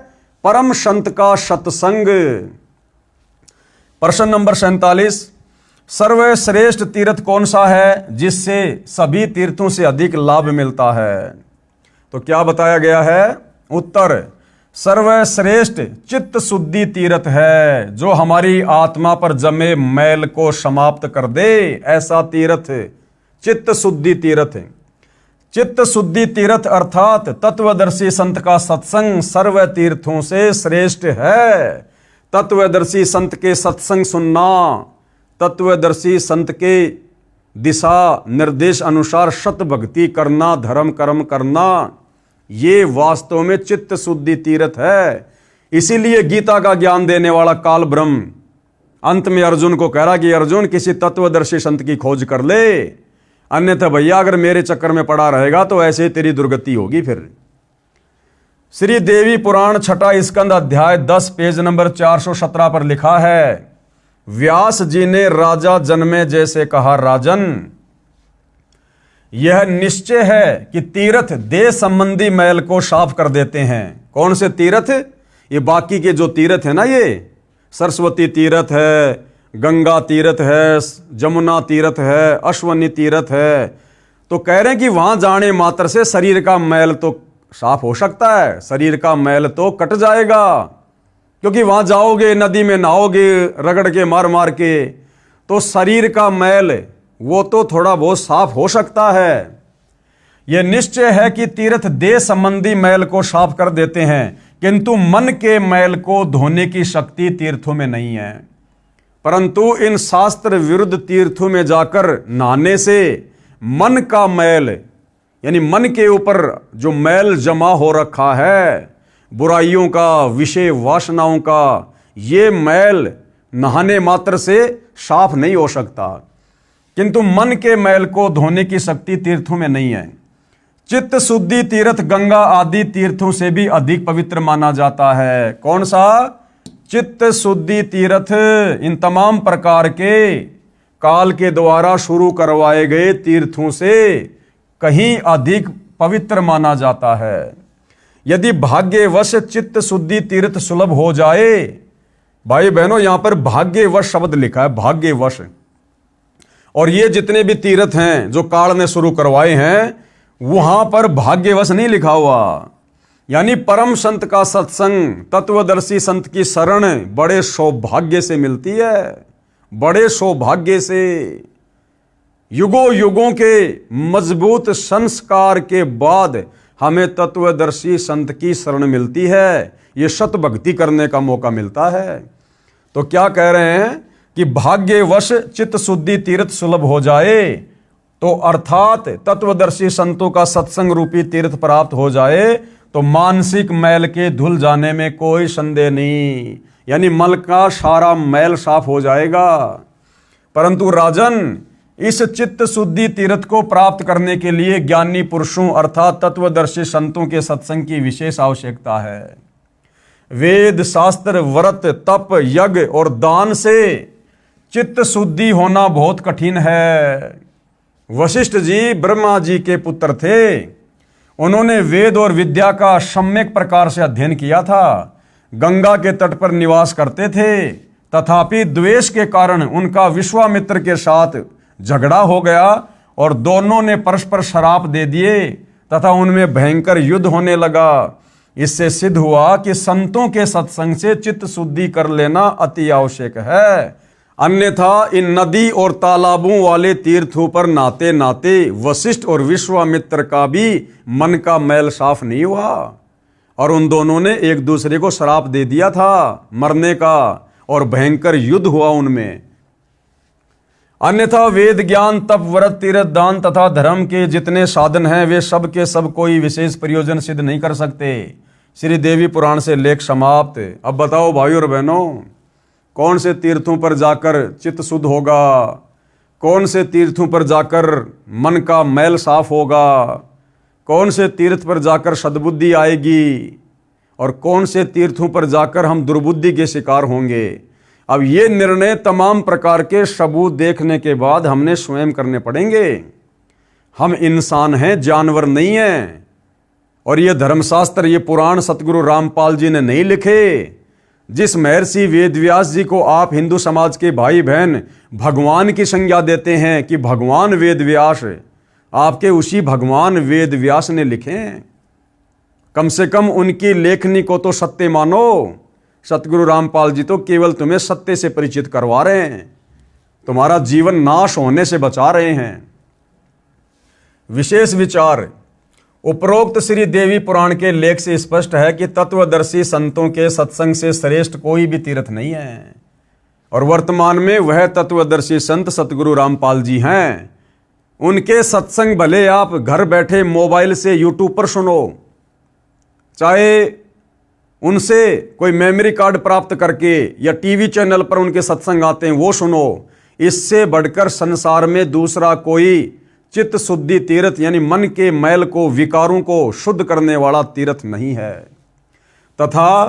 परम संत का सत्संग। प्रश्न नंबर 47, सर्वश्रेष्ठ तीर्थ कौन सा है जिससे सभी तीर्थों से अधिक लाभ मिलता है? तो क्या बताया गया है? उत्तर, सर्वश्रेष्ठ चित्त शुद्धि तीर्थ है, जो हमारी आत्मा पर जमे मैल को समाप्त कर दे, ऐसा तीर्थ चित्त शुद्धि तीर्थ। चित्त शुद्धि तीर्थ अर्थात तत्वदर्शी संत का सत्संग सर्व तीर्थों से श्रेष्ठ है। तत्वदर्शी संत के सत्संग सुनना, तत्वदर्शी संत के दिशा निर्देश अनुसार सत भक्ति करना, धर्म कर्म करना, ये वास्तव में चित्त शुद्धि तीर्थ है। इसीलिए गीता का ज्ञान देने वाला काल ब्रह्म अंत में अर्जुन को कह रहा कि अर्जुन, किसी तत्वदर्शी संत की खोज कर ले, अन्यथा भैया अगर मेरे चक्कर में पड़ा रहेगा तो ऐसे तेरी दुर्गति होगी। फिर श्री देवी पुराण छठा स्कंद अध्याय 10 पेज नंबर 417 पर लिखा है, व्यास जी ने राजा जन्मे जैसे कहा, राजन यह निश्चय है कि तीर्थ देह संबंधी मैल को साफ कर देते हैं। कौन से तीर्थ? ये बाकी के जो तीर्थ है ना, ये सरस्वती तीर्थ है, गंगा तीर्थ है, जमुना तीर्थ है, अश्वनी तीर्थ है, तो कह रहे हैं कि वहां जाने मात्र से शरीर का मैल तो साफ हो सकता है, शरीर का मैल तो कट जाएगा, क्योंकि वहां जाओगे, नदी में नहाओगे रगड़ के मार मार के, तो शरीर का मैल वो तो थोड़ा बहुत साफ हो सकता है। यह निश्चय है कि तीर्थ देह संबंधी मैल को साफ कर देते हैं, किंतु मन के मैल को धोने की शक्ति तीर्थों में नहीं है। परंतु इन शास्त्र विरुद्ध तीर्थों में जाकर नहाने से मन का मैल, यानी मन के ऊपर जो मैल जमा हो रखा है, बुराइयों का, विषय वासनाओं का, ये मैल नहाने मात्र से साफ नहीं हो सकता, किंतु मन के मैल को धोने की शक्ति तीर्थों में नहीं है। चित्त शुद्धि तीर्थ गंगा आदि तीर्थों से भी अधिक पवित्र माना जाता है। कौन सा? चित्त शुद्धि तीर्थ इन तमाम प्रकार के काल के द्वारा शुरू करवाए गए तीर्थों से कहीं अधिक पवित्र माना जाता है। यदि भाग्यवश चित्त शुद्धि तीर्थ सुलभ हो जाए, भाई बहनों यहां पर भाग्यवश शब्द लिखा है, भाग्यवश, और ये जितने भी तीर्थ हैं जो काल ने शुरू करवाए हैं, वहां पर भाग्यवश नहीं लिखा हुआ। यानी परम संत का सत्संग, तत्वदर्शी संत की शरण बड़े सौभाग्य से मिलती है, बड़े सौभाग्य से। युगों युगों के मजबूत संस्कार के बाद हमें तत्वदर्शी संत की शरण मिलती है, ये सत भक्ति करने का मौका मिलता है। तो क्या कह रहे हैं कि भाग्यवश चित्त शुद्धि तीर्थ सुलभ हो जाए, तो अर्थात तत्वदर्शी संतों का सत्संग रूपी तीर्थ प्राप्त हो जाए, तो मानसिक मैल के धुल जाने में कोई संदेह नहीं, यानी मन का सारा मैल साफ हो जाएगा। परंतु राजन, इस चित्त शुद्धि तीर्थ को प्राप्त करने के लिए ज्ञानी पुरुषों अर्थात तत्वदर्शी संतों के सत्संग की विशेष आवश्यकता है। वेद शास्त्र व्रत तप यज्ञ और दान से चित्त शुद्धि होना बहुत कठिन है। वशिष्ठ जी ब्रह्मा जी के पुत्र थे, उन्होंने वेद और विद्या का सम्यक प्रकार से अध्ययन किया था, गंगा के तट पर निवास करते थे, तथापि द्वेष के कारण उनका विश्वामित्र के साथ झगड़ा हो गया और दोनों ने परस्पर श्राप दे दिए तथा उनमें भयंकर युद्ध होने लगा। इससे सिद्ध हुआ कि संतों के सत्संग से चित्त शुद्धि कर लेना अति आवश्यक है, अन्यथा इन नदी और तालाबों वाले तीर्थों पर नाते नाते वशिष्ठ और विश्वामित्र का भी मन का मैल साफ नहीं हुआ और उन दोनों ने एक दूसरे को श्राप दे दिया था मरने का और भयंकर युद्ध हुआ उनमें। अन्यथा वेद ज्ञान तप व्रत तीर्थ दान तथा धर्म के जितने साधन हैं वे सब के सब कोई विशेष प्रयोजन सिद्ध नहीं कर सकते। श्री देवी पुराण से लेख समाप्त। अब बताओ भाइयों और बहनों, कौन से तीर्थों पर जाकर चित्त शुद्ध होगा, कौन से तीर्थों पर जाकर मन का मैल साफ होगा, कौन से तीर्थ पर जाकर सद्बुद्धि आएगी और कौन से तीर्थों पर जाकर हम दुर्बुद्धि के शिकार होंगे। अब ये निर्णय तमाम प्रकार के सबूत देखने के बाद हमने स्वयं करने पड़ेंगे। हम इंसान हैं, जानवर नहीं हैं। और ये धर्मशास्त्र, ये पुराण सतगुरु रामपाल जी ने नहीं लिखे। जिस महर्षि वेदव्यास जी को आप हिंदू समाज के भाई बहन भगवान की संज्ञा देते हैं कि भगवान वेदव्यास, आपके उसी भगवान वेदव्यास ने लिखे हैं। कम से कम उनकी लेखनी को तो सत्य मानो। सतगुरु रामपाल जी तो केवल तुम्हें सत्य से परिचित करवा रहे हैं, तुम्हारा जीवन नाश होने से बचा रहे हैं। विशेष विचार। उपरोक्त श्री देवी पुराण के लेख से स्पष्ट है कि तत्वदर्शी संतों के सत्संग से श्रेष्ठ कोई भी तीर्थ नहीं है और वर्तमान में वह तत्वदर्शी संत सतगुरु रामपाल जी हैं। उनके सत्संग भले आप घर बैठे मोबाइल से यूट्यूब पर सुनो, चाहे उनसे कोई मेमोरी कार्ड प्राप्त करके या टीवी चैनल पर उनके सत्संग आते हैं वो सुनो, इससे बढ़कर संसार में दूसरा कोई चित्त शुद्धि तीर्थ यानी मन के मैल को, विकारों को शुद्ध करने वाला तीर्थ नहीं है। तथा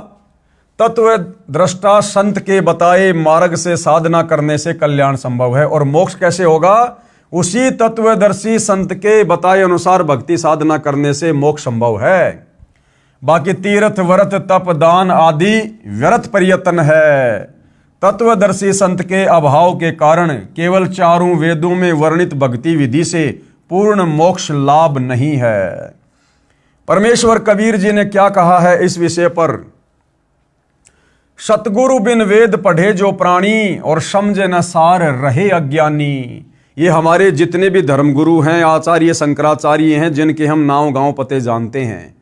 तत्व दृष्टा संत के बताए मार्ग से साधना करने से कल्याण संभव है। और मोक्ष कैसे होगा? उसी तत्वदर्शी संत के बताए अनुसार भक्ति साधना करने से मोक्ष संभव है। बाकी तीर्थ व्रत तप दान आदि व्यर्थ प्रयत्न है। तत्वदर्शी संत के अभाव के कारण केवल चारों वेदों में वर्णित भक्ति विधि से पूर्ण मोक्ष लाभ नहीं है। परमेश्वर कबीर जी ने क्या कहा है इस विषय पर? सतगुरु बिन वेद पढ़े जो प्राणी और समझे न सार रहे अज्ञानी। ये हमारे जितने भी धर्मगुरु हैं, आचार्य शंकराचार्य हैं, जिनके हम नाम गांव पते जानते हैं,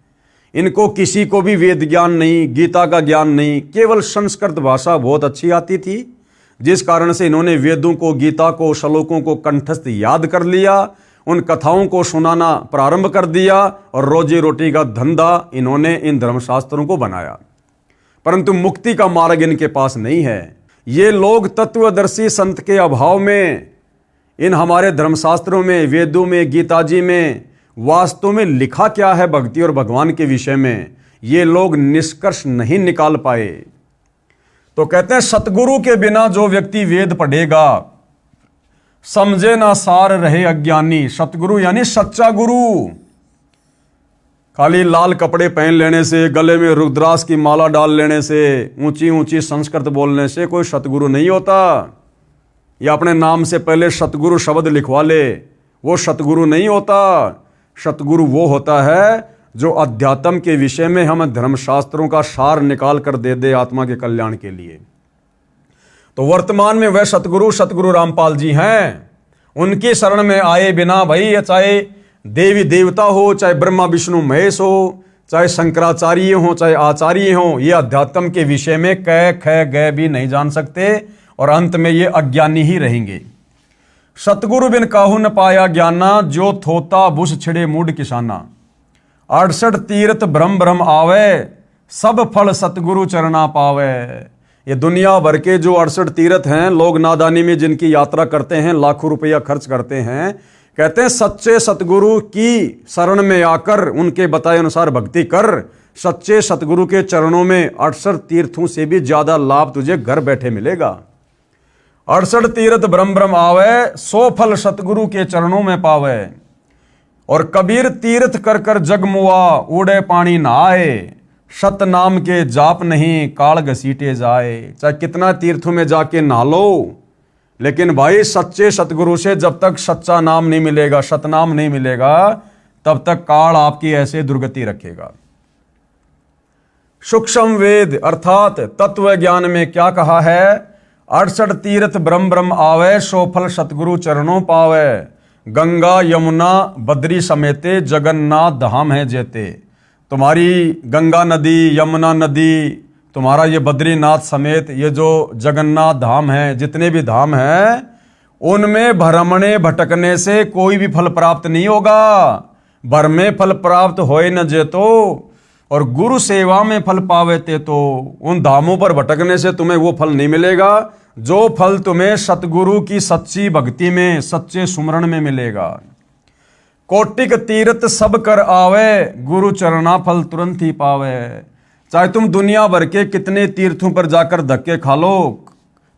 इनको किसी को भी वेद ज्ञान नहीं, गीता का ज्ञान नहीं। केवल संस्कृत भाषा बहुत अच्छी आती थी, जिस कारण से इन्होंने वेदों को, गीता को, श्लोकों को कंठस्थ याद कर लिया, उन कथाओं को सुनाना प्रारंभ कर दिया और रोजी रोटी का धंधा इन्होंने इन धर्मशास्त्रों को बनाया। परंतु मुक्ति का मार्ग इनके पास नहीं है। ये लोग तत्वदर्शी संत के अभाव में इन हमारे धर्मशास्त्रों में, वेदों में, गीता जी में वास्तव में लिखा क्या है भक्ति और भगवान के विषय में, ये लोग निष्कर्ष नहीं निकाल पाए। तो कहते हैं सतगुरु के बिना जो व्यक्ति वेद पढ़ेगा, समझे ना सार रहे अज्ञानी। सतगुरु यानी सच्चा गुरु। खाली लाल कपड़े पहन लेने से, गले में रुद्राक्ष की माला डाल लेने से, ऊंची ऊंची संस्कृत बोलने से कोई सतगुरु नहीं होता। या अपने नाम से पहले सतगुरु शब्द लिखवा ले, वो सतगुरु नहीं होता। सतगुरु वो होता है जो अध्यात्म के विषय में हमें धर्मशास्त्रों का सार निकाल कर दे दे आत्मा के कल्याण के लिए। तो वर्तमान में वह सतगुरु रामपाल जी हैं। उनकी शरण में आए बिना भाई, चाहे देवी देवता हो, चाहे ब्रह्मा विष्णु महेश हो, चाहे शंकराचार्य हो, चाहे आचार्य हो, ये अध्यात्म के विषय में क ख ग भी नहीं जान सकते और अंत में ये अज्ञानी ही रहेंगे। सतगुरु बिन काहू न पाया ज्ञाना, जो थोता बुस छिड़े मूड किसाना। 68 तीर्थ भ्रम भ्रम आवे, सब फल सतगुरु चरणा पावे। ये दुनिया भर के जो 68 तीर्थ हैं, लोग नादानी में जिनकी यात्रा करते हैं, लाखों रुपया खर्च करते हैं, कहते हैं सच्चे सतगुरु की शरण में आकर उनके बताए अनुसार भक्ति कर। सच्चे सतगुरु के चरणों में 68 तीर्थों से भी ज्यादा लाभ तुझे घर बैठे मिलेगा। 68 तीर्थ भ्रम भ्रम आवे, 100 फल सतगुरु के चरणों में पावे। और कबीर तीर्थ कर कर जगमुआ, उड़े पानी नहाए। सत नाम के जाप नहीं, काल घसीटे जाए। चाहे कितना तीर्थों में जाके नहा लो, लेकिन भाई सच्चे सतगुरु से जब तक सच्चा नाम नहीं मिलेगा, सतनाम नहीं मिलेगा, तब तक काल आपकी ऐसे दुर्गति रखेगा। सूक्ष्म वेद अर्थात तत्व ज्ञान में क्या कहा है? 68 तीर्थ ब्रह्म ब्रह्म आवे, 100 फल सतगुरु चरणों पावे। गंगा यमुना बद्री समेते, जगन्नाथ धाम है जेते। तुम्हारी गंगा नदी, यमुना नदी, तुम्हारा ये बद्रीनाथ समेत ये जो जगन्नाथ धाम है, जितने भी धाम हैं, उनमें भ्रमणे भटकने से कोई भी फल प्राप्त नहीं होगा। भर में फल प्राप्त होए न जेतो, और गुरु सेवा में फल पावे ते तो। उन धामों पर भटकने से तुम्हें वो फल नहीं मिलेगा जो फल तुम्हें सतगुरु की सच्ची भक्ति में, सच्चे सुमरण में मिलेगा। कोटिक तीर्थ सब कर आवे, गुरु चरणा फल तुरंत ही पावे। चाहे तुम दुनिया भर के कितने तीर्थों पर जाकर धक्के खा लो,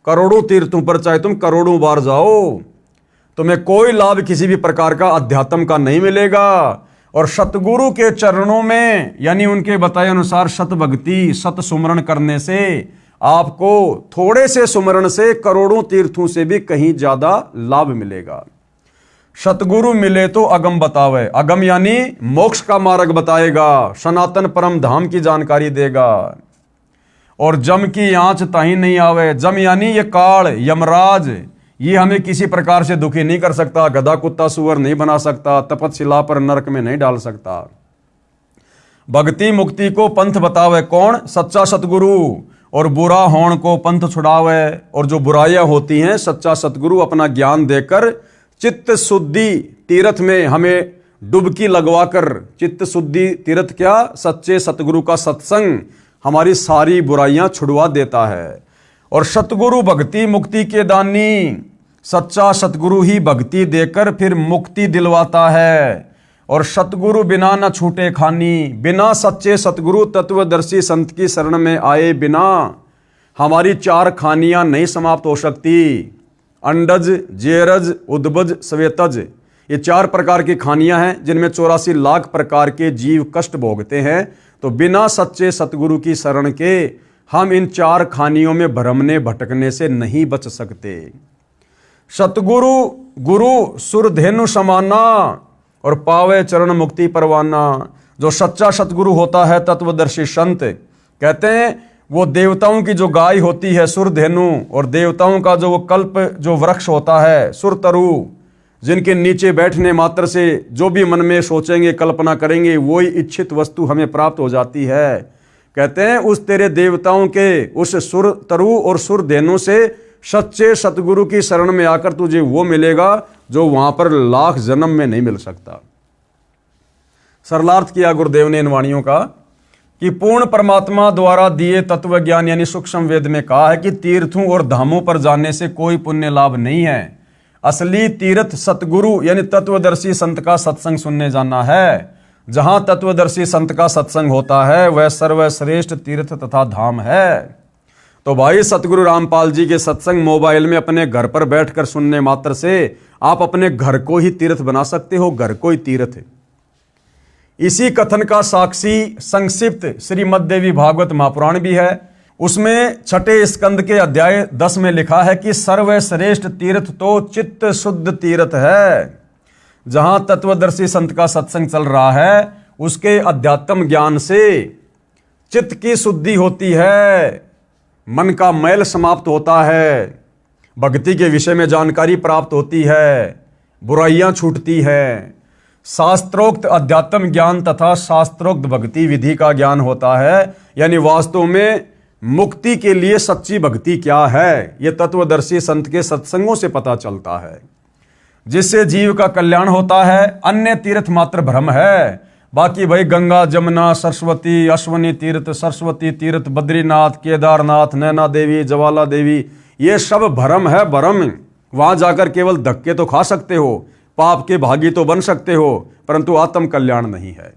करोड़ों तीर्थों पर चाहे तुम करोड़ों बार जाओ, तुम्हें कोई लाभ किसी भी प्रकार का अध्यात्म का नहीं मिलेगा। और सतगुरु के चरणों में यानी उनके बताए अनुसार सत भक्ति, सत सुमरण करने से आपको थोड़े से सुमरण से करोड़ों तीर्थों से भी कहीं ज्यादा लाभ मिलेगा। सतगुरु मिले तो अगम बतावे। अगम यानी मोक्ष का मार्ग बताएगा, सनातन परम धाम की जानकारी देगा। और जम की आंच ताही नहीं आवे। जम यानी ये काल, यमराज, ये हमें किसी प्रकार से दुखी नहीं कर सकता। गधा कुत्ता सुअर नहीं बना सकता, तपतशिला पर नरक में नहीं डाल सकता। भक्ति मुक्ति को पंथ बतावे कौन? सच्चा सतगुरु। और बुरा होण को पंथ छुड़ावे। और जो बुराइयां होती हैं, सच्चा सतगुरु अपना ज्ञान देकर चित्त शुद्धि तीर्थ में हमें डुबकी लगवाकर, चित्त शुद्धि तीर्थ क्या? सच्चे सतगुरु का सत्संग हमारी सारी बुराइयां छुड़वा देता है। और सतगुरु भक्ति मुक्ति के दानी, सच्चा सतगुरु ही भक्ति देकर फिर मुक्ति दिलवाता है। और सतगुरु बिना न छूटे खानी। बिना सच्चे सतगुरु तत्वदर्शी संत की शरण में आए बिना हमारी 4 खानियां नहीं समाप्त हो सकती। अंडज, जेरज, उद्भज, श्वेतज, ये 4 प्रकार की खानियां हैं जिनमें 84 लाख प्रकार के जीव कष्ट भोगते हैं। तो बिना सच्चे सतगुरु की शरण के हम इन 4 खानियों में भ्रमने भटकने से नहीं बच सकते। सतगुरु गुरु सुरधेनु समाना और पावे चरण मुक्ति परवाना। जो सच्चा सतगुरु होता है, तत्वदर्शी संत, कहते हैं वो देवताओं की जो गाय होती है सुरधेनु, और देवताओं का जो वो कल्प जो वृक्ष होता है सुरतरु, जिनके नीचे बैठने मात्र से जो भी मन में सोचेंगे कल्पना करेंगे वही इच्छित वस्तु हमें प्राप्त हो जाती है। कहते हैं उस तेरे देवताओं के उस सुरतरु और सुरधेनु से सच्चे सतगुरु की शरण में आकर तुझे वो मिलेगा जो वहां पर लाख जन्म में नहीं मिल सकता। सरलार्थ किया गुरुदेव ने इन वाणियों का कि पूर्ण परमात्मा द्वारा दिए तत्व ज्ञान यानी सूक्ष्म वेद में कहा है कि तीर्थों और धामों पर जाने से कोई पुण्य लाभ नहीं है। असली तीर्थ सतगुरु यानी तत्वदर्शी संत का सत्संग सुनने जाना है। जहां तत्वदर्शी संत का सत्संग होता है वह सर्वश्रेष्ठ तीर्थ तथा धाम है। तो भाई सतगुरु रामपाल जी के सत्संग मोबाइल में अपने घर पर बैठकर सुनने मात्र से आप अपने घर को ही तीर्थ बना सकते हो। घर को ही तीर्थ। इसी कथन का साक्षी संक्षिप्त श्रीमद् देवी भागवत महापुराण भी है। उसमें 6 स्कंद के अध्याय 10 में लिखा है कि सर्वश्रेष्ठ तीर्थ तो चित्त शुद्ध तीर्थ है। जहां तत्वदर्शी संत का सत्संग चल रहा है उसके अध्यात्म ज्ञान से चित्त की शुद्धि होती है, मन का मैल समाप्त होता है, भक्ति के विषय में जानकारी प्राप्त होती है, बुराइयां छूटती है, शास्त्रोक्त अध्यात्म ज्ञान तथा शास्त्रोक्त भक्ति विधि का ज्ञान होता है। यानी वास्तव में मुक्ति के लिए सच्ची भक्ति क्या है यह तत्वदर्शी संत के सत्संगों से पता चलता है, जिससे जीव का कल्याण होता है। अन्य तीर्थ मात्र भ्रम है। बाकी भाई गंगा, जमुना, सरस्वती, अश्वनी तीर्थ, सरस्वती तीर्थ, बद्रीनाथ, केदारनाथ, नैना देवी, ज्वाला देवी, ये सब भ्रम है। भ्रम वहां जाकर केवल धक्के तो खा सकते हो, पाप के भागी तो बन सकते हो, परंतु आत्म कल्याण नहीं है।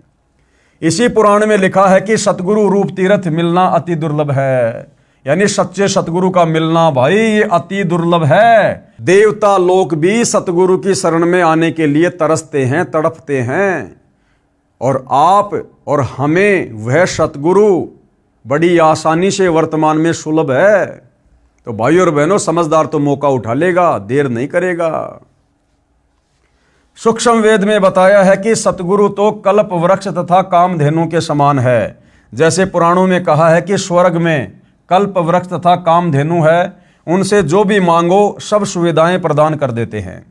इसी पुराण में लिखा है कि सतगुरु रूप तीर्थ मिलना अति दुर्लभ है। यानी सच्चे सतगुरु का मिलना भाई ये अति दुर्लभ है। देवता लोग भी सतगुरु की शरण में आने के लिए तरसते हैं, तड़पते हैं, और आप और हमें वह सतगुरु बड़ी आसानी से वर्तमान में सुलभ है। तो भाई और बहनों, समझदार तो मौका उठा लेगा, देर नहीं करेगा। सूक्ष्म वेद में बताया है कि सतगुरु तो कल्प वृक्ष तथा कामधेनु के समान है। जैसे पुराणों में कहा है कि स्वर्ग में कल्प वृक्ष तथा कामधेनु है, उनसे जो भी मांगो सब सुविधाएं प्रदान कर देते हैं।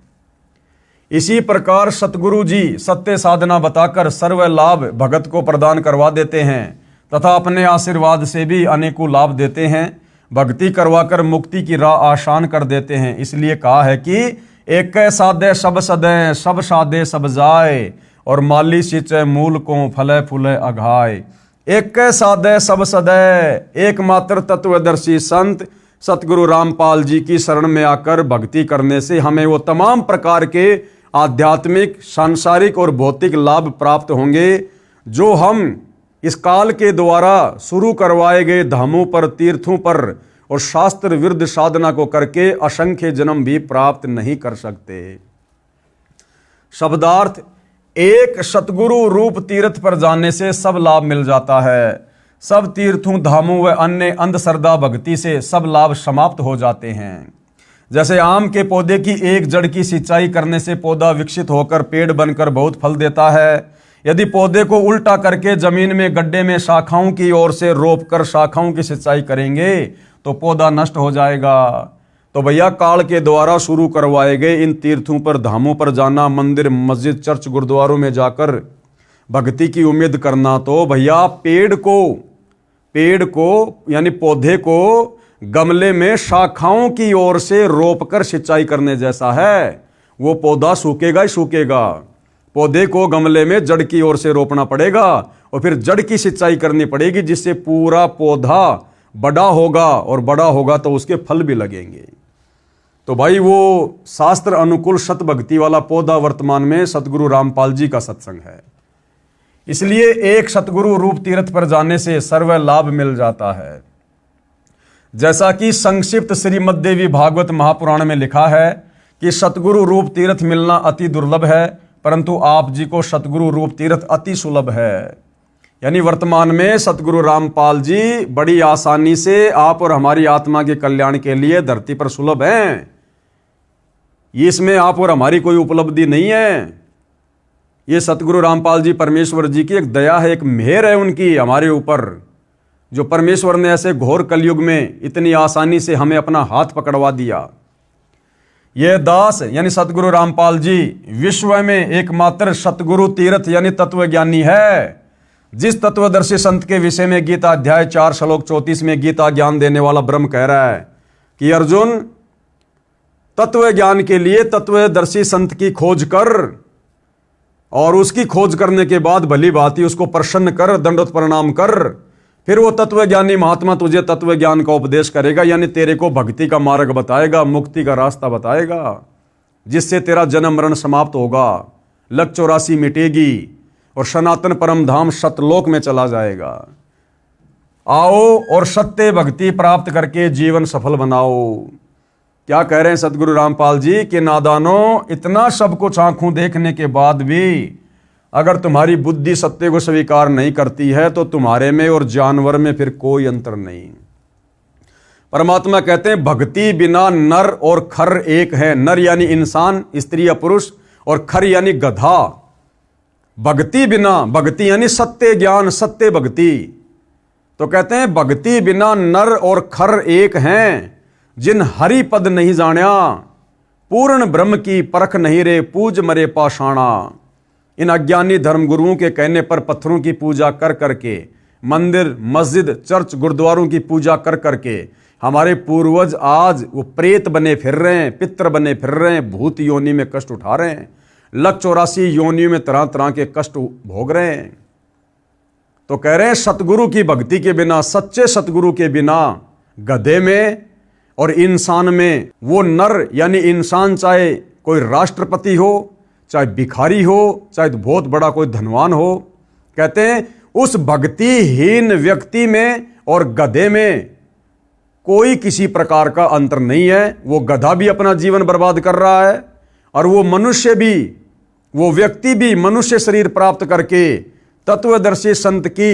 इसी प्रकार सतगुरु जी सत्य साधना बताकर सर्व लाभ भगत को प्रदान करवा देते हैं तथा अपने आशीर्वाद से भी अनेकों लाभ देते हैं। भक्ति करवाकर मुक्ति की राह आसान कर देते हैं। इसलिए कहा है कि एक साधे सब सदे, सब साधे सब जाए, और माली सिंचे मूल को फले फूले अघाए। एक साधे सब सदे, एकमात्र तत्वदर्शी संत सतगुरु रामपाल जी की शरण में आकर भक्ति करने से हमें वो तमाम प्रकार के आध्यात्मिक, सांसारिक और भौतिक लाभ प्राप्त होंगे जो हम इस काल के द्वारा शुरू करवाए गए धामों पर, तीर्थों पर और शास्त्र विरुद्ध साधना को करके असंख्य जन्म भी प्राप्त नहीं कर सकते। शब्दार्थ, एक सतगुरु रूप तीर्थ पर जाने से सब लाभ मिल जाता है। सब तीर्थों, धामों व अन्य अंधश्रद्धा भक्ति से सब लाभ समाप्त हो जाते हैं। जैसे आम के पौधे की एक जड़ की सिंचाई करने से पौधा विकसित होकर पेड़ बनकर बहुत फल देता है। यदि पौधे को उल्टा करके जमीन में गड्ढे में शाखाओं की ओर से रोपकर शाखाओं की सिंचाई करेंगे तो पौधा नष्ट हो जाएगा। तो भैया काल के द्वारा शुरू करवाए गए इन तीर्थों पर, धामों पर जाना, मंदिर, मस्जिद, चर्च, गुरुद्वारों में जाकर भक्ति की उम्मीद करना, तो भैया पेड़ को यानी पौधे को गमले में शाखाओं की ओर से रोपकर सिंचाई करने जैसा है। वो पौधा सूखेगा ही सूखेगा। पौधे को गमले में जड़ की ओर से रोपना पड़ेगा और फिर जड़ की सिंचाई करनी पड़ेगी, जिससे पूरा पौधा बड़ा होगा, और बड़ा होगा तो उसके फल भी लगेंगे। तो भाई वो शास्त्र अनुकूल सत भक्ति वाला पौधा वर्तमान में सतगुरु रामपाल जी का सत्संग है। इसलिए एक सतगुरु रूप तीर्थ पर जाने से सर्व लाभ मिल जाता है। जैसा कि संक्षिप्त श्रीमद् देवी भागवत महापुराण में लिखा है कि सतगुरु रूप तीर्थ मिलना अति दुर्लभ है, परंतु आप जी को सतगुरु रूप तीर्थ अति सुलभ है। यानी वर्तमान में सतगुरु रामपाल जी बड़ी आसानी से आप और हमारी आत्मा के कल्याण के लिए धरती पर सुलभ हैं। ये इसमें आप और हमारी कोई उपलब्धि नहीं है। ये सतगुरु रामपाल जी परमेश्वर जी की एक दया है, एक मेहर है उनकी हमारे ऊपर, जो परमेश्वर ने ऐसे घोर कलयुग में इतनी आसानी से हमें अपना हाथ पकड़वा दिया। यह दास यानी सतगुरु रामपाल जी विश्व में एकमात्र सतगुरु तीर्थ यानी तत्वज्ञानी है, जिस तत्वदर्शी संत के विषय में गीता अध्याय 4 श्लोक 34 में गीता ज्ञान देने वाला ब्रह्म कह रहा है कि अर्जुन, तत्व ज्ञान के लिए तत्वदर्शी संत की खोज कर और उसकी खोज करने के बाद भली भांति उसको प्रसन्न कर, दंडवत प्रणाम कर, फिर वो तत्वज्ञानी महात्मा तुझे तत्व ज्ञान का उपदेश करेगा, यानी तेरे को भक्ति का मार्ग बताएगा, मुक्ति का रास्ता बताएगा, जिससे तेरा जन्म मरण समाप्त होगा, लक 84 मिटेगी और सनातन परम धाम सतलोक में चला जाएगा। आओ और सत्य भक्ति प्राप्त करके जीवन सफल बनाओ। क्या कह रहे हैं सतगुरु रामपाल जी कि नादानों, इतना सब कुछ आंखों देखने के बाद भी अगर तुम्हारी बुद्धि सत्य को स्वीकार नहीं करती है तो तुम्हारे में और जानवर में फिर कोई अंतर नहीं। परमात्मा कहते हैं भक्ति बिना नर और खर एक है। नर यानी इंसान, स्त्री या पुरुष, और खर यानी गधा। भक्ति बिना, भक्ति यानी सत्य ज्ञान, सत्य भक्ति। तो कहते हैं भक्ति बिना नर और खर एक हैं, जिन हरि पद नहीं जान्या, पूर्ण ब्रह्म की परख नहीं रे, पूज मरे पाषाणा। इन अज्ञानी धर्मगुरुओं के कहने पर पत्थरों की पूजा कर करके, मंदिर मस्जिद चर्च गुरुद्वारों की पूजा कर करके हमारे पूर्वज आज वो प्रेत बने फिर रहे हैं, पितर बने फिर रहे हैं, भूत योनि में कष्ट उठा रहे हैं, लक 84 योनियों में तरह तरह के कष्ट भोग रहे हैं। तो कह रहे हैं सतगुरु की भक्ति के बिना, सच्चे सतगुरु के बिना गधे में और इंसान में, वो नर यानी इंसान चाहे कोई राष्ट्रपति हो, चाहे भिखारी हो, चाहे बहुत बड़ा कोई धनवान हो, कहते हैं उस भक्तिहीन व्यक्ति में और गधे में कोई किसी प्रकार का अंतर नहीं है। वो गधा भी अपना जीवन बर्बाद कर रहा है और वो मनुष्य भी, वो व्यक्ति भी मनुष्य शरीर प्राप्त करके तत्वदर्शी संत की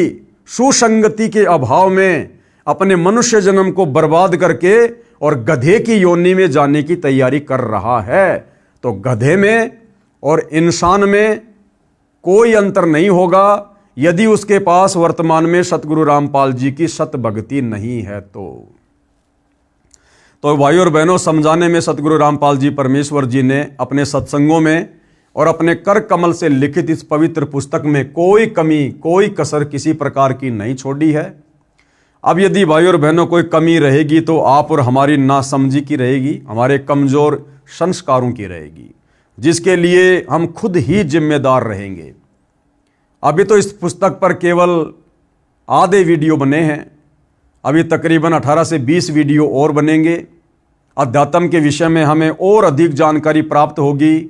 सुसंगति के अभाव में अपने मनुष्य जन्म को बर्बाद करके और गधे की योनि में जाने की तैयारी कर रहा है। तो गधे में और इंसान में कोई अंतर नहीं होगा यदि उसके पास वर्तमान में सतगुरु रामपाल जी की सत भक्ति नहीं है। तो भाई और बहनों, समझाने में सतगुरु रामपाल जी परमेश्वर जी ने अपने सत्संगों में और अपने कर कमल से लिखित इस पवित्र पुस्तक में कोई कमी, कोई कसर किसी प्रकार की नहीं छोड़ी है। अब यदि भाई और बहनों कोई कमी रहेगी तो आप और हमारी नासमझी की रहेगी, हमारे कमजोर संस्कारों की रहेगी, जिसके लिए हम खुद ही जिम्मेदार रहेंगे। अभी तो इस पुस्तक पर केवल आधे वीडियो बने हैं, अभी तकरीबन 18 से 20 वीडियो और बनेंगे। अध्यात्म के विषय में हमें और अधिक जानकारी प्राप्त होगी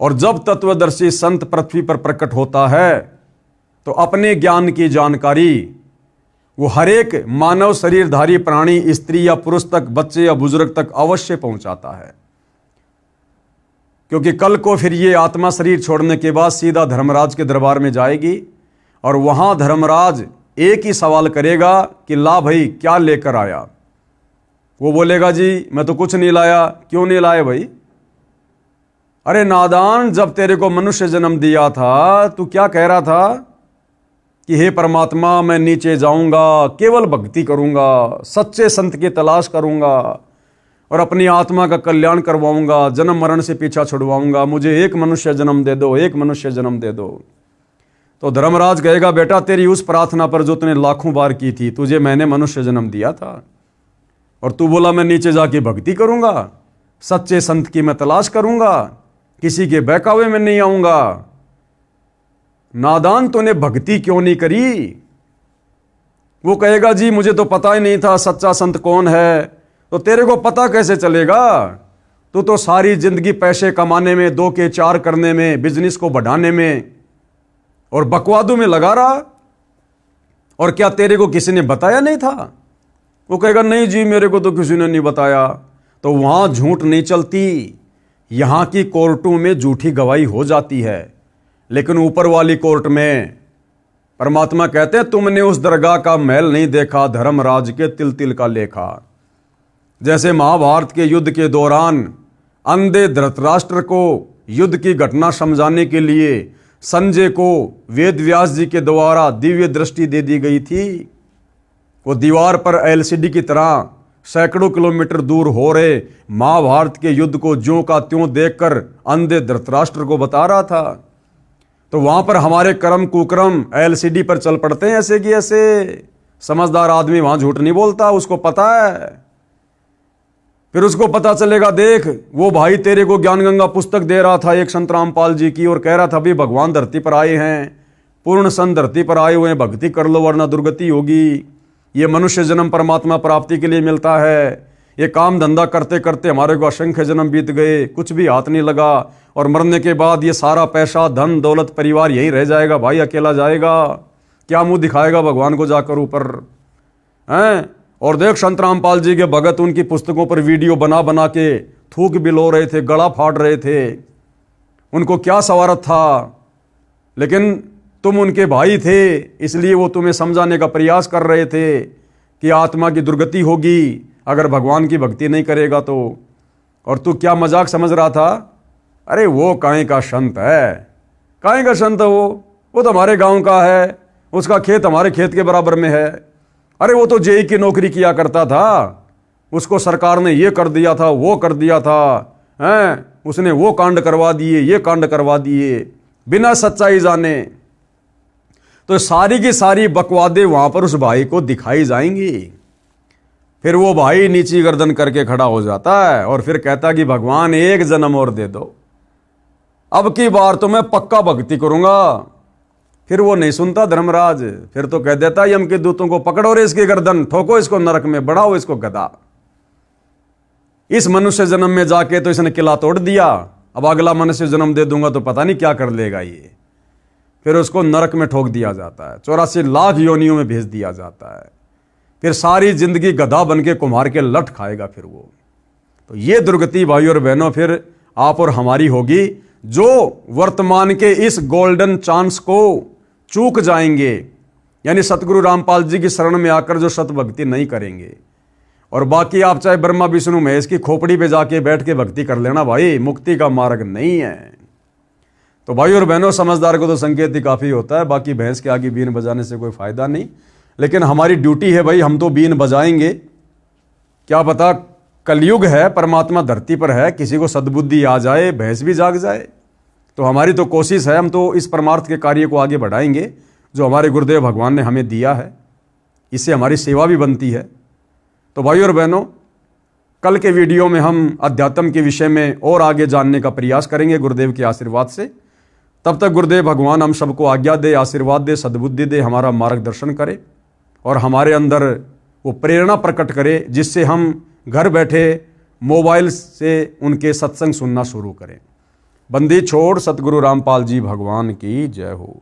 और जब तत्वदर्शी संत पृथ्वी पर प्रकट होता है तो अपने ज्ञान की जानकारी वो हर एक मानव शरीरधारी प्राणी, स्त्री या पुरुष तक, बच्चे या बुजुर्ग तक अवश्य पहुंचाता है। क्योंकि कल को फिर ये आत्मा शरीर छोड़ने के बाद सीधा धर्मराज के दरबार में जाएगी और वहां धर्मराज एक ही सवाल करेगा कि ला भाई क्या लेकर आया। वो बोलेगा जी मैं तो कुछ नहीं लाया। क्यों नहीं लाया भाई? अरे नादान, जब तेरे को मनुष्य जन्म दिया था तू क्या कह रहा था कि हे परमात्मा मैं नीचे जाऊंगा, केवल भक्ति करूंगा, सच्चे संत की तलाश करूंगा और अपनी आत्मा का कल्याण करवाऊंगा, जन्म मरण से पीछा छुड़वाऊंगा, मुझे एक मनुष्य जन्म दे दो, एक मनुष्य जन्म दे दो। तो धर्मराज कहेगा बेटा तेरी उस प्रार्थना पर जो तूने लाखों बार की थी, तुझे मैंने मनुष्य जन्म दिया था और तू बोला मैं नीचे जाके भक्ति करूंगा, सच्चे संत की मैं तलाश करूंगा, किसी के बहकावे में नहीं आऊंगा। नादान, तूने भक्ति क्यों नहीं करी? वो कहेगा जी मुझे तो पता ही नहीं था सच्चा संत कौन है, तो तेरे को पता कैसे चलेगा? तू तो सारी जिंदगी पैसे कमाने में, 2 के 4 करने में, बिजनेस को बढ़ाने में और बकवादों में लगा रहा। और क्या तेरे को किसी ने बताया नहीं था? वो कहेगा नहीं जी मेरे को तो किसी ने नहीं बताया। तो वहां झूठ नहीं चलती, यहां की कोर्टों में झूठी गवाही हो जाती है, लेकिन ऊपर वाली कोर्ट में परमात्मा कहते हैं तुमने उस दरगाह का महल नहीं देखा, धर्मराज के तिल तिल का लेखा। जैसे महाभारत के युद्ध के दौरान अंधे धृतराष्ट्र को युद्ध की घटना समझाने के लिए संजय को वेद व्यास जी के द्वारा दिव्य दृष्टि दे दी गई थी। वो दीवार पर एलसीडी की तरह सैकड़ों किलोमीटर दूर हो रहे महाभारत के युद्ध को ज्यों का त्यों देखकर अंधे धृतराष्ट्र को बता रहा था। तो वहां पर हमारे कर्म कुकर्म एलसीडी पर चल पड़ते हैं ऐसे कि ऐसे। समझदार आदमी वहां झूठ नहीं बोलता, उसको पता है। फिर उसको पता चलेगा, देख वो भाई तेरे को ज्ञान गंगा पुस्तक दे रहा था एक संत रामपाल जी की, और कह रहा था भी भगवान धरती पर आए हैं, पूर्ण सन धरती पर आए हुए हैं, भक्ति कर लो वरना दुर्गति होगी। ये मनुष्य जन्म परमात्मा प्राप्ति के लिए मिलता है। ये काम धंधा करते करते हमारे को असंख्य जन्म बीत गए, कुछ भी हाथ नहीं लगा, और मरने के बाद ये सारा पैसा धन दौलत परिवार यही रह जाएगा, भाई अकेला जाएगा, क्या मुंह दिखाएगा भगवान को जाकर ऊपर हैं। और देख संत रामपाल जी के भगत उनकी पुस्तकों पर वीडियो बना बना के थूक बिलो रहे थे, गला फाड़ रहे थे, उनको क्या सवारत था। लेकिन तुम उनके भाई थे, इसलिए वो तुम्हें समझाने का प्रयास कर रहे थे कि आत्मा की दुर्गति होगी अगर भगवान की भक्ति नहीं करेगा तो। और तू क्या मजाक समझ रहा था? अरे वो काहे का संत है, काहे का संत है वो तो हमारे गांव का है, उसका खेत हमारे खेत के बराबर में है। अरे वो तो जेई की नौकरी किया करता था, उसको सरकार ने ये कर दिया था, वो कर दिया था, हैं उसने वो कांड करवा दिए, ये कांड करवा दिए, बिना सच्चाई जाने। तो सारी की सारी बकवादे वहां पर उस भाई को दिखाई जाएंगी। फिर वो भाई नीची गर्दन करके खड़ा हो जाता है और फिर कहता कि भगवान एक जन्म और दे दो, अब की बार तो मैं पक्का भक्ति करूंगा। फिर वो नहीं सुनता धर्मराज, फिर तो कह देता यम के दूतों को पकड़ो रे इसकी गर्दन, ठोको इसको नरक में, बढ़ाओ इसको गधा। इस मनुष्य जन्म में जाके तो इसने किला तोड़ दिया, अब अगला मनुष्य जन्म दे दूंगा तो पता नहीं क्या कर लेगा ये। फिर उसको नरक में ठोक दिया जाता है, 84 लाख योनियों में भेज दिया जाता है। फिर सारी जिंदगी गधा बन के कुम्हार के लट खाएगा फिर वो। तो ये दुर्गति भाई और बहनों फिर आप और हमारी होगी, जो वर्तमान के इस गोल्डन चांस को चूक जाएंगे, यानी सतगुरु रामपाल जी की शरण में आकर जो सत भक्ति नहीं करेंगे। और बाकी आप चाहे ब्रह्मा विष्णु महेश की खोपड़ी पे जाके बैठ के भक्ति कर लेना भाई, मुक्ति का मार्ग नहीं है। तो भाई और बहनों, समझदार को तो संकेत ही काफी होता है, बाकी भैंस के आगे बीन बजाने से कोई फायदा नहीं। लेकिन हमारी ड्यूटी है भाई, हम तो बीन बजाएंगे। क्या पता कलयुग है, परमात्मा धरती पर है, किसी को सद्बुद्धि आ जाए, भैंस भी जाग जाए। तो हमारी तो कोशिश है, हम तो इस परमार्थ के कार्य को आगे बढ़ाएंगे जो हमारे गुरुदेव भगवान ने हमें दिया है, इससे हमारी सेवा भी बनती है। तो भाई और बहनों, कल के वीडियो में हम अध्यात्म के विषय में और आगे जानने का प्रयास करेंगे गुरुदेव के आशीर्वाद से। तब तक गुरुदेव भगवान हम सबको आज्ञा दे, आशीर्वाद दे, सद्बुद्धि दे, हमारा मार्गदर्शन करे और हमारे अंदर वो प्रेरणा प्रकट करे, जिससे हम घर बैठे मोबाइल से उनके सत्संग सुनना शुरू करें। बंदी छोड़ सतगुरु रामपाल जी भगवान की जय हो।